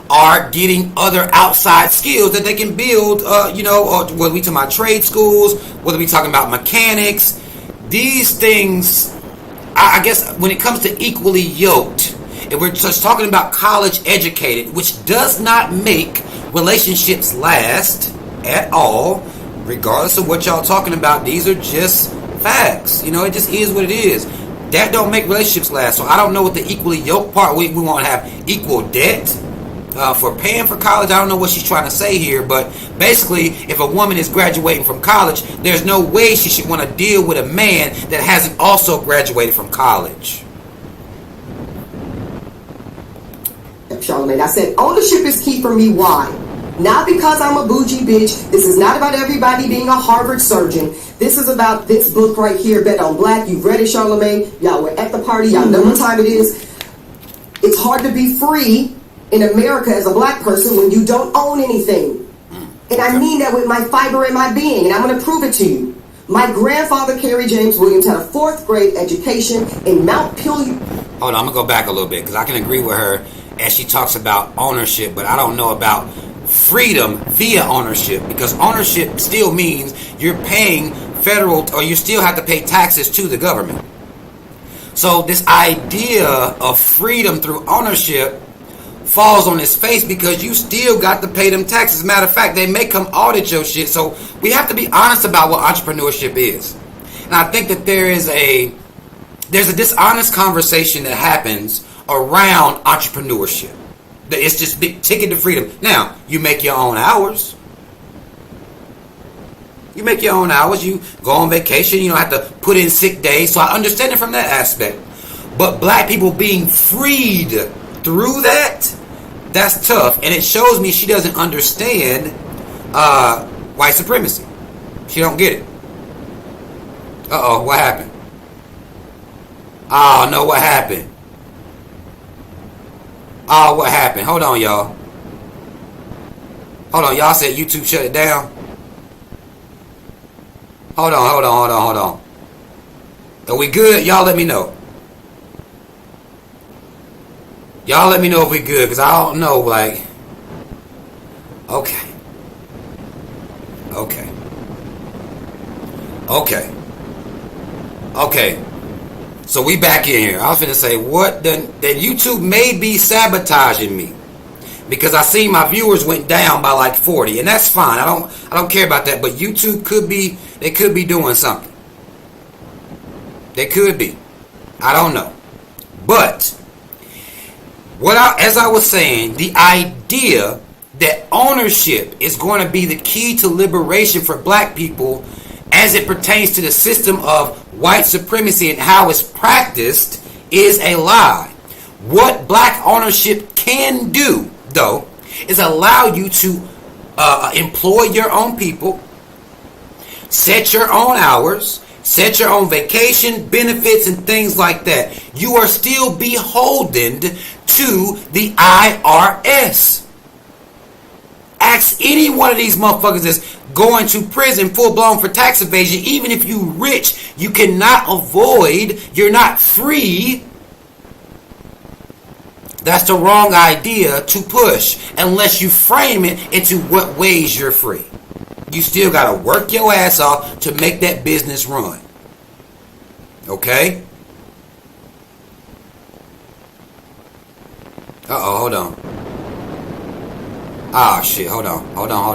are getting other outside skills that they can build, or whether we talking about trade schools, whether we talking about mechanics. These things, I guess, when it comes to equally yoked, if we're just talking about college educated, which does not make relationships last at all, regardless of what y'all talking about, these are just facts. It just is what it is. That don't make relationships last. So I don't know what the equally yoked part. We want to have equal debt for paying for college. I don't know what she's trying to say here, but basically, if a woman is graduating from college, there's no way she should want to deal with a man that hasn't also graduated from college. Charlamagne, I said ownership is key for me. Why? Not because I'm a bougie bitch. This is not about everybody being a Harvard surgeon. This is about this book right here, Bet on Black. You've read it, Charlamagne. Y'all were at the party. Y'all know what time it is. It's hard to be free in America as a black person when you don't own anything. And I mean that with my fiber and my being. And I'm going to prove it to you. My grandfather, Kerry James Williams, had a 4th grade education in Mount Pelew. Hold on, I'm going to go back a little bit because I can agree with her as she talks about ownership, but I don't know about freedom via ownership, because ownership still means you're paying federal, or you still have to pay taxes to the government. So this idea of freedom through ownership falls on its face because you still got to pay them taxes. Matter of fact, they may come audit your shit. So we have to be honest about what entrepreneurship is. And I think that there's a dishonest conversation that happens around entrepreneurship. It's just big ticket to freedom. Now, you make your own hours. You make your own hours. You go on vacation. You don't have to put in sick days. So I understand it from that aspect. But black people being freed through that, that's tough. And it shows me she doesn't understand white supremacy. She don't get it. Uh-oh, what happened? Oh, no, what happened? Oh, what happened? Hold on, y'all. Hold on, y'all said YouTube shut it down. Hold on. Are we good? Y'all let me know. Y'all let me know if we good, because I don't know, like... Okay. So we back in here. I was finna say, what? Then YouTube may be sabotaging me, because I see my viewers went down by like 40, and that's fine. I don't care about that. But YouTube could be doing something. They could be. I don't know. But as I was saying, the idea that ownership is going to be the key to liberation for black people as it pertains to the system of white supremacy and how it's practiced is a lie. What black ownership can do, though, is allow you to employ your own people, set your own hours, set your own vacation, benefits, and things like that. You are still beholden to the IRS. Ask any one of these motherfuckers that's going to prison full blown for tax evasion. Even if you rich, you cannot avoid, you're not free. That's the wrong idea to push unless you frame it into what ways you're free. You still got to work your ass off to make that business run. Okay? Uh-oh, hold on. Ah, shit, hold on. Hold on.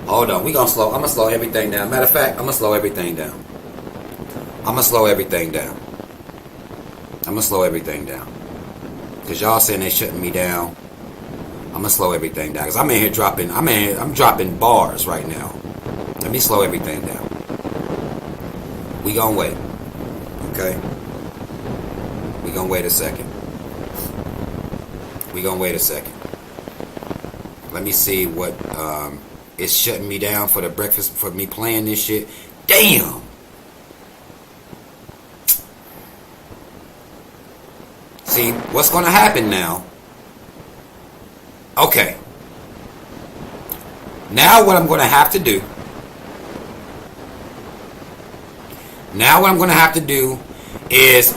I'm gonna slow everything down. Matter of fact, I'm gonna slow everything down. Because y'all saying they shutting me down. I'm gonna slow everything down. Because I'm dropping bars right now. Let me slow everything down. We gonna wait. Okay? We gonna wait a second. Let me see what is shutting me down for the breakfast, for me playing this shit. Damn. See, what's going to happen now? Okay. Now what I'm going to have to do. Is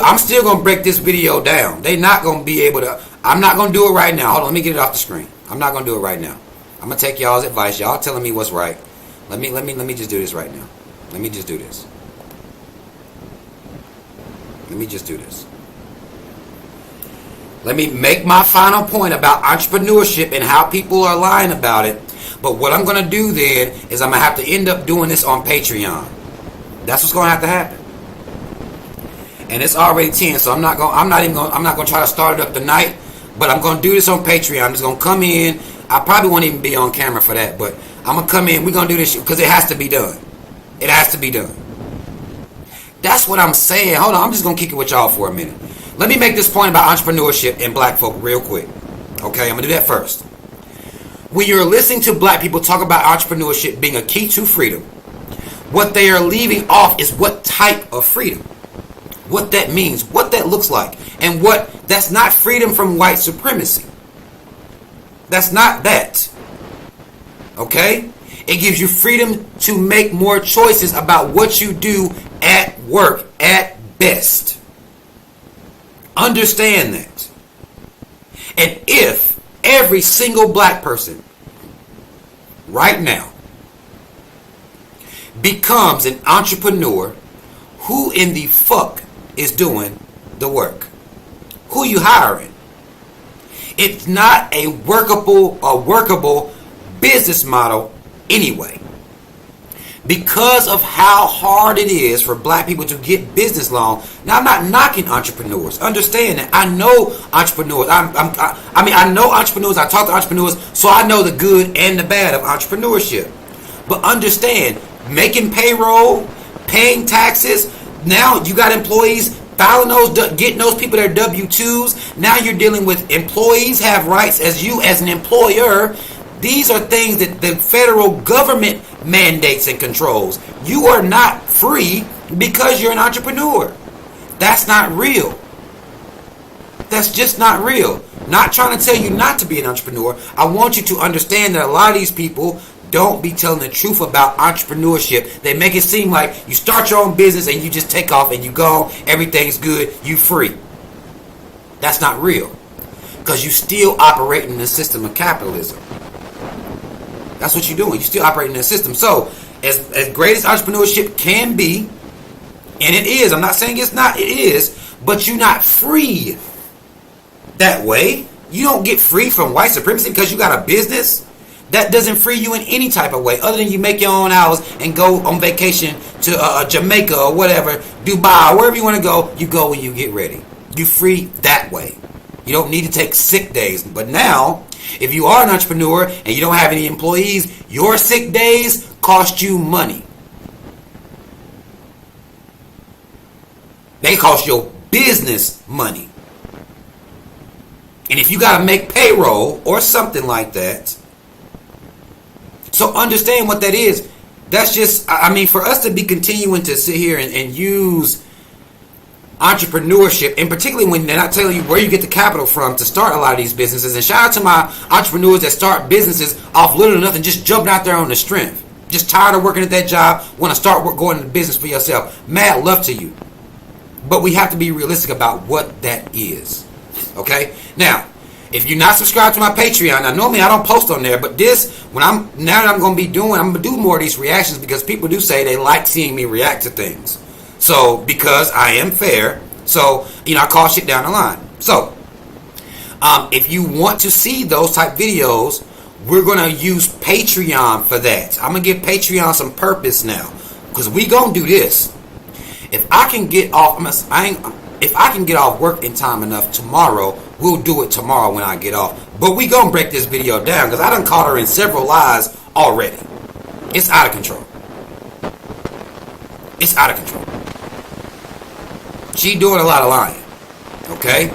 I'm still going to break this video down. They're not going to be able to. I'm not going to do it right now. Hold on, let me get it off the screen. I'm not going to do it right now. I'm going to take y'all's advice. Y'all telling me what's right. Let me just do this right now. Let me just do this. Let me make my final point about entrepreneurship and how people are lying about it. But what I'm going to do then is I'm going to have to end up doing this on Patreon. That's what's going to have to happen. And it's already 10, so I'm not going to try to start it up tonight, but I'm going to do this on Patreon. I'm just going to come in. I probably won't even be on camera for that, but I'm going to come in. We're going to do this shit because it has to be done. It has to be done. That's what I'm saying. Hold on, I'm just going to kick it with y'all for a minute. Let me make this point about entrepreneurship and black folk real quick. Okay, I'm going to do that first. When you're listening to black people talk about entrepreneurship being a key to freedom, what they are leaving off is what type of freedom. What that means, what that looks like, and that's not freedom from white supremacy. That's not that. Okay? It gives you freedom to make more choices about what you do at work, at best. Understand that. And if every single black person right now becomes an entrepreneur, who in the fuck is doing the work? Who you hiring? It's not a workable business model anyway. Because of how hard it is for black people to get business loan. Now, I'm not knocking entrepreneurs. Understand that. I know entrepreneurs. I know entrepreneurs. I talk to entrepreneurs, so I know the good and the bad of entrepreneurship. But understand, making payroll, paying taxes. Now you got employees filing those, getting those people their W-2s. Now you're dealing with employees have rights as you as an employer. These are things that the federal government mandates and controls. You are not free because you're an entrepreneur. That's not real. That's just not real. Not trying to tell you not to be an entrepreneur. I want you to understand that a lot of these people don't be telling the truth about entrepreneurship. They make it seem like you start your own business and you just take off and you go, everything's good, you free. That's not real. Because you still operating in the system of capitalism. That's what you're doing. You're still operating in a system. So, as great as entrepreneurship can be, and it is, I'm not saying it's not, it is, but you're not free that way. You don't get free from white supremacy because you got a business. That doesn't free you in any type of way, other than you make your own hours and go on vacation to Jamaica or whatever, Dubai, wherever you want to go. You go when you get ready. You're free that way. You don't need to take sick days. But now, if you are an entrepreneur and you don't have any employees, your sick days cost you money. They cost your business money. And if you got to make payroll or something like that, so understand what that is. That's just, I mean, for us to be continuing to sit here and use entrepreneurship, and particularly when they're not telling you where you get the capital from to start a lot of these businesses. And shout out to my entrepreneurs that start businesses off little or nothing, just jumping out there on the strength. Just tired of working at that job, want to start going into business for yourself. Mad love to you. But we have to be realistic about what that is. Okay? Now, if you're not subscribed to my Patreon, now normally I don't post on there, but this, now that I'm going to do more of these reactions because people do say they like seeing me react to things. So, because I am fair, so, I call shit down the line. So, if you want to see those type videos, we're going to use Patreon for that. I'm going to give Patreon some purpose now. Because we going to do this. If I can get off work in time enough tomorrow, we'll do it tomorrow when I get off. But we going to break this video down because I done caught her in several lies already. It's out of control. It's out of control. She doing a lot of lying. Okay?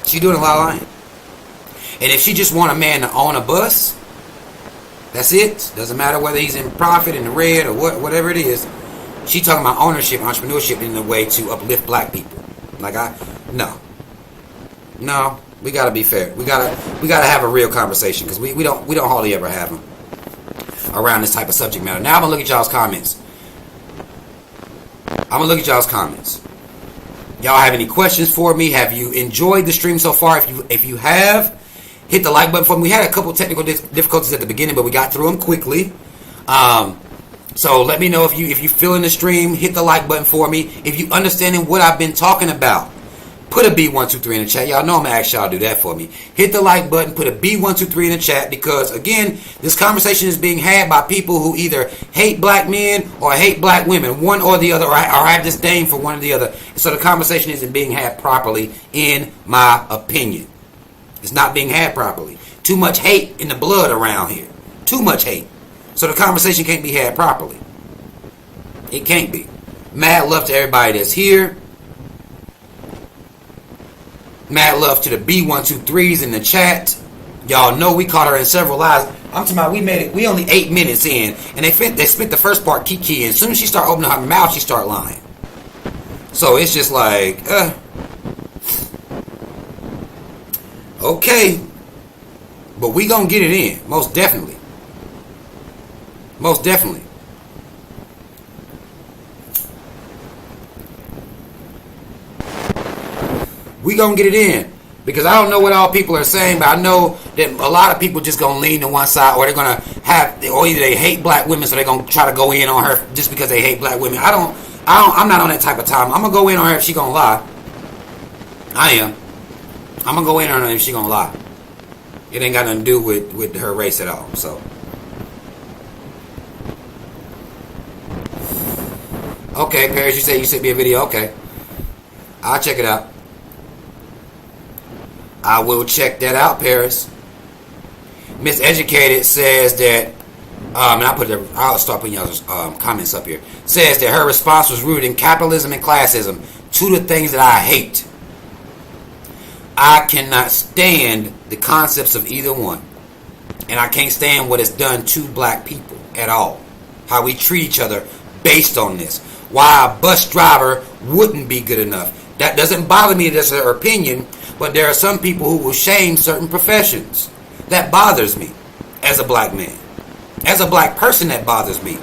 She doing a lot of lying. And if she just want a man to own a bus, That's it. Doesn't matter whether he's in profit, in the red, or whatever it is. She talking about ownership, entrepreneurship in a way to uplift black people. No, we gotta be fair. We gotta have a real conversation, because we don't hardly ever have them around this type of subject matter. Now I'm gonna look at y'all's comments. Y'all have any questions for me? Have you enjoyed the stream so far? If you have, hit the like button for me. We had a couple technical difficulties at the beginning, but we got through them quickly. So let me know if you feeling the stream. Hit the like button for me. If you understanding what I've been talking about, put a B123 in the chat. Y'all know I'm gonna ask y'all to do that for me. Hit the like button. Put a B123 in the chat, because again, this conversation is being had by people who either hate black men or hate black women, one or the other, or have disdain for one or the other. So the conversation isn't being had properly, in my opinion. It's not being had properly. Too much hate in the blood around here. Too much hate. So the conversation can't be had properly. It can't be. Mad love to everybody that's here. Mad love to the B123s in the chat. Y'all know we caught her in several lies. I'm talking about, we made it. We only 8 minutes in, and they spent the first part kiki. And as soon as she start opening her mouth, she start lying. So it's just like, okay, but we gonna get it in, most definitely. Most definitely. We gonna get it in, because I don't know what all people are saying, but I know that a lot of people just gonna lean to one side, or they're gonna or either they hate black women, so they're gonna try to go in on her just because they hate black women. I'm not on that type of time. I'm gonna go in on her if she gonna lie. I am. I'm gonna go in on her if she gonna lie. It ain't got nothing to do with her race at all. So, okay, Paris, you sent me a video. Okay, I'll check it out. I will check that out, Paris. Miseducated says that, and I'll start putting y'all's comments up here. Says that her response was rooted in capitalism and classism, two of the things that I hate. I cannot stand the concepts of either one, and I can't stand what it's done to black people at all. How we treat each other based on this. Why a bus driver wouldn't be good enough. That doesn't bother me. That's their opinion. But there are some people who will shame certain professions. That bothers me as a black man. As a black person, that bothers me.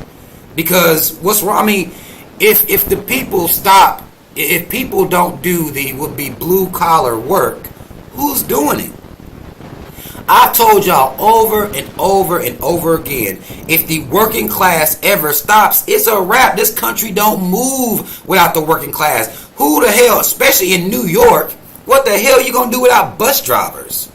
Because what's wrong? I mean, if the people stop, if people don't do the would be blue collar work, who's doing it? I've told y'all over and over and over again, if the working class ever stops, it's a wrap. This country don't move without the working class. Who the hell, especially in New York, what the hell you gonna do without bus drivers?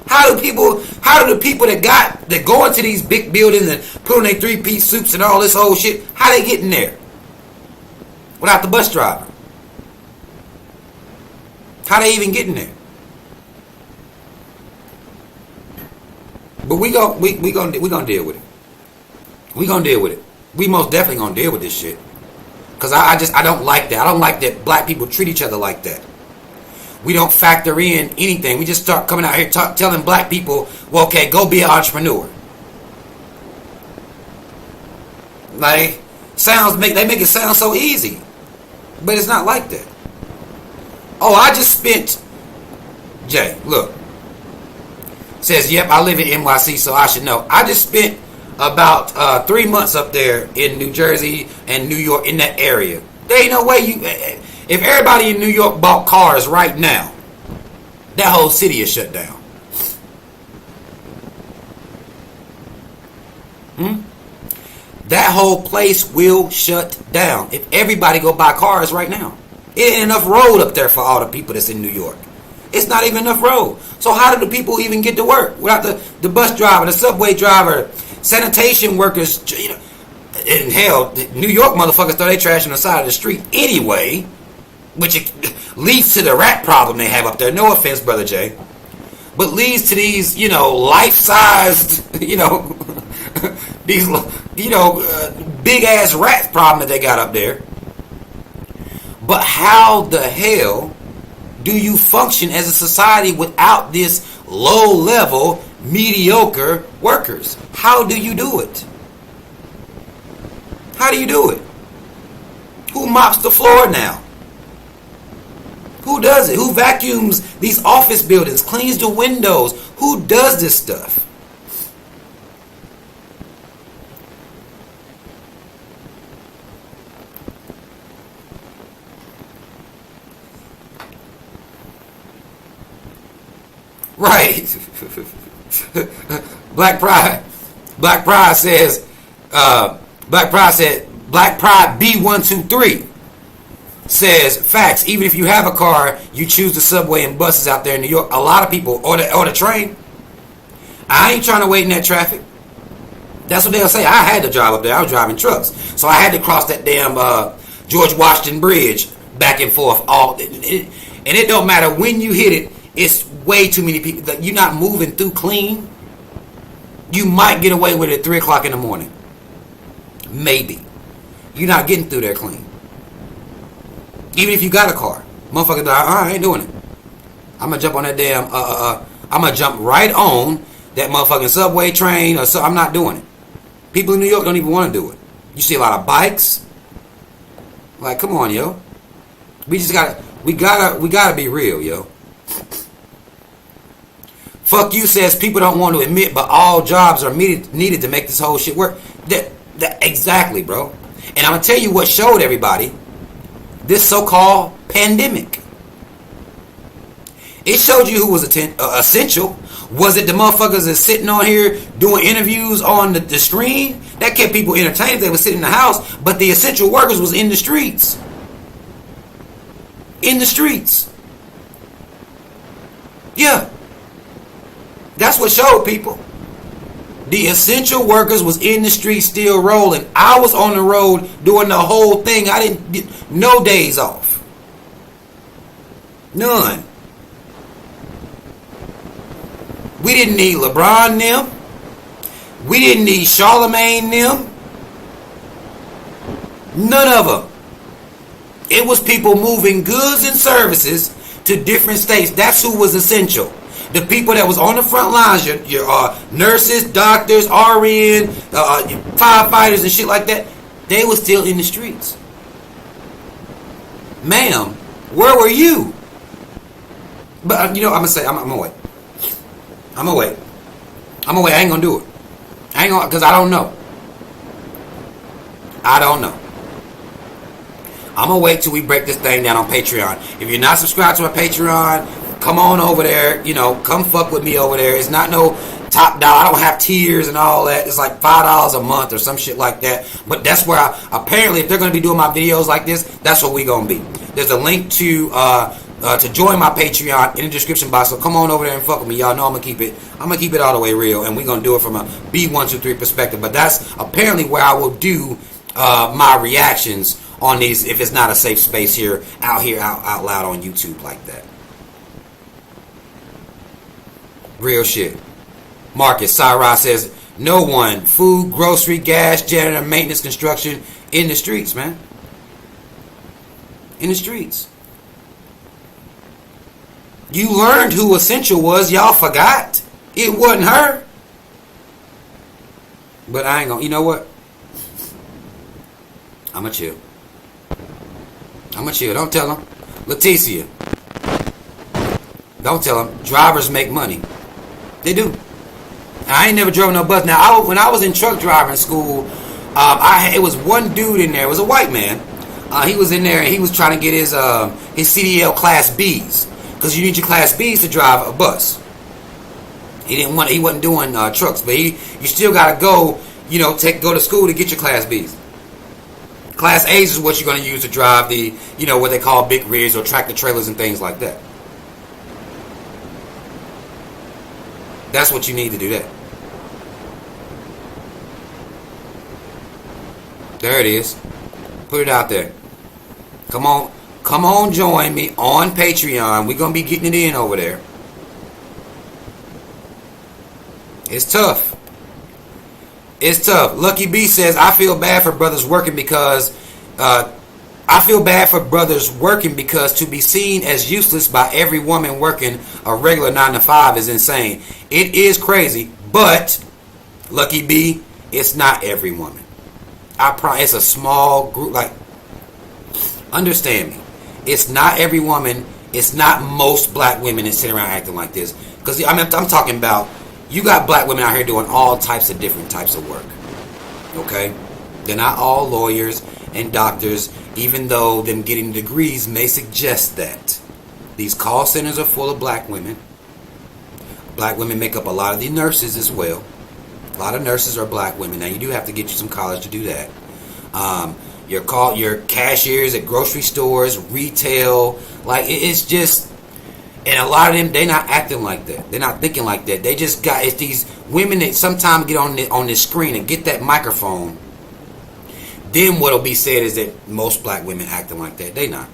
How do the people that go into these big buildings and put on their 3-piece suits and all this old shit, how they get in there without the bus driver? How they even get in there? But we gonna deal with it. We gonna deal with it. We most definitely gonna deal with this shit. Cause I don't like that. I don't like that black people treat each other like that. We don't factor in anything. We just start coming out here telling black people, well, okay, go be an entrepreneur. Like, they make it sound so easy. But it's not like that. Oh, I just spent, Jay, look. Says, yep, I live in NYC, so I should know. I just spent about 3 months up there in New Jersey and New York, in that area. There ain't no way if everybody in New York bought cars right now, that whole city is shut down. That whole place will shut down if everybody go buy cars right now. It ain't enough road up there for all the people that's in New York. It's not even enough road. So how do the people even get to work without the bus driver, the subway driver, sanitation workers? You know, and hell, New York motherfuckers throw their trash on the side of the street anyway, which it leads to the rat problem they have up there. No offense, Brother Jay, but leads to these, life-sized, these, big ass rat problem that they got up there. But how the hell do you function as a society without this low-level, mediocre workers. How do you do it? How do you do it? Who mops the floor now? Who does it? Who vacuums these office buildings, cleans the windows? Who does this stuff? Right. Black Pride says, Black Pride B123 says, facts, even if you have a car, you choose the subway and buses out there in New York. A lot of people, or the train. I ain't trying to wait in that traffic. That's what they'll say. I had to drive up there. I was driving trucks. So I had to cross that damn George Washington Bridge back and forth. And it don't matter when you hit it, it's way too many people. That you're not moving through clean. You might get away with it at 3 o'clock in the morning. Maybe. You're not getting through there clean. Even if you got a car. Motherfucker, I ain't doing it. I'm going to jump on that damn, I'm going to jump right on that motherfucking subway train. I'm not doing it. People in New York don't even want to do it. You see a lot of bikes. Like, come on, yo. We gotta be real, yo. Fuck you says people don't want to admit, but all jobs are needed to make this whole shit work. Exactly, bro. And I'm gonna tell you what showed everybody this so-called pandemic. It showed you who was essential. Was it the motherfuckers that's sitting on here doing interviews on the screen? That kept people entertained. They were sitting in the house, but the essential workers was in the streets. In the streets. Yeah. That's what showed people. The essential workers was in the street still rolling. I was on the road doing the whole thing. I didn't get no days off. None. We didn't need LeBron them. We didn't need Charlemagne them. None of them. It was people moving goods and services to different states. That's who was essential. The people that was on the front lines, your nurses, doctors, RN, firefighters and shit like that, they were still in the streets. Ma'am, where were you? But, you know, I'm gonna wait. I'm gonna wait. I ain't gonna do it. Because I don't know. I'm gonna wait till we break this thing down on Patreon. If you're not subscribed to my Patreon, come on over there. You know, come fuck with me over there. It's not no top dollar. I don't have tiers and all that. It's like $5 a month or some shit like that. But that's where apparently if they're gonna be doing my videos like this, that's what we gonna be. There's a link to join my Patreon in the description box. So come on over there and fuck with me. Y'all know I'm gonna keep it all the way real, and we're gonna do it from a B123 perspective. But that's apparently where I will do my reactions on these if it's not a safe space out loud on YouTube like that. Real shit. Marcus Cyrus says no one. Food, grocery, gas, janitor, maintenance, construction in the streets, man. In the streets. You learned who essential was. Y'all forgot. It wasn't her. But I ain't gonna. You know what? I'ma chill. Don't tell them. Leticia. Don't tell them. Drivers make money. They do. I ain't never drove no bus. Now, when I was in truck driving school, it was one dude in there. It was a white man. He was in there and he was trying to get his CDL Class Bs. Because you need your Class Bs to drive a bus. He wasn't doing trucks, but you still gotta go, go to school to get your Class Bs. Class A's is what you're gonna use to drive the, what they call big rigs or tractor trailers and things like that. That's what you need to do that. There it is. Put it out there. Come on, join me on Patreon. We're going to be getting it in over there. It's tough. Lucky B says, I feel bad for brothers working because I I feel bad for brothers working because to be seen as useless by every woman working a regular 9 to 5 is insane. It is crazy, but Lucky B, it's not every woman. It's a small group. Like, understand me. It's not every woman. It's not most black women that sit around acting like this. Because I'm talking about, you got black women out here doing all types of different types of work. Okay? They're not all lawyers and doctors, even though them getting degrees may suggest that. These call centers are full of black women. Black women make up a lot of the nurses as well. A lot of nurses are black women. Now, you do have to get you some college to do that. Your cashiers at grocery stores, retail, like it's just, and a lot of them, they're not acting like that. They're not thinking like that. They just got, it's these women that sometimes get on this screen and get that microphone. Then what'll be said is that most black women acting like that. They not.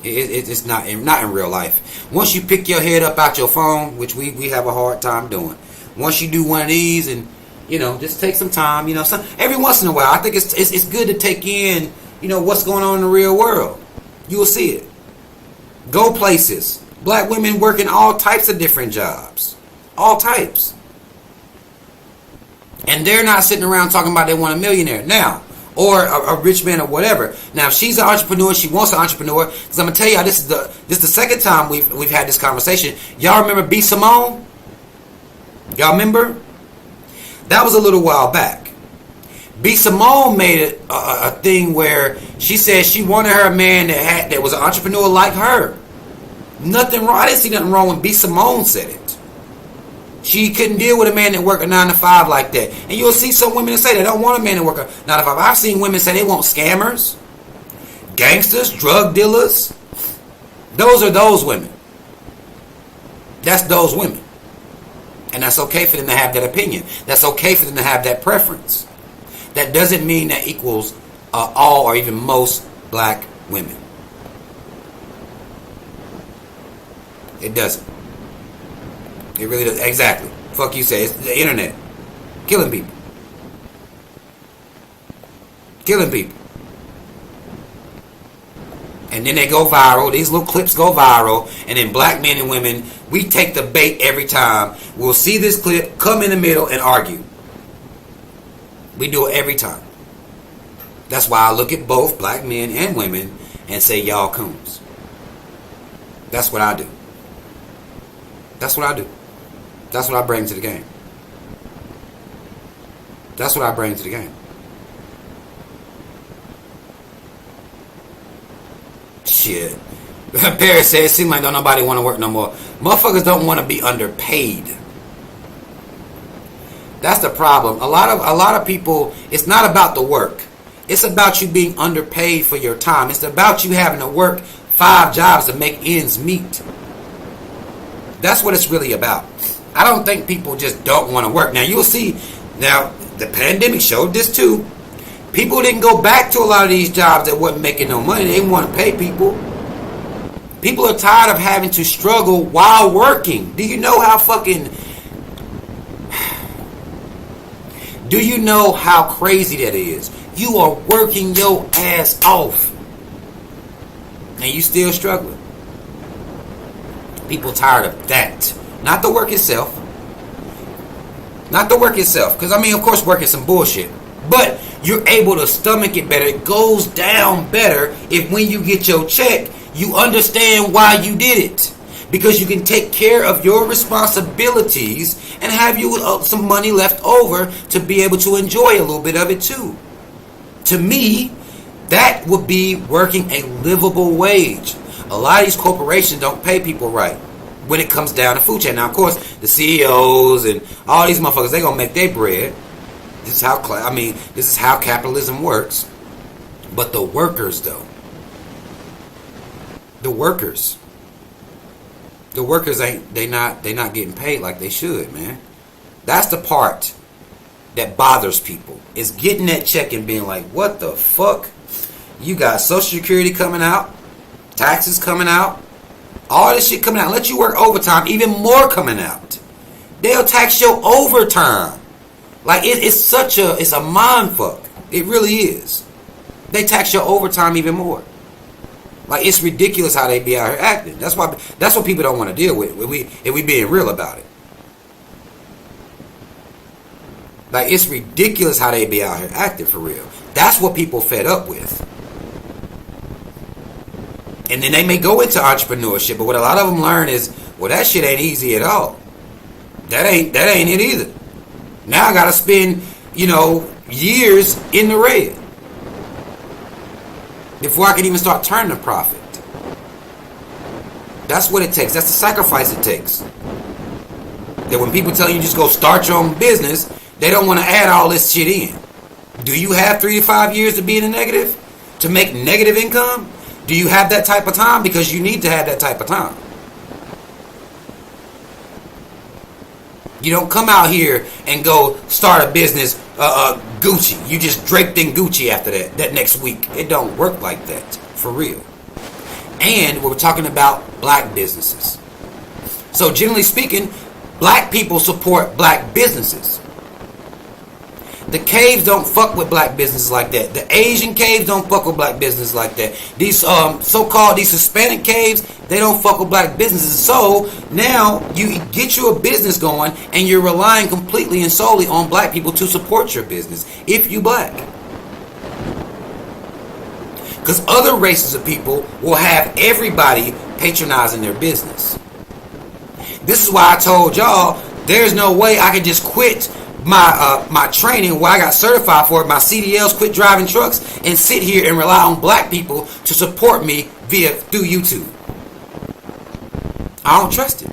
It's not in real life. Once you pick your head up out your phone, which we have a hard time doing. Once you do one of these and, just take some time, every once in a while, I think it's good to take in, what's going on in the real world. You will see it. Go places. Black women working all types of different jobs. All types. And they're not sitting around talking about they want a millionaire. Now, or a rich man or whatever. Now, if she's an entrepreneur, she wants an entrepreneur. Because I'm going to tell y'all, this is the second time we've had this conversation. Y'all remember B. Simone? Y'all remember? That was a little while back. B. Simone made a thing where she said she wanted her a man that was an entrepreneur like her. Nothing wrong. I didn't see nothing wrong when B. Simone said it. She couldn't deal with a man that worked a 9 to 5 like that. And you'll see some women that say they don't want a man that work a 9 to 5. I've seen women say they want scammers, gangsters, drug dealers. Those are those women. That's those women. And that's okay for them to have that opinion. That's okay for them to have that preference. That doesn't mean that equals all or even most black women. It doesn't. It really does. Exactly. Fuck you say. It's the internet. Killing people. Killing people. And then they go viral. These little clips go viral. And then black men and women, we take the bait every time. We'll see this clip, come in the middle, and argue. We do it every time. That's why I look at both black men and women and say, y'all coons. That's what I do. That's what I do. That's what I bring to the game. That's what I bring to the game. Shit. Paris said, it seems like don't nobody want to work no more. Motherfuckers don't want to be underpaid. That's the problem. A lot of people, it's not about the work. It's about you being underpaid for your time. It's about you having to work 5 jobs to make ends meet. That's what it's really about. I don't think people just don't want to work. Now, you'll see, now, the pandemic showed this too. People didn't go back to a lot of these jobs that wasn't making no money. They didn't want to pay people. People are tired of having to struggle while working. Do you know how crazy that is? You are working your ass off. And you still struggling. People tired of that. Not the work itself. Not the work itself. Because, of course, work is some bullshit. But you're able to stomach it better. It goes down better if when you get your check, you understand why you did it. Because you can take care of your responsibilities and have you some money left over to be able to enjoy a little bit of it too. To me, that would be working a livable wage. A lot of these corporations don't pay people right when it comes down to food chain. Now, of course, the CEOs and all these motherfuckers, they gonna make their bread. This is how capitalism works. But the workers, though, the workers ain't they not getting paid like they should, man. That's the part that bothers people, is getting that check and being like, what the fuck? You got Social Security coming out, taxes coming out, all this shit coming out. Let you work overtime, even more coming out. They'll tax your overtime. Like it's a mind fuck. It really is. they tax your overtime even more. Like, it's ridiculous how they be out here acting. That's what people don't want to deal with if we being real about it. Like, it's ridiculous how they be out here acting for real. That's what people fed up with. And then they may go into entrepreneurship, but what a lot of them learn is, well, that shit ain't easy at all. That ain't it either. Now I gotta spend, years in the red before I can even start turning a profit. That's what it takes. That's the sacrifice it takes. That when people tell you just go start your own business, they don't want to add all this shit in. Do you have 3 to 5 years to be in the negative? To make negative income? Do you have that type of time? Because you need to have that type of time. You don't come out here and go start a business, Gucci. You just draped in Gucci after that next week. It don't work like that, for real. And we're talking about black businesses. So generally speaking, black people support black businesses. The caves don't fuck with black businesses like that. The Asian caves don't fuck with black businesses like that. These so-called Hispanic caves, they don't fuck with black businesses. So now you get you a business going and you're relying completely and solely on black people to support your business if you black. Because other races of people will have everybody patronizing their business. This is why I told y'all there's no way I could just quit my training where I got certified for it, my CDLs, quit driving trucks, and sit here and rely on black people to support me through YouTube. I don't trust it.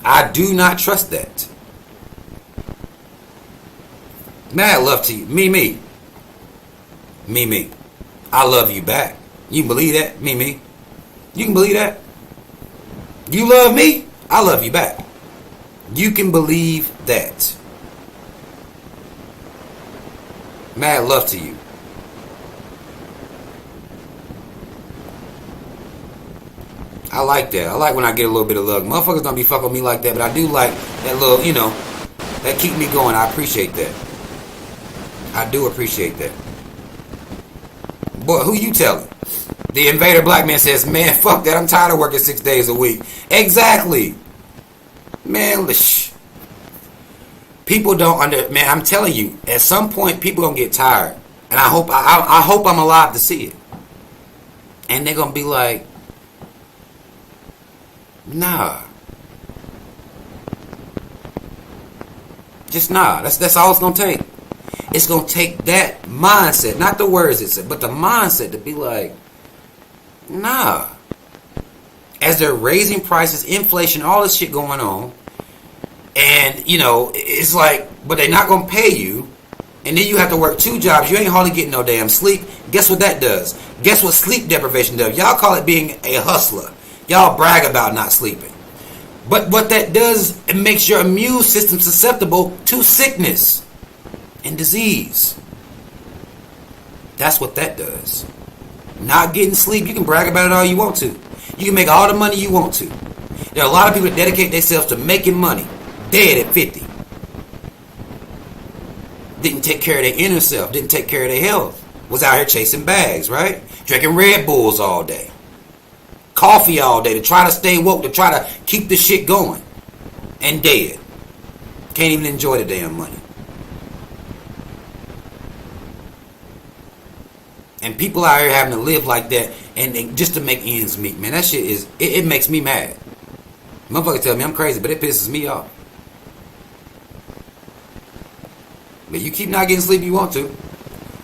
I do not trust that. Mad love to you. Me. I love you back. You can believe that? Me. You can believe that? You love me? I love you back. You can believe that. Mad love to you. I like that. I like when I get a little bit of love. Motherfuckers don't be fucking with me like that, but I do like that little, that keep me going. I appreciate that. I do appreciate that. Boy, who you telling? The invader black man says, man, fuck that. I'm tired of working 6 days a week. Exactly. Man, people don't man, I'm telling you, at some point people gonna get tired. And I hope I'm alive to see it. And they're gonna be like, nah. Just nah. That's all it's gonna take. It's gonna take that mindset, not the words it said, but the mindset to be like, nah. As they're raising prices, inflation, all this shit going on, and it's like, but they're not gonna pay you, and then you have to work 2 jobs. You ain't hardly getting no damn sleep. Guess what that does? Guess what sleep deprivation does? Y'all call it being a hustler. Y'all brag about not sleeping, but what that does, it makes your immune system susceptible to sickness and disease. That's what that does. Not getting sleep, you can brag about it all you want to. You can make all the money you want to. There are a lot of people that dedicate themselves to making money, dead at 50. Didn't take care of their inner self, didn't take care of their health. Was out here chasing bags, right? Drinking Red Bulls all day. Coffee all day to try to stay woke, to try to keep the shit going. And dead. Can't even enjoy the damn money. And people out here having to live like that and just to make ends meet, man. That shit is, it makes me mad. Motherfuckers tell me I'm crazy, but it pisses me off. But you keep not getting sleep you want to.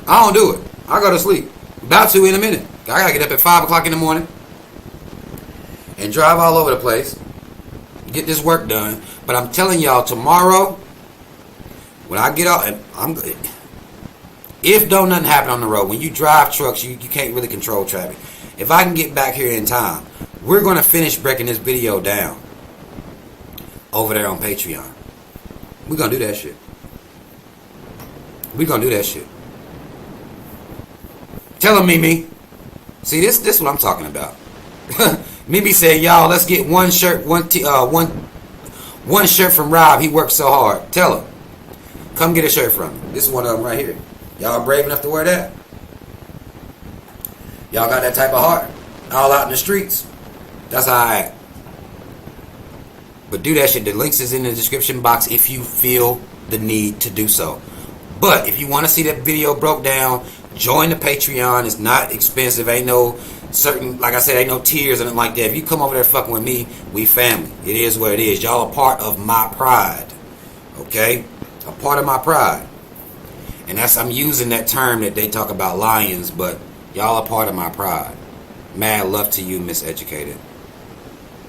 I don't do it. I go to sleep. About to in a minute. I gotta get up at 5 o'clock in the morning and drive all over the place. Get this work done. But I'm telling y'all, tomorrow, when I get off, I'm good. If don't nothing happen on the road, when you drive trucks, you can't really control traffic. If I can get back here in time, we're going to finish breaking this video down over there on Patreon. We're going to do that shit. We're going to do that shit. Tell him, Mimi. See, this is what I'm talking about. Mimi said, y'all, let's get one shirt from Rob. He worked so hard. Tell him. Come get a shirt from him. This is one of them right here. Y'all brave enough to wear that? Y'all got that type of heart? All out in the streets? That's how I act. But do that shit. The links is in the description box if you feel the need to do so. But if you want to see that video broke down, join the Patreon. It's not expensive. Ain't no certain, like I said, ain't no tiers or nothing like that. If you come over there fucking with me, we family. It is what it is. Y'all are part of my pride. Okay? A part of my pride. And I'm using that term that they talk about lions, but y'all are part of my pride. Mad love to you, Miseducated.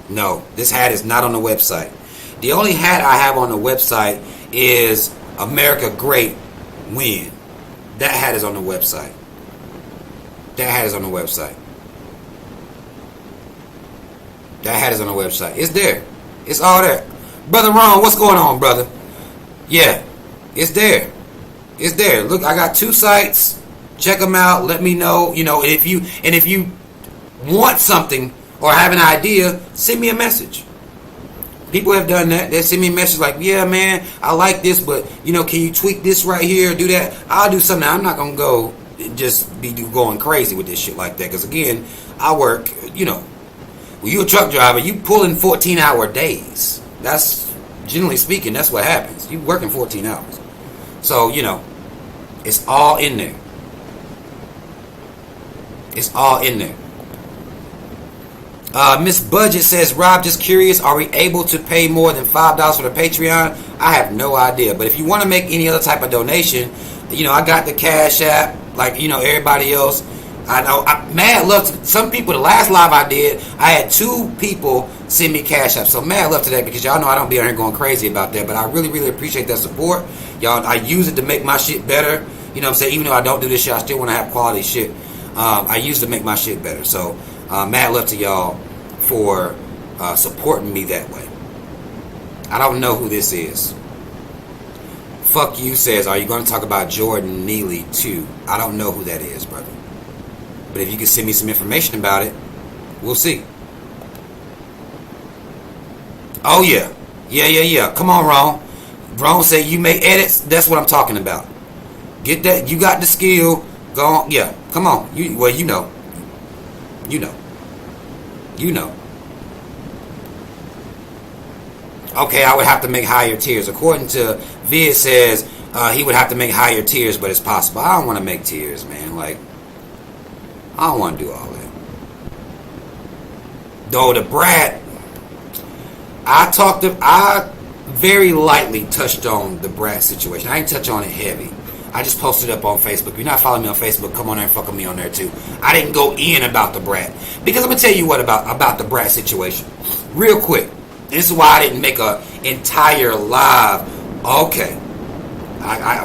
No, this hat is not on the website. The only hat I have on the website is America Great Win. That hat is on the website. That hat is on the website. That hat is on the website. It's there. It's all there. Brother Ron, what's going on, brother? Yeah, it's there. It's there. Look, I got 2 sites. Check them out. Let me know. You know, if you want something or have an idea, send me a message. People have done that. They send me a message like, yeah, man, I like this, but, you know, can you tweak this right here, do that? I'll do something. I'm not going to go just be going crazy with this shit like that. Because, again, I work, you know, when you're a truck driver, you pulling 14-hour days. That's, generally speaking, that's what happens. You working 14 hours. So, you know, it's all in there. It's all in there. Miss Budget says, Rob, just curious, are we able to pay more than $5 for the Patreon? I have no idea. But if you want to make any other type of donation, you know, I got the Cashapp, like, you know, everybody else. I know, mad love to some people. The last live I did, I had 2 people send me Cashapp. So mad love to that, because y'all know I don't be out here going crazy about that. But I really, really appreciate that support. Y'all, I use it to make my shit better. You know what I'm saying? Even though I don't do this shit, I still want to have quality shit. I use it to make my shit better. So mad love to y'all for supporting me that way. I don't know who this is. Fuck you says, are you going to talk about Jordan Neely too? I don't know who that is, brother. But if you can send me some information about it, we'll see. Oh yeah. Yeah. Come on, Ron. Ron said you make edits. That's what I'm talking about. Get that. You got the skill. Go on. Yeah. Come on. You know. Okay, I would have to make higher tiers. According to Vid says he would have to make higher tiers, but it's possible. I don't want to make tiers, man. Like, I don't want to do all that. Though the brat, I very lightly touched on the brat situation. I didn't touch on it heavy. I just posted up on Facebook. If you're not following me on Facebook, come on there and fuck with me on there too. I didn't go in about the brat. Because I'm going to tell you what about the brat situation. Real quick. This is why I didn't make an entire live. Okay.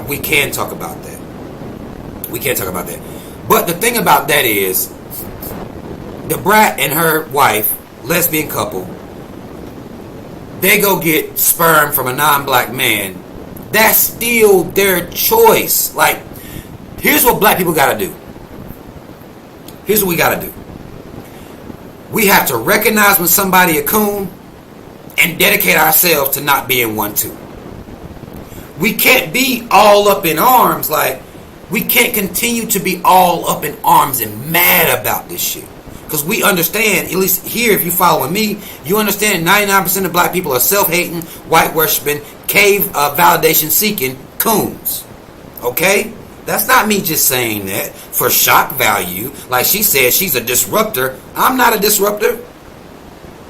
We can talk about that. We can talk about that. But the thing about that is, the brat and her wife, lesbian couple, they go get sperm from a non-black man. That's still their choice. Like, here's what black people gotta do. Here's what we gotta do. We have to recognize when somebody a coon and dedicate ourselves to not being one too. We can't be all up in arms. Like, we can't continue to be all up in arms and mad about this shit. Because we understand, at least here, if you following me, you understand 99% of black people are self-hating, white-worshipping, cave validation seeking coons. Okay? That's not me just saying that for shock value. Like she said, she's a disruptor. I'm not a disruptor.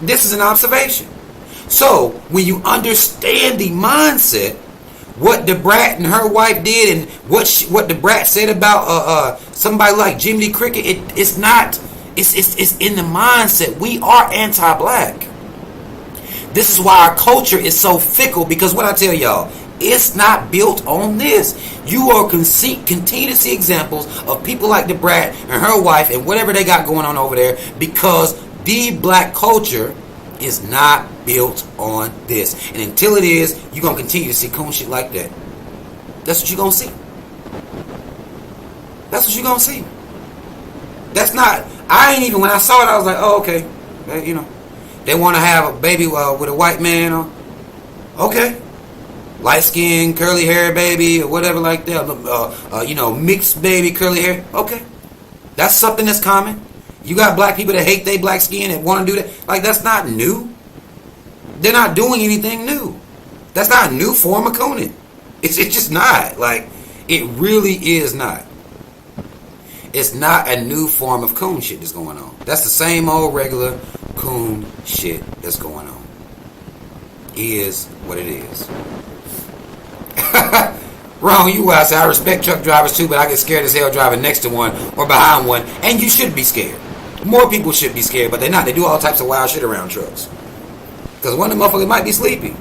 This is an observation. So, when you understand the mindset, what the brat and her wife did, and what the brat said about somebody like Jiminy Cricket, it's not. It's in the mindset. We are anti-black. This is why our culture is so fickle, because what I tell y'all, it's not built on this. You will continue to see examples of people like the brat and her wife and whatever they got going on over there, because the black culture is not built on this. And until it is, you're going to continue to see coon shit like that. That's what you're going to see. That's what you're going to see. That's not... I ain't even... When I saw it, I was like, oh, okay. You know, they want to have a baby with a white man. Okay. Light skin, curly hair baby, or whatever like that. You know, mixed baby, curly hair. Okay. That's something that's common. You got black people that hate their black skin and want to do that. Like, that's not new. They're not doing anything new. That's not a new form of cooning. It's just not. Like, it really is not. It's not a new form of coon shit that's going on. That's the same old regular coon shit that's going on. Is what it is. Wrong, you guys. I respect truck drivers too, but I get scared as hell driving next to one or behind one. And you should be scared. More people should be scared, but they're not. They do all types of wild shit around trucks. Because one of the motherfuckers might be sleepy.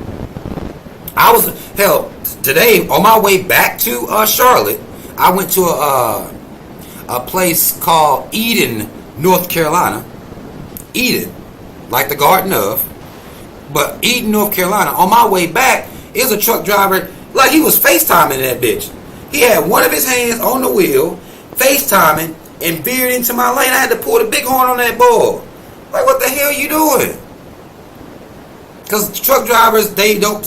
Today, on my way back to Charlotte, I went to a place called Eden, North Carolina. Eden, like the Garden of. But Eden, North Carolina. On my way back, it was a truck driver, like he was FaceTiming that bitch. He had one of his hands on the wheel, FaceTiming, and veered into my lane. I had to pull the big horn on that bull. Like, what the hell you doing? Because truck drivers,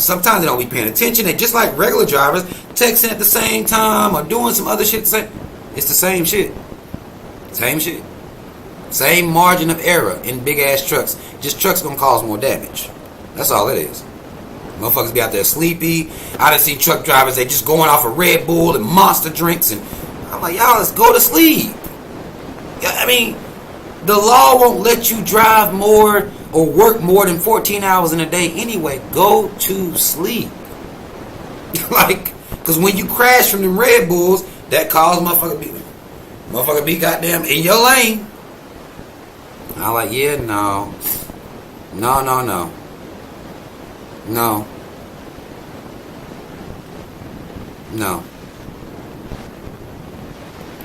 sometimes they don't be paying attention. They just like regular drivers, texting at the same time or doing some other shit. It's the same shit. Same shit. Same margin of error in big ass trucks. Just trucks gonna cause more damage. That's all it is. Motherfuckers be out there sleepy. I done seen truck drivers, they just going off of Red Bull and Monster drinks, and I'm like, y'all, let's go to sleep. I mean, the law won't let you drive more or work more than 14 hours in a day anyway. Go to sleep. Like, because when you crash from them Red Bulls, that cause motherfucker be goddamn in your lane. I'm like, yeah, no.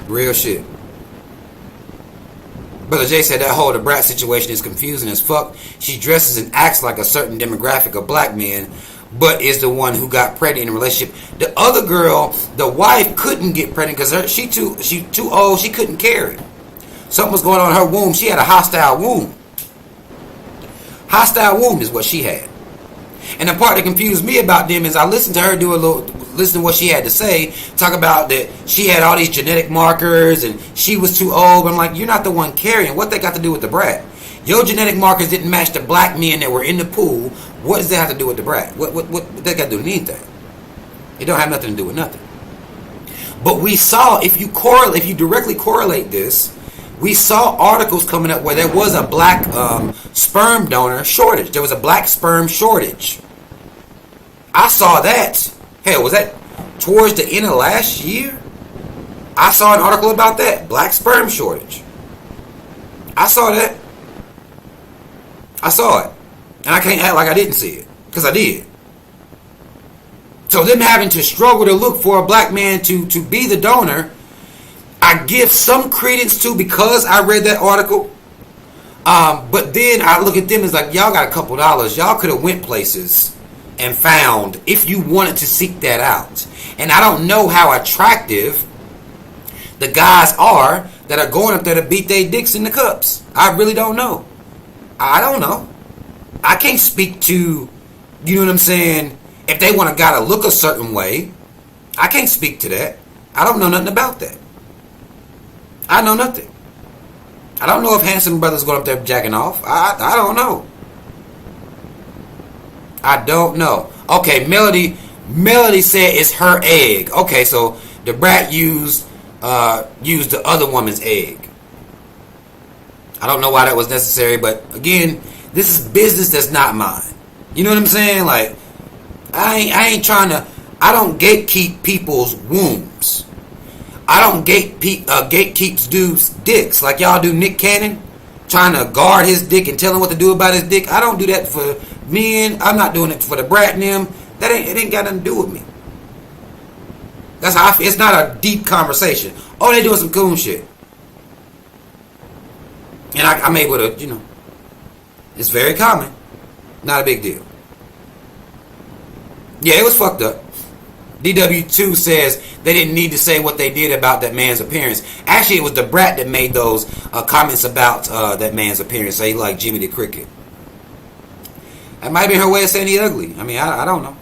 Real shit. Brother Jay said that whole the brat situation is confusing as fuck. She dresses and acts like a certain demographic of black men, but is the one who got pregnant in a relationship. The other girl, the wife, couldn't get pregnant because she too old. She couldn't carry. Something was going on in her womb. She had a hostile womb. Hostile womb is what she had. And the part that confused me about them is I listened to her listen to what she had to say, talk about that she had all these genetic markers and she was too old. I'm like, you're not the one carrying. What they got to do with the brat? Your genetic markers didn't match the black men that were in the pool. What does that have to do with the brat? What that got to do with anything? It don't have nothing to do with nothing. But we saw, if you directly correlate this, we saw articles coming up where there was a black sperm donor shortage. There was a black sperm shortage. I saw that. Hell, was that towards the end of last year? I saw an article about that. Black sperm shortage. I saw that. I saw it. And I can't act like I didn't see it. Because I did. So them having to struggle to look for a black man to be the donor, I give some credence to because I read that article. But then I look at them as like, y'all got a couple dollars. Y'all could have went places and found if you wanted to seek that out. And I don't know how attractive the guys are that are going up there to beat their dicks in the cups. I really don't know. I don't know. I can't speak to, you know what I'm saying, if they want a guy to look a certain way. I can't speak to that. I don't know nothing about that. I know nothing. I don't know if handsome brothers going up there jacking off. I don't know. I don't know. Okay, Melody said it's her egg. Okay, so the brat used the other woman's egg. I don't know why that was necessary, but again, this is business that's not mine. You know what I'm saying? Like, I ain't trying to. I don't gatekeep people's wombs. I don't gatekeep dudes' dicks like y'all do Nick Cannon, trying to guard his dick and tell him what to do about his dick. I don't do that for men. I'm not doing it for the brat and them. It ain't got nothing to do with me. That's how I feel. It's not a deep conversation. Oh, they doing some cool shit. And I'm able to, it's very common. Not a big deal. Yeah, it was fucked up. DW2 says they didn't need to say what they did about that man's appearance. Actually, it was the brat that made those comments about that man's appearance. Say, like Jimmy the Cricket. That might be her way of saying he ugly. I mean, I don't know.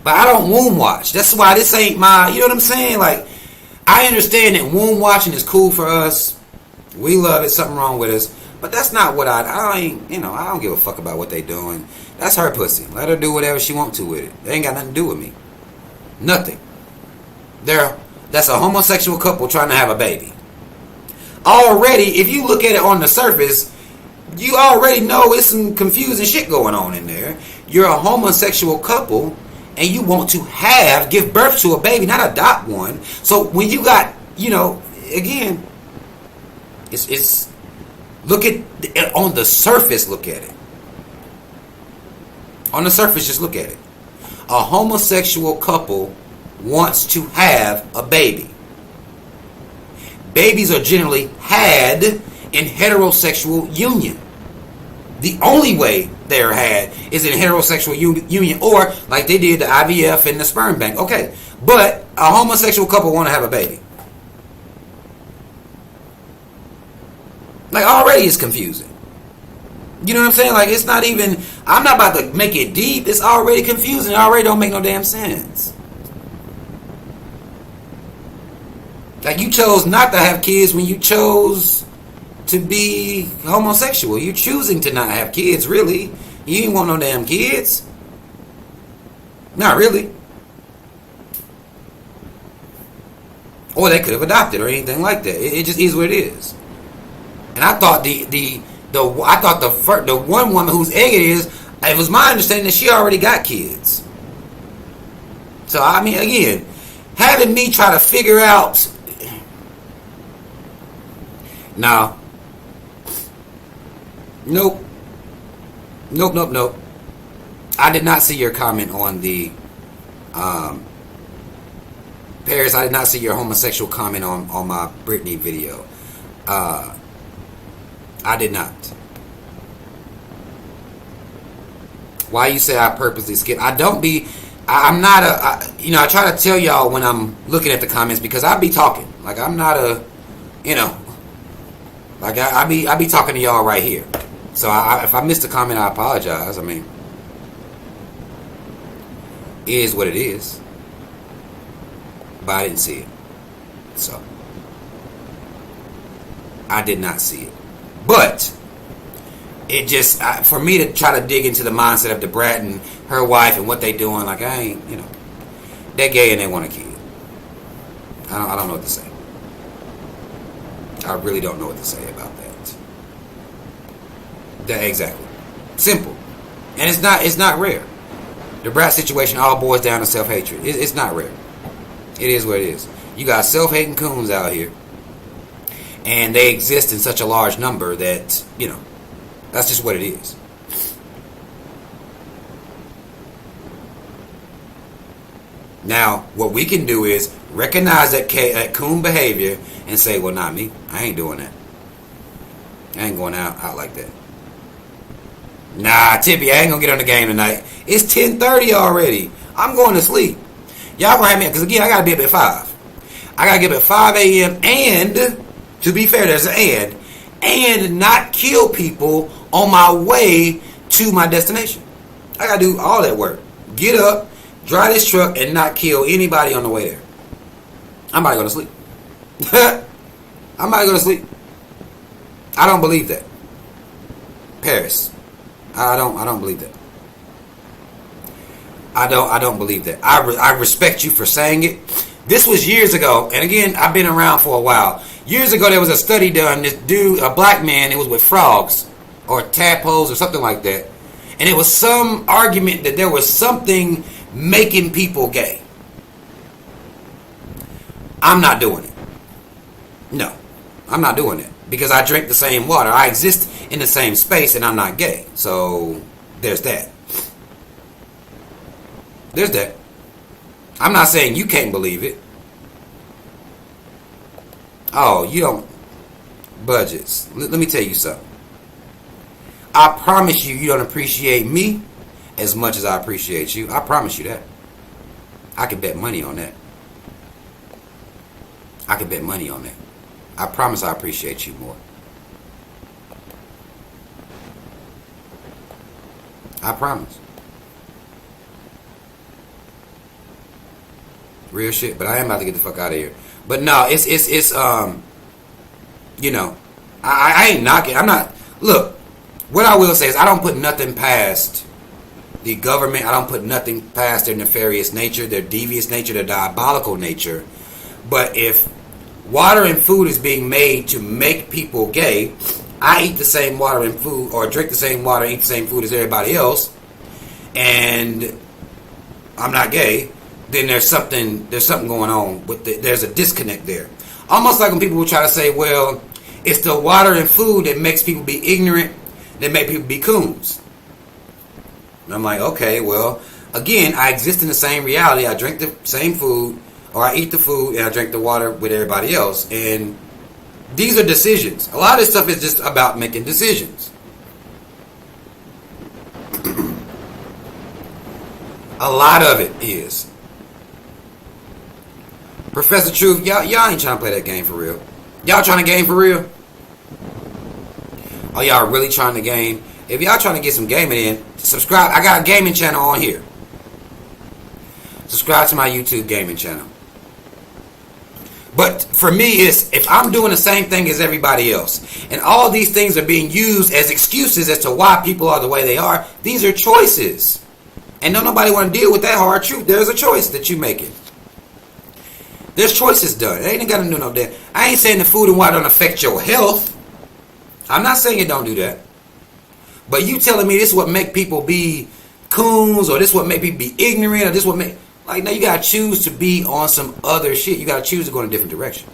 But I don't womb watch. That's why this ain't my, you know what I'm saying? Like, I understand that womb watching is cool for us. We love it. Something wrong with us. But that's not what I don't give a fuck about what they doing. That's her pussy. Let her do whatever she want to with it. They ain't got nothing to do with me. Nothing. That's a homosexual couple trying to have a baby. Already, if you look at it on the surface, you already know it's some confusing shit going on in there. You're a homosexual couple and you want to give birth to a baby, not adopt one. So when you got, again, it's look at on the surface, look at it. On the surface, just look at it. A homosexual couple wants to have a baby. Babies are generally had in heterosexual union. The only way they're had is in heterosexual union, or like they did the IVF and the sperm bank. Okay, but a homosexual couple want to have a baby. Like, already it's confusing. You know what I'm saying? Like, it's not even, I'm not about to make it deep. It's already confusing. It already don't make no damn sense. Like, you chose not to have kids when you chose to be homosexual. You're choosing to not have kids, really. You ain't want no damn kids. Not really. Or they could have adopted or anything like that. It just is what it is. And I thought the one woman whose egg it is, it was my understanding that she already got kids. So I mean, again, having me try to figure out, no, nope. I did not see your comment on the Paris. I did not see your homosexual comment on my Britney video. I did not. Why you say I purposely skip? I'm not I try to tell y'all when I'm looking at the comments, because I be talking. Like, I'm not like I be talking to y'all right here. So if I missed a comment, I apologize. I mean, it is what it is. But I didn't see it. So I did not see it. But it just, for me to try to dig into the mindset of the brat and her wife and what they doing, like, I ain't, they're gay and they want a kid. I don't know what to say. I really don't know what to say about that. Exactly. Simple. And it's not rare. The brat situation all boils down to self-hatred. It's not rare. It is what it is. You got self-hating coons out here. And they exist in such a large number that, that's just what it is. Now, what we can do is recognize that coon behavior and say, well, not me. I ain't doing that. I ain't going out like that. Nah, Tippy, I ain't going to get on the game tonight. It's 10:30 already. I'm going to sleep. Y'all going to have me, because again, I got to be up at 5. I got to get up at 5 a.m. and... to be fair, there's an and not kill people on my way to my destination. I gotta do all that work. Get up, drive this truck, and not kill anybody on the way there. I'm about to go to sleep. I'm about to go to sleep. I don't believe that. Paris. I don't believe that. I don't believe that. I respect you for saying it. This was years ago, and again, I've been around for a while. Years ago, there was a study done. This dude, a black man, it was with frogs or tadpoles or something like that. And it was some argument that there was something making people gay. I'm not doing it. No, I'm not doing it. Because I drink the same water. I exist in the same space and I'm not gay. So, there's that. There's that. I'm not saying you can't believe it. Oh, you don't. Budgets. Let me tell you something. I promise you don't appreciate me as much as I appreciate you. I promise you that. I can bet money on that. I can bet money on that. I promise I appreciate you more. I promise. Real shit. But I am about to get the fuck out of here. But no, it's you know, I ain't knocking. I'm not. Look, what I will say is I don't put nothing past the government. I don't put nothing past their nefarious nature, their devious nature, their diabolical nature. But if water and food is being made to make people gay, I eat the same water and food, or drink the same water, eat the same food as everybody else, and I'm not gay, then there's something going on with there's a disconnect there. Almost like when people will try to say, well, it's the water and food that makes people be ignorant, that make people be coons. And I'm like, okay, well, again, I exist in the same reality. I drink the same food, or I eat the food and I drink the water with everybody else. And these are decisions. A lot of this stuff is just about making decisions. A lot of it is. Professor Truth, y'all ain't trying to play that game for real. Y'all trying to game for real? Are y'all really trying to game? If y'all trying to get some gaming in, subscribe. I got a gaming channel on here. Subscribe to my YouTube gaming channel. But for me, it's if I'm doing the same thing as everybody else, and all these things are being used as excuses as to why people are the way they are, these are choices. And don't nobody want to deal with that hard truth. There's a choice that you make it. There's choices done. It ain't got to do no damn. I ain't saying the food and water don't affect your health. I'm not saying it don't do that. But you telling me this is what make people be coons, or this is what make people be ignorant, or this is what make... Like, now you got to choose to be on some other shit. You got to choose to go in a different direction.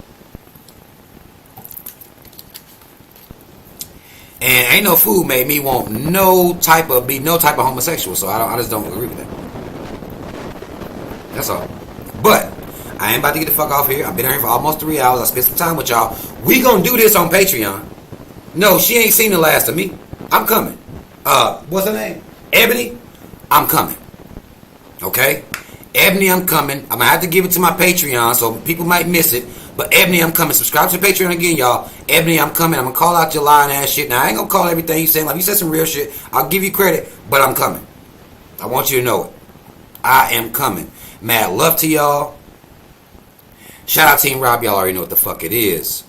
And ain't no food made me want no type of homosexual. So I just don't agree with that. That's all. But I ain't about to get the fuck off here. I've been here for almost 3 hours. I spent some time with y'all. We gonna do this on Patreon. No, she ain't seen the last of me. I'm coming. What's her name? Ebony. I'm coming. Okay? Ebony, I'm coming. I'm gonna have to give it to my Patreon, so people might miss it. But Ebony, I'm coming. Subscribe to Patreon again, y'all. Ebony, I'm coming. I'm gonna call out your lying ass shit. Now, I ain't gonna call everything you saying. Like, you said some real shit. I'll give you credit, but I'm coming. I want you to know it. I am coming. Mad love to y'all. Shout out Team Rob. Y'all already know what the fuck it is.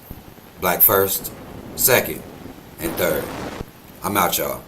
Black first, second, and third. I'm out, y'all.